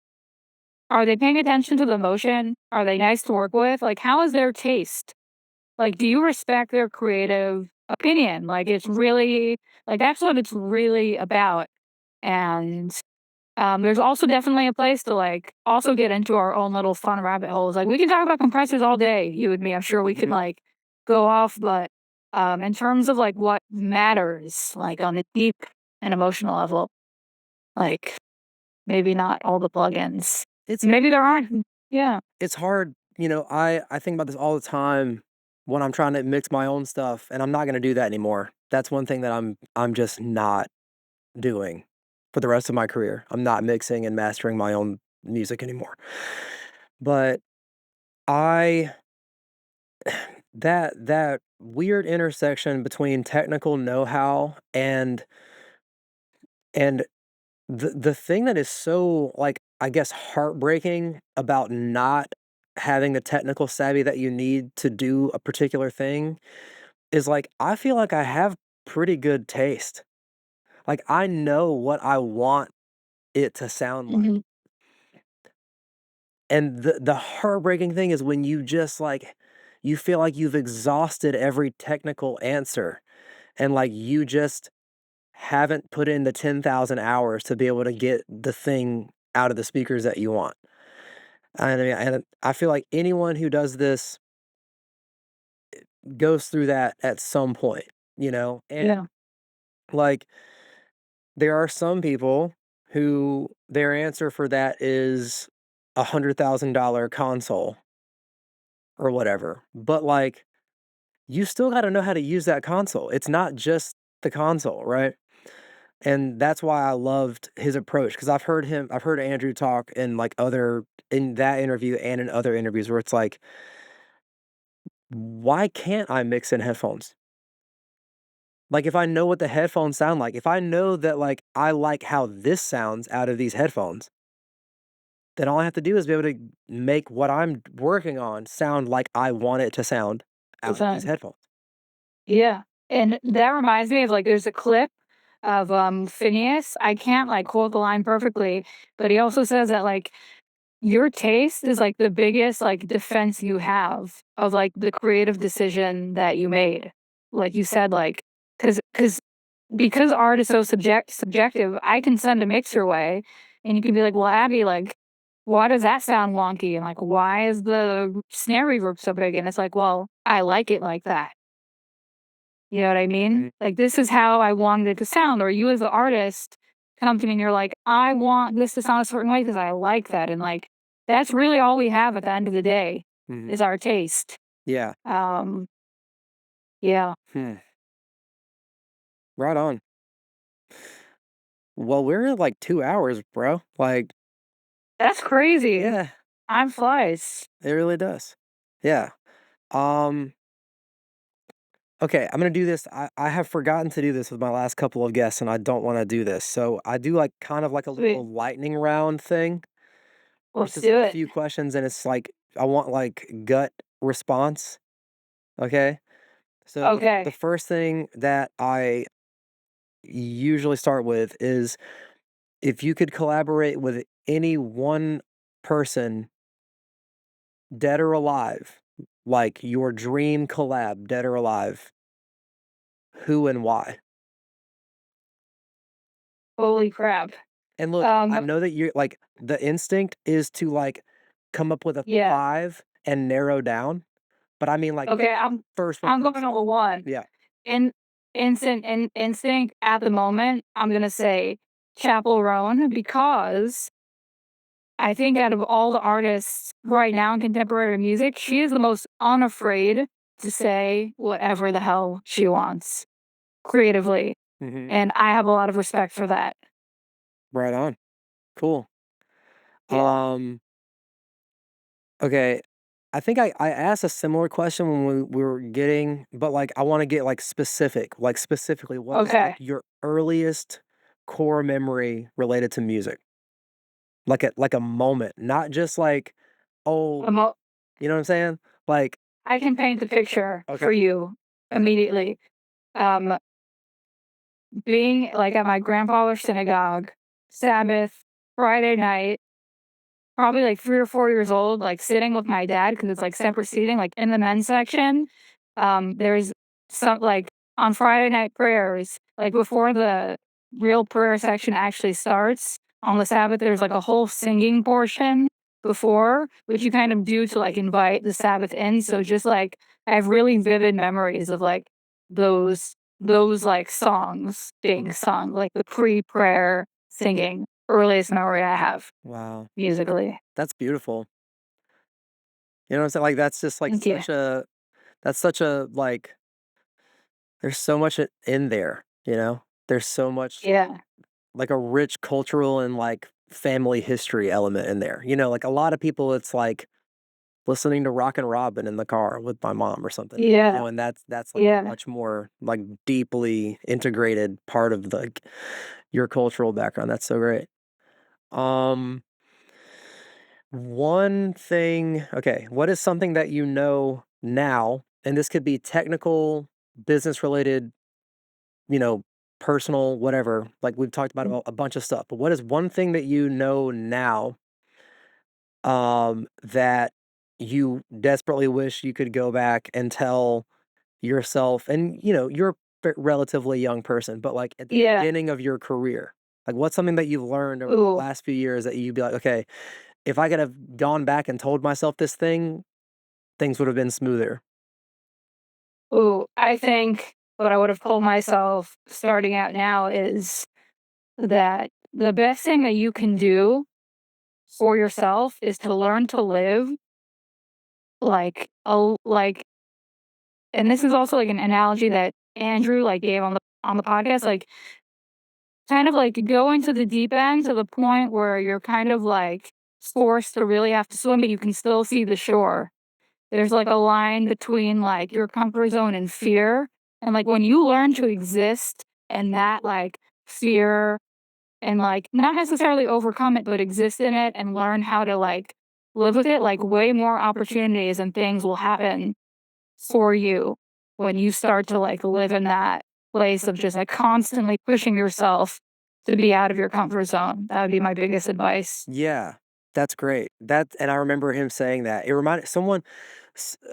are they paying attention to the motion? Are they nice to work with? Like, how is their taste? Like, do you respect their creative opinion? Like, it's really like, that's what it's really about. And there's also definitely a place to like also get into our own little fun rabbit holes. Like we can talk about compressors all day, you and me. I'm sure we could Mhm. like go off, but in terms of like what matters, like on a deep and emotional level, like maybe not all the plugins. It's Maybe there aren't. Yeah. it's hard, I think about this all the time when I'm trying to mix my own stuff, and I'm not gonna do that anymore. That's one thing that I'm just not doing for the rest of my career. I'm not mixing and mastering my own music anymore. But I that weird intersection between technical know-how and the thing that is so, like, I guess, heartbreaking about not having the technical savvy that you need to do a particular thing is, like, I feel like I have pretty good taste. Like, I know what I want it to sound like. Mhm. And the heartbreaking thing is when you just, like you feel like you've exhausted every technical answer and, like, you just haven't put in the 10,000 hours to be able to get the thing out of the speakers that you want. And I feel like anyone who does this goes through that at some point, you know? And, Yeah. like, there are some people who their answer for that is $100,000 console or whatever. But, like, you still gotta know how to use that console. It's not just the console, right? And that's why I loved his approach because I've heard Andrew talk in, like, other in that interview and in other interviews where it's like, "Why can't I mix in headphones?" Like, if I know what the headphones sound like, if I know that, like, I like how this sounds out of these headphones, then all I have to do is be able to make what I'm working on sound like I want it to sound. the out of these thing. headphones. Yeah, and that reminds me of, like, there's a clip of, Phineas. I can't, like, quote the line perfectly, but he also says that, like, your taste is, like, the biggest, like, defense you have of, like, the creative decision that you made. Like you said, like, because because art is so subjective, I can send a mix your way, and you can be like, "Well, Abby, like, why does that sound wonky?" And, like, "Why is the snare reverb so big?" And it's like, "Well, I like it like that." You know what I mean? Mhm. Like, this is how I wanted it to sound, or you as the artist come to me and you're like, "I want this to sound a certain way because I like that," and, like, that's really all we have at the end of the day Mhm. is our taste. Yeah. Um, yeah. Hmm. Right on. Well, we're at, like, 2 hours, bro. Like, That's crazy. yeah, Time flies. it really does. Yeah. Um, okay, I'm gonna do this. I have forgotten to do this with my last couple of guests, and I don't wanna do this. So, I do, like, kind of like a Sweet. little lightning round thing. It's Let's just do a it. few questions, and it's like I want, like, gut response, okay? So, the Okay. first thing that I usually start with is if you could collaborate with any one person, dead or alive, like your dream collab, dead or alive, who and why? Holy crap. And look, I Um, know that you're like the instinct is to like come up with a yeah. 5 and narrow down, but I mean like Okay, first one I'm going first. on with 1. Yeah. In instinct at the moment, I'm gonna say Chapel Roan because I think out of all the artists right now in contemporary music, she is the most unafraid to say whatever the hell she wants creatively, Mhm. and I have a lot of respect for that. Right on. Cool. Yeah. Um, okay. I think I asked a similar question when we were getting, but like I want to get like specific, like specifically what is like Okay. your earliest core memory related to music? Like a moment, not just like, oh, Emo you know what I'm saying? Like, I can paint the picture okay. for you immediately. Um, being, like, at my grandfather's synagogue, Sabbath, Friday night, probably, like, 3 or 4 years old, like, sitting with my dad because it's, like, separate seating, like, in the men's section. There's some like, on Friday night prayers, like, before the real prayer section actually starts on the Sabbath, there's, like, a whole singing portion before, which you kind of do to, like, invite the Sabbath in, so just, like, I have really vivid memories of, like, those like, songs being sung, like, the pre-prayer singing, earliest memory I have. Wow. Musically. That's beautiful. You know what I'm saying? Like that's just like Thank you. that's such a like there's so much in there, you know? There's so much Yeah. like a rich cultural and like family history element in there. You know, like a lot of people it's like listening to Rock and Robin in the car with my mom or something. You Yeah. know, and that's like Yeah. much more like deeply integrated part of the your cultural background. That's so great. Um One thing okay, what is something that you know now, and this could be technical, business related, you know, personal, whatever, like we've talked about a bunch of stuff, but what is one thing that you know now, that you desperately wish you could go back and tell yourself and, you know, you're a relatively young person, but, like, at the Yeah. beginning of your career? Like, what's something that you've learned over the Ooh. last few years that you'd be like, "Okay, if I could have gone back and told myself this thing, things would have been smoother." Ooh. I think what I would have told myself starting out now is that the best thing that you can do for yourself is to learn to live like and this is also like an analogy that Andrew like gave on the podcast, like kind of like go into the deep end to the point where you're kind of like forced to really have to swim, but you can still see the shore. There's, like, a line between, like, your comfort zone and fear, and, like, when you learn to exist in that, like, fear and, like, not necessarily overcome it, but exist in it and learn how to, like, live with it, like, way more opportunities and things will happen for you when you start to like live in that place of just like constantly pushing yourself to be out of your comfort zone. That would be my biggest advice. Yeah, that's great. And I remember him saying that. It reminded someone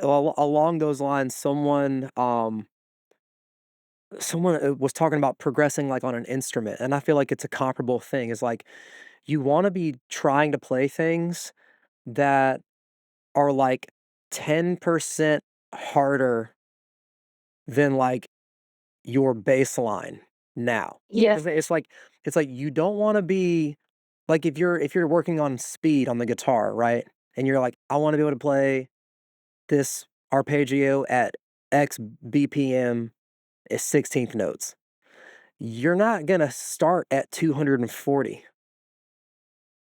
along those lines. Someone was talking about progressing like on an instrument, and I feel like it's a comparable thing. Is like you want to be trying to play things that are like 10% harder than like your baseline now. Yes. 'Cause it's like you don't wanna be like, if you're working on speed on the guitar, right? And you're like, "I wanna be able to play this arpeggio at X BPM is 16th notes." You're not gonna start at 240,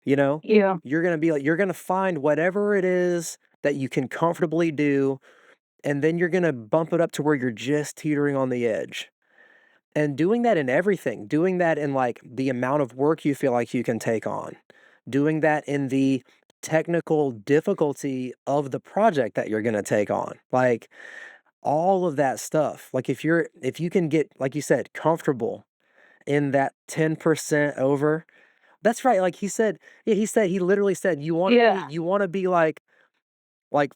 you know? Yeah. You're gonna find whatever it is that you can comfortably do, and then you're gonna bump it up to where you're just teetering on the edge. And doing that in everything, doing that in, like, the amount of work you feel like you can take on, doing that in the technical difficulty of the project that you're gonna take on, like, all of that stuff. Like, if you can get, like you said, comfortable in that 10% over. That's right, like, he literally said, Yeah. you wanna be like,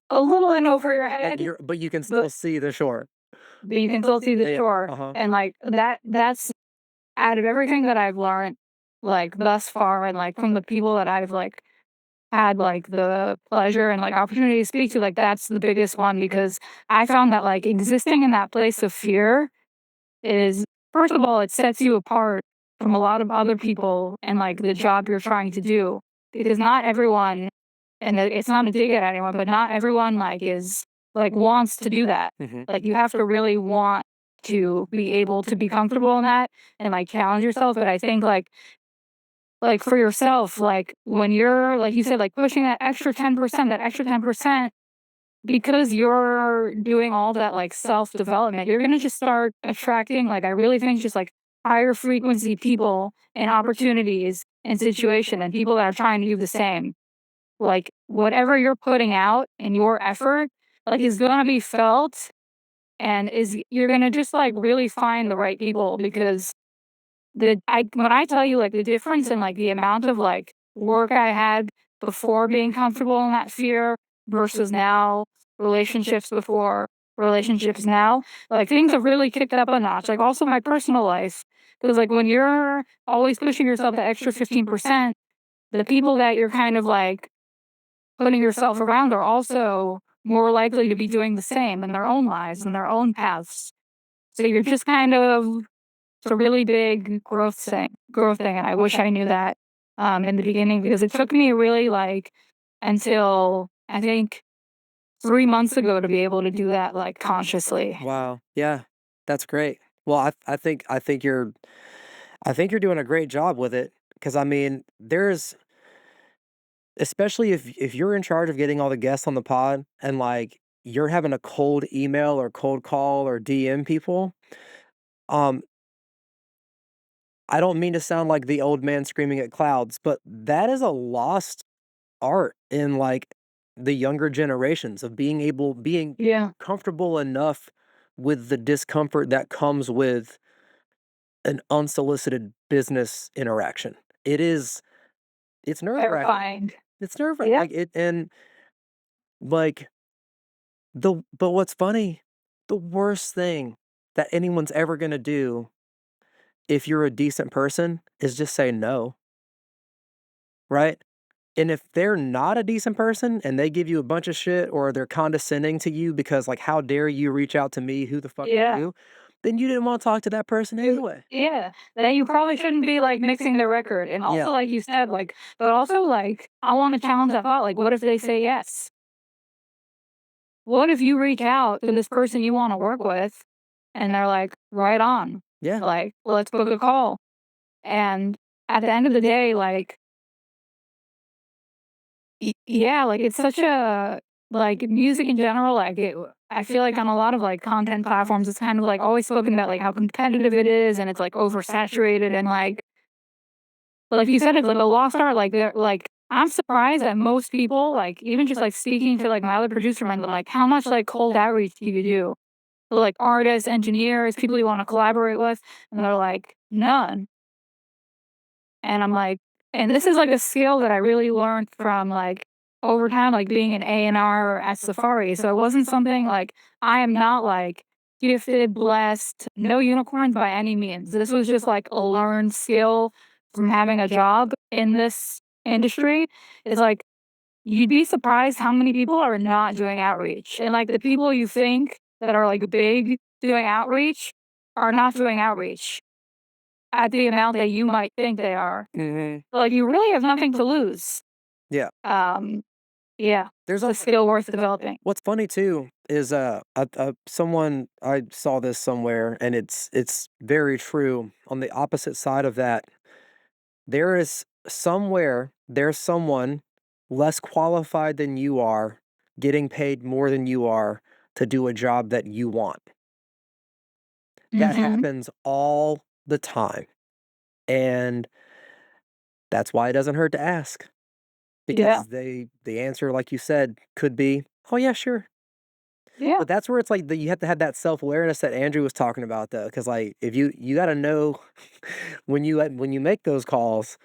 A little in over your and head, but you can but still see the shore. you can still see the Yeah, shore. uh-huh. And like that's out of everything that I've learned like thus far and like from the people that I've like had like the pleasure and like opportunity to speak to, like that's the biggest one because I found that like existing in that place of fear is first of all, it sets you apart from a lot of other people and like the job you're trying to do. Because not everyone and it's not a dig at anyone, but not everyone like is like wants to do that. Mhm. Like you have to really want to be able to be comfortable in that and like challenge yourself. But I think like for yourself, like when you're like you said, like pushing that extra 10%, because you're doing all that, like, self-development, you're gonna just start attracting, like, I really think just, like, higher frequency people and opportunities and situation and people that are trying to do the same. Like, whatever you're putting out and your effort, like, is gonna be felt and is you're gonna just, like, really find the right people because when I tell you, like, the difference in, like, the amount of, like, work I had before being comfortable in that fear versus now, relationships before, relationships now, like, things have really kicked up a notch, like, also my personal life, because like, when you're always pushing yourself that extra 15%, the people that you're kind of, like, putting yourself around are also more likely to be doing the same in their own lives and their own paths. So you're just kind of it's a really big growth thing, and I wish I knew that, in the beginning because it took me really, like, until I think 3 months ago to be able to do that, like, consciously. Wow, yeah, that's great. Well, I think you're doing a great job with it, because I mean, there's especially if you're in charge of getting all the guests on the pod and, like, you're having a cold email or cold call or DM people, um, I don't mean to sound like the old man screaming at clouds, but that is a lost art in, like, the younger generations of being Yeah, comfortable enough with the discomfort that comes with an unsolicited business interaction. It's nerve-wracking. terrifying. It's nerve-wrack Yeah, like, it and, like, but what's funny, the worst thing that anyone's ever gonna do if you're a decent person is just say no, right? And if they're not a decent person and they give you a bunch of shit or they're condescending to you because, like, "How dare you reach out to me? Who the fuck are yeah. you?" Then you didn't wanna talk to that person You anyway. yeah, then you probably shouldn't be, like, mixing the record, and Yeah. also, like you said, like but also, like, I wanna challenge that thought, like, what if they say yes? What if you reach out to this person you wanna work with, and they're like, "Right on." Yeah. Like, "Let's book a call." And at the end of the day, like, yeah, like, it's such a like, music in general, like, I feel like on a lot of, like, content platforms, it's kind of, like, always spoken about, like, how competitive it is, and it's, like, oversaturated, and, like you said, it's, like, a lost art, like, I'm surprised that most people, like, even just, like, speaking to, like, my other producer friends, I'm like, "How much, like, cold outreach do you do?" So, like, artists, engineers, people you wanna collaborate with, and they're like, "None." And I'm like, and this is, like, a skill that I really learned from, like, over time, like, being an A&R at Safari, so it wasn't something like I am not, like, gifted, blessed, no unicorns by any means. This was just, like, a learned skill from having a job in this industry. It's like, you'd be surprised how many people are not doing outreach, and, like, the people you think that are, like, big doing outreach are not doing outreach at the amount that you might think they are. Mhm. Like, you really have nothing to lose. Yeah. Um, yeah, There's it's a also skill worth developing. what's funny too is, someone I saw this somewhere, and it's very true. On the opposite side of that, there's someone less qualified than you are, getting paid more than you are to do a job that you want. That Mhm. happens all the time, and that's why it doesn't hurt to ask, Yeah. because the answer, like you said, could be, "Oh, yeah, sure." Yeah. But that's where it's like you have to have that self-awareness that Andrew was talking about, though, because like, if you gotta know when you make those calls,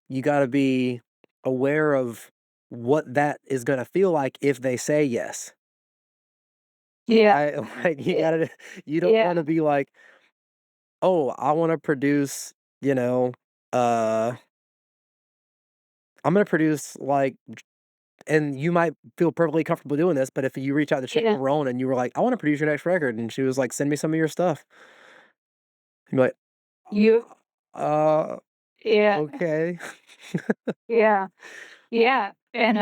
you gotta be aware of what that is gonna feel like if they say yes. Yeah. I like, Eh, you don't yeah. wanna be like, "Oh, I wanna produce," you know, uh, "I'm gonna produce, like," and you might feel perfectly comfortable doing this, but if you reach out to Chick Yeah. Marone and you were like, "I wanna produce your next record," and she was like, "Send me some of your stuff." You'd be like, You Uh, yeah. okay." Yeah. Yeah. And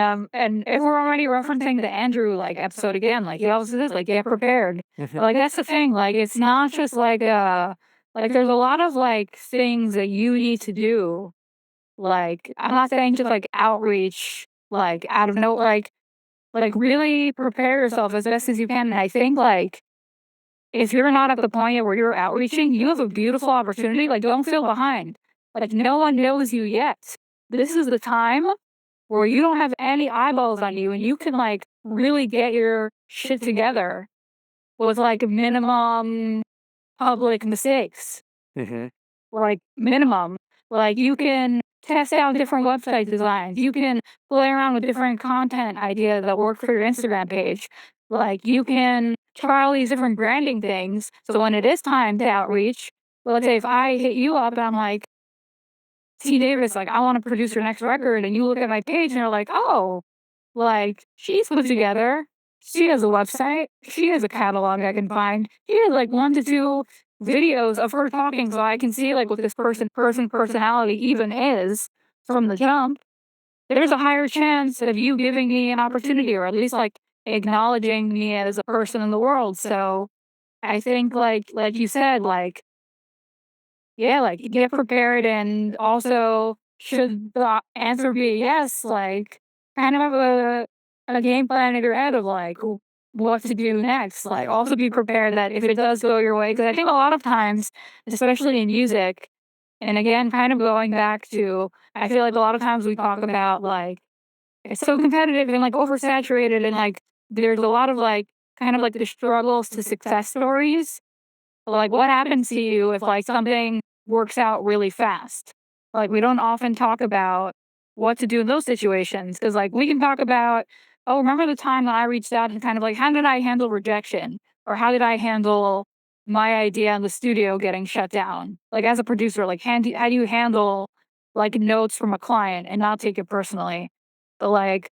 if we're already referencing the Andrew, like, episode again, like, he always says, like, "Get prepared." Mhm, Like, that's the thing, like, it's not just like, there's a lot of, like, things that you need to do. Like, I'm not saying just, like, outreach, like, out of no like, really prepare yourself as best as you can, and I think, like, if you're not at the point yet where you're outreaching, you have a beautiful opportunity, like, don't feel behind. Like, no one knows you yet. This is the time where you don't have any eyeballs on you, and you can, like, really get your shit together with, like, minimum public mistakes. mhm, Like, minimum. Like, you can test out different website designs. You can play around with different content ideas that work for your Instagram page. Like, you can try all these different branding things. So when it is time to outreach, well, let's say if I hit you up and I'm like, T Davis, like, I want to produce your next record, and you look at my page and you're like, oh, like, she's put together. She has a website. She has a catalog I can find. She has like 1 to 2 videos of her talking so I can see like what this personality even is from the jump. There's a higher chance of you giving me an opportunity, or at least like acknowledging me as a person in the world. So I think like you said, like, yeah, like, get prepared, and also, should the answer be yes, like, kind of have a game plan in your head of, like, what to do next. Like, also be prepared that if it does go your way, because I think a lot of times, especially in music, and again, kind of going back to, I feel like a lot of times we talk about, like, it's so competitive and, like, oversaturated, and, like, there's a lot of, like, kind of like the struggles to success stories. Like, what happens to you if, like, something works out really fast? Like, we don't often talk about what to do in those situations, because, like, we can talk about, "Oh, remember the time that I reached out and kind of like, how did I handle rejection? Or how did I handle my idea in the studio getting shut down?" Like, as a producer, like, how do you handle, like, notes from a client and not take it personally? But, like,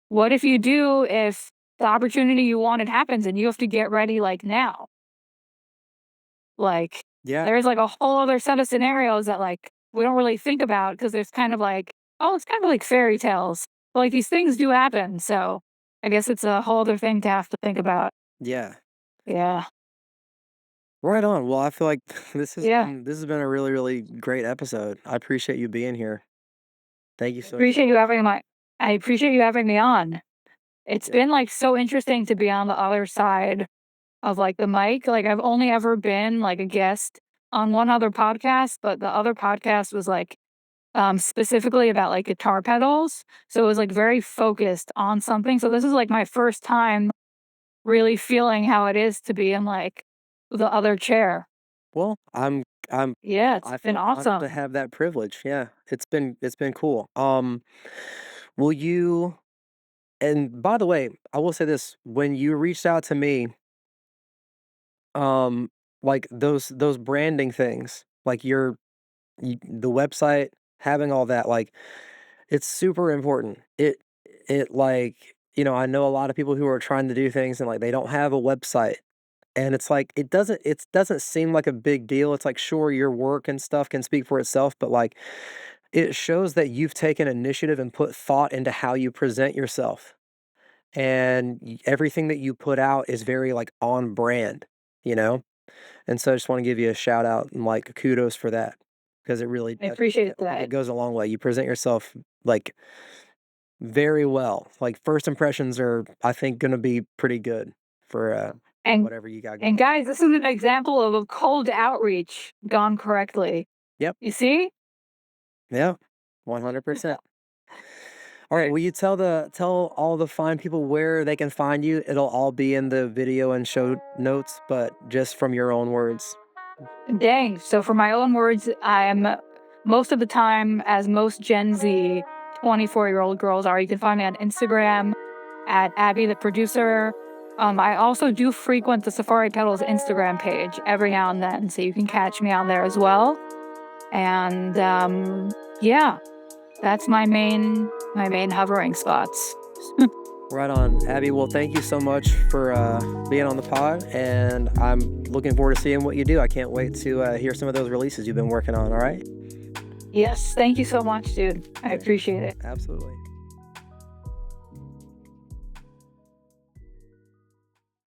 what if you do if the opportunity you wanted happens and you have to get ready, like, now? Like, yeah, there's, like, a whole other set of scenarios that, like, we don't really think about because there's kind of like, oh, it's kind of like fairy tales. But, like, these things do happen, so I guess it's a whole other thing to have to think about. yeah. Yeah. Right on. Well, I feel like Yeah. this has been a really, really great episode. I appreciate you being here. Thank you so Appreciate you having my I appreciate you having me on. It's Yeah. been, like, so interesting to be on the other side of, like, the mic. Like, I've only ever been, like, a guest on one other podcast, but the other podcast was, like, specifically about like guitar pedals. So it was like very focused on something. So this is like my first time really feeling how it is to be in like the other chair. Well, I'm Yeah, it's I been feel honored to awesome. have that privilege. Yeah, it's been cool. Will you and by the way, I will say this, when you reached out to me, um, like those branding things, like the website, having all that, like it's super important. It like, I know a lot of people who are trying to do things and like they don't have a website. And it's like it doesn't seem like a big deal. It's like sure your work and stuff can speak for itself, but like it shows that you've taken initiative and put thought into how you present yourself. And everything that you put out is very like on brand, you know? And so I just want to give you a shout out and like kudos for that because it really I it appreciate it that. goes a long way. You present yourself like very well. Like first impressions are I think going to be pretty good for And whatever you got and going. guys, this is an example of a cold outreach gone correctly. Yep. You see? Yeah. 100%. All right, will you tell all the fine people where they can find you? It'll all be in the video and show notes, but just from your own words. Dang. So for my own words, I'm most of the time, as most Gen Z 24-year-old girls are, you can find me on Instagram at Abi the Producer. I also do frequent the Safari Pedals Instagram page every now and then, so you can catch me on there as well. And yeah, that's my main hovering spots. Right on, Abby. Well, thank you so much for being on the pod, and I'm looking forward to seeing what you do. I can't wait to hear some of those releases you've been working on. All right. Yes, thank you so much, dude. I All right. appreciate it. Absolutely.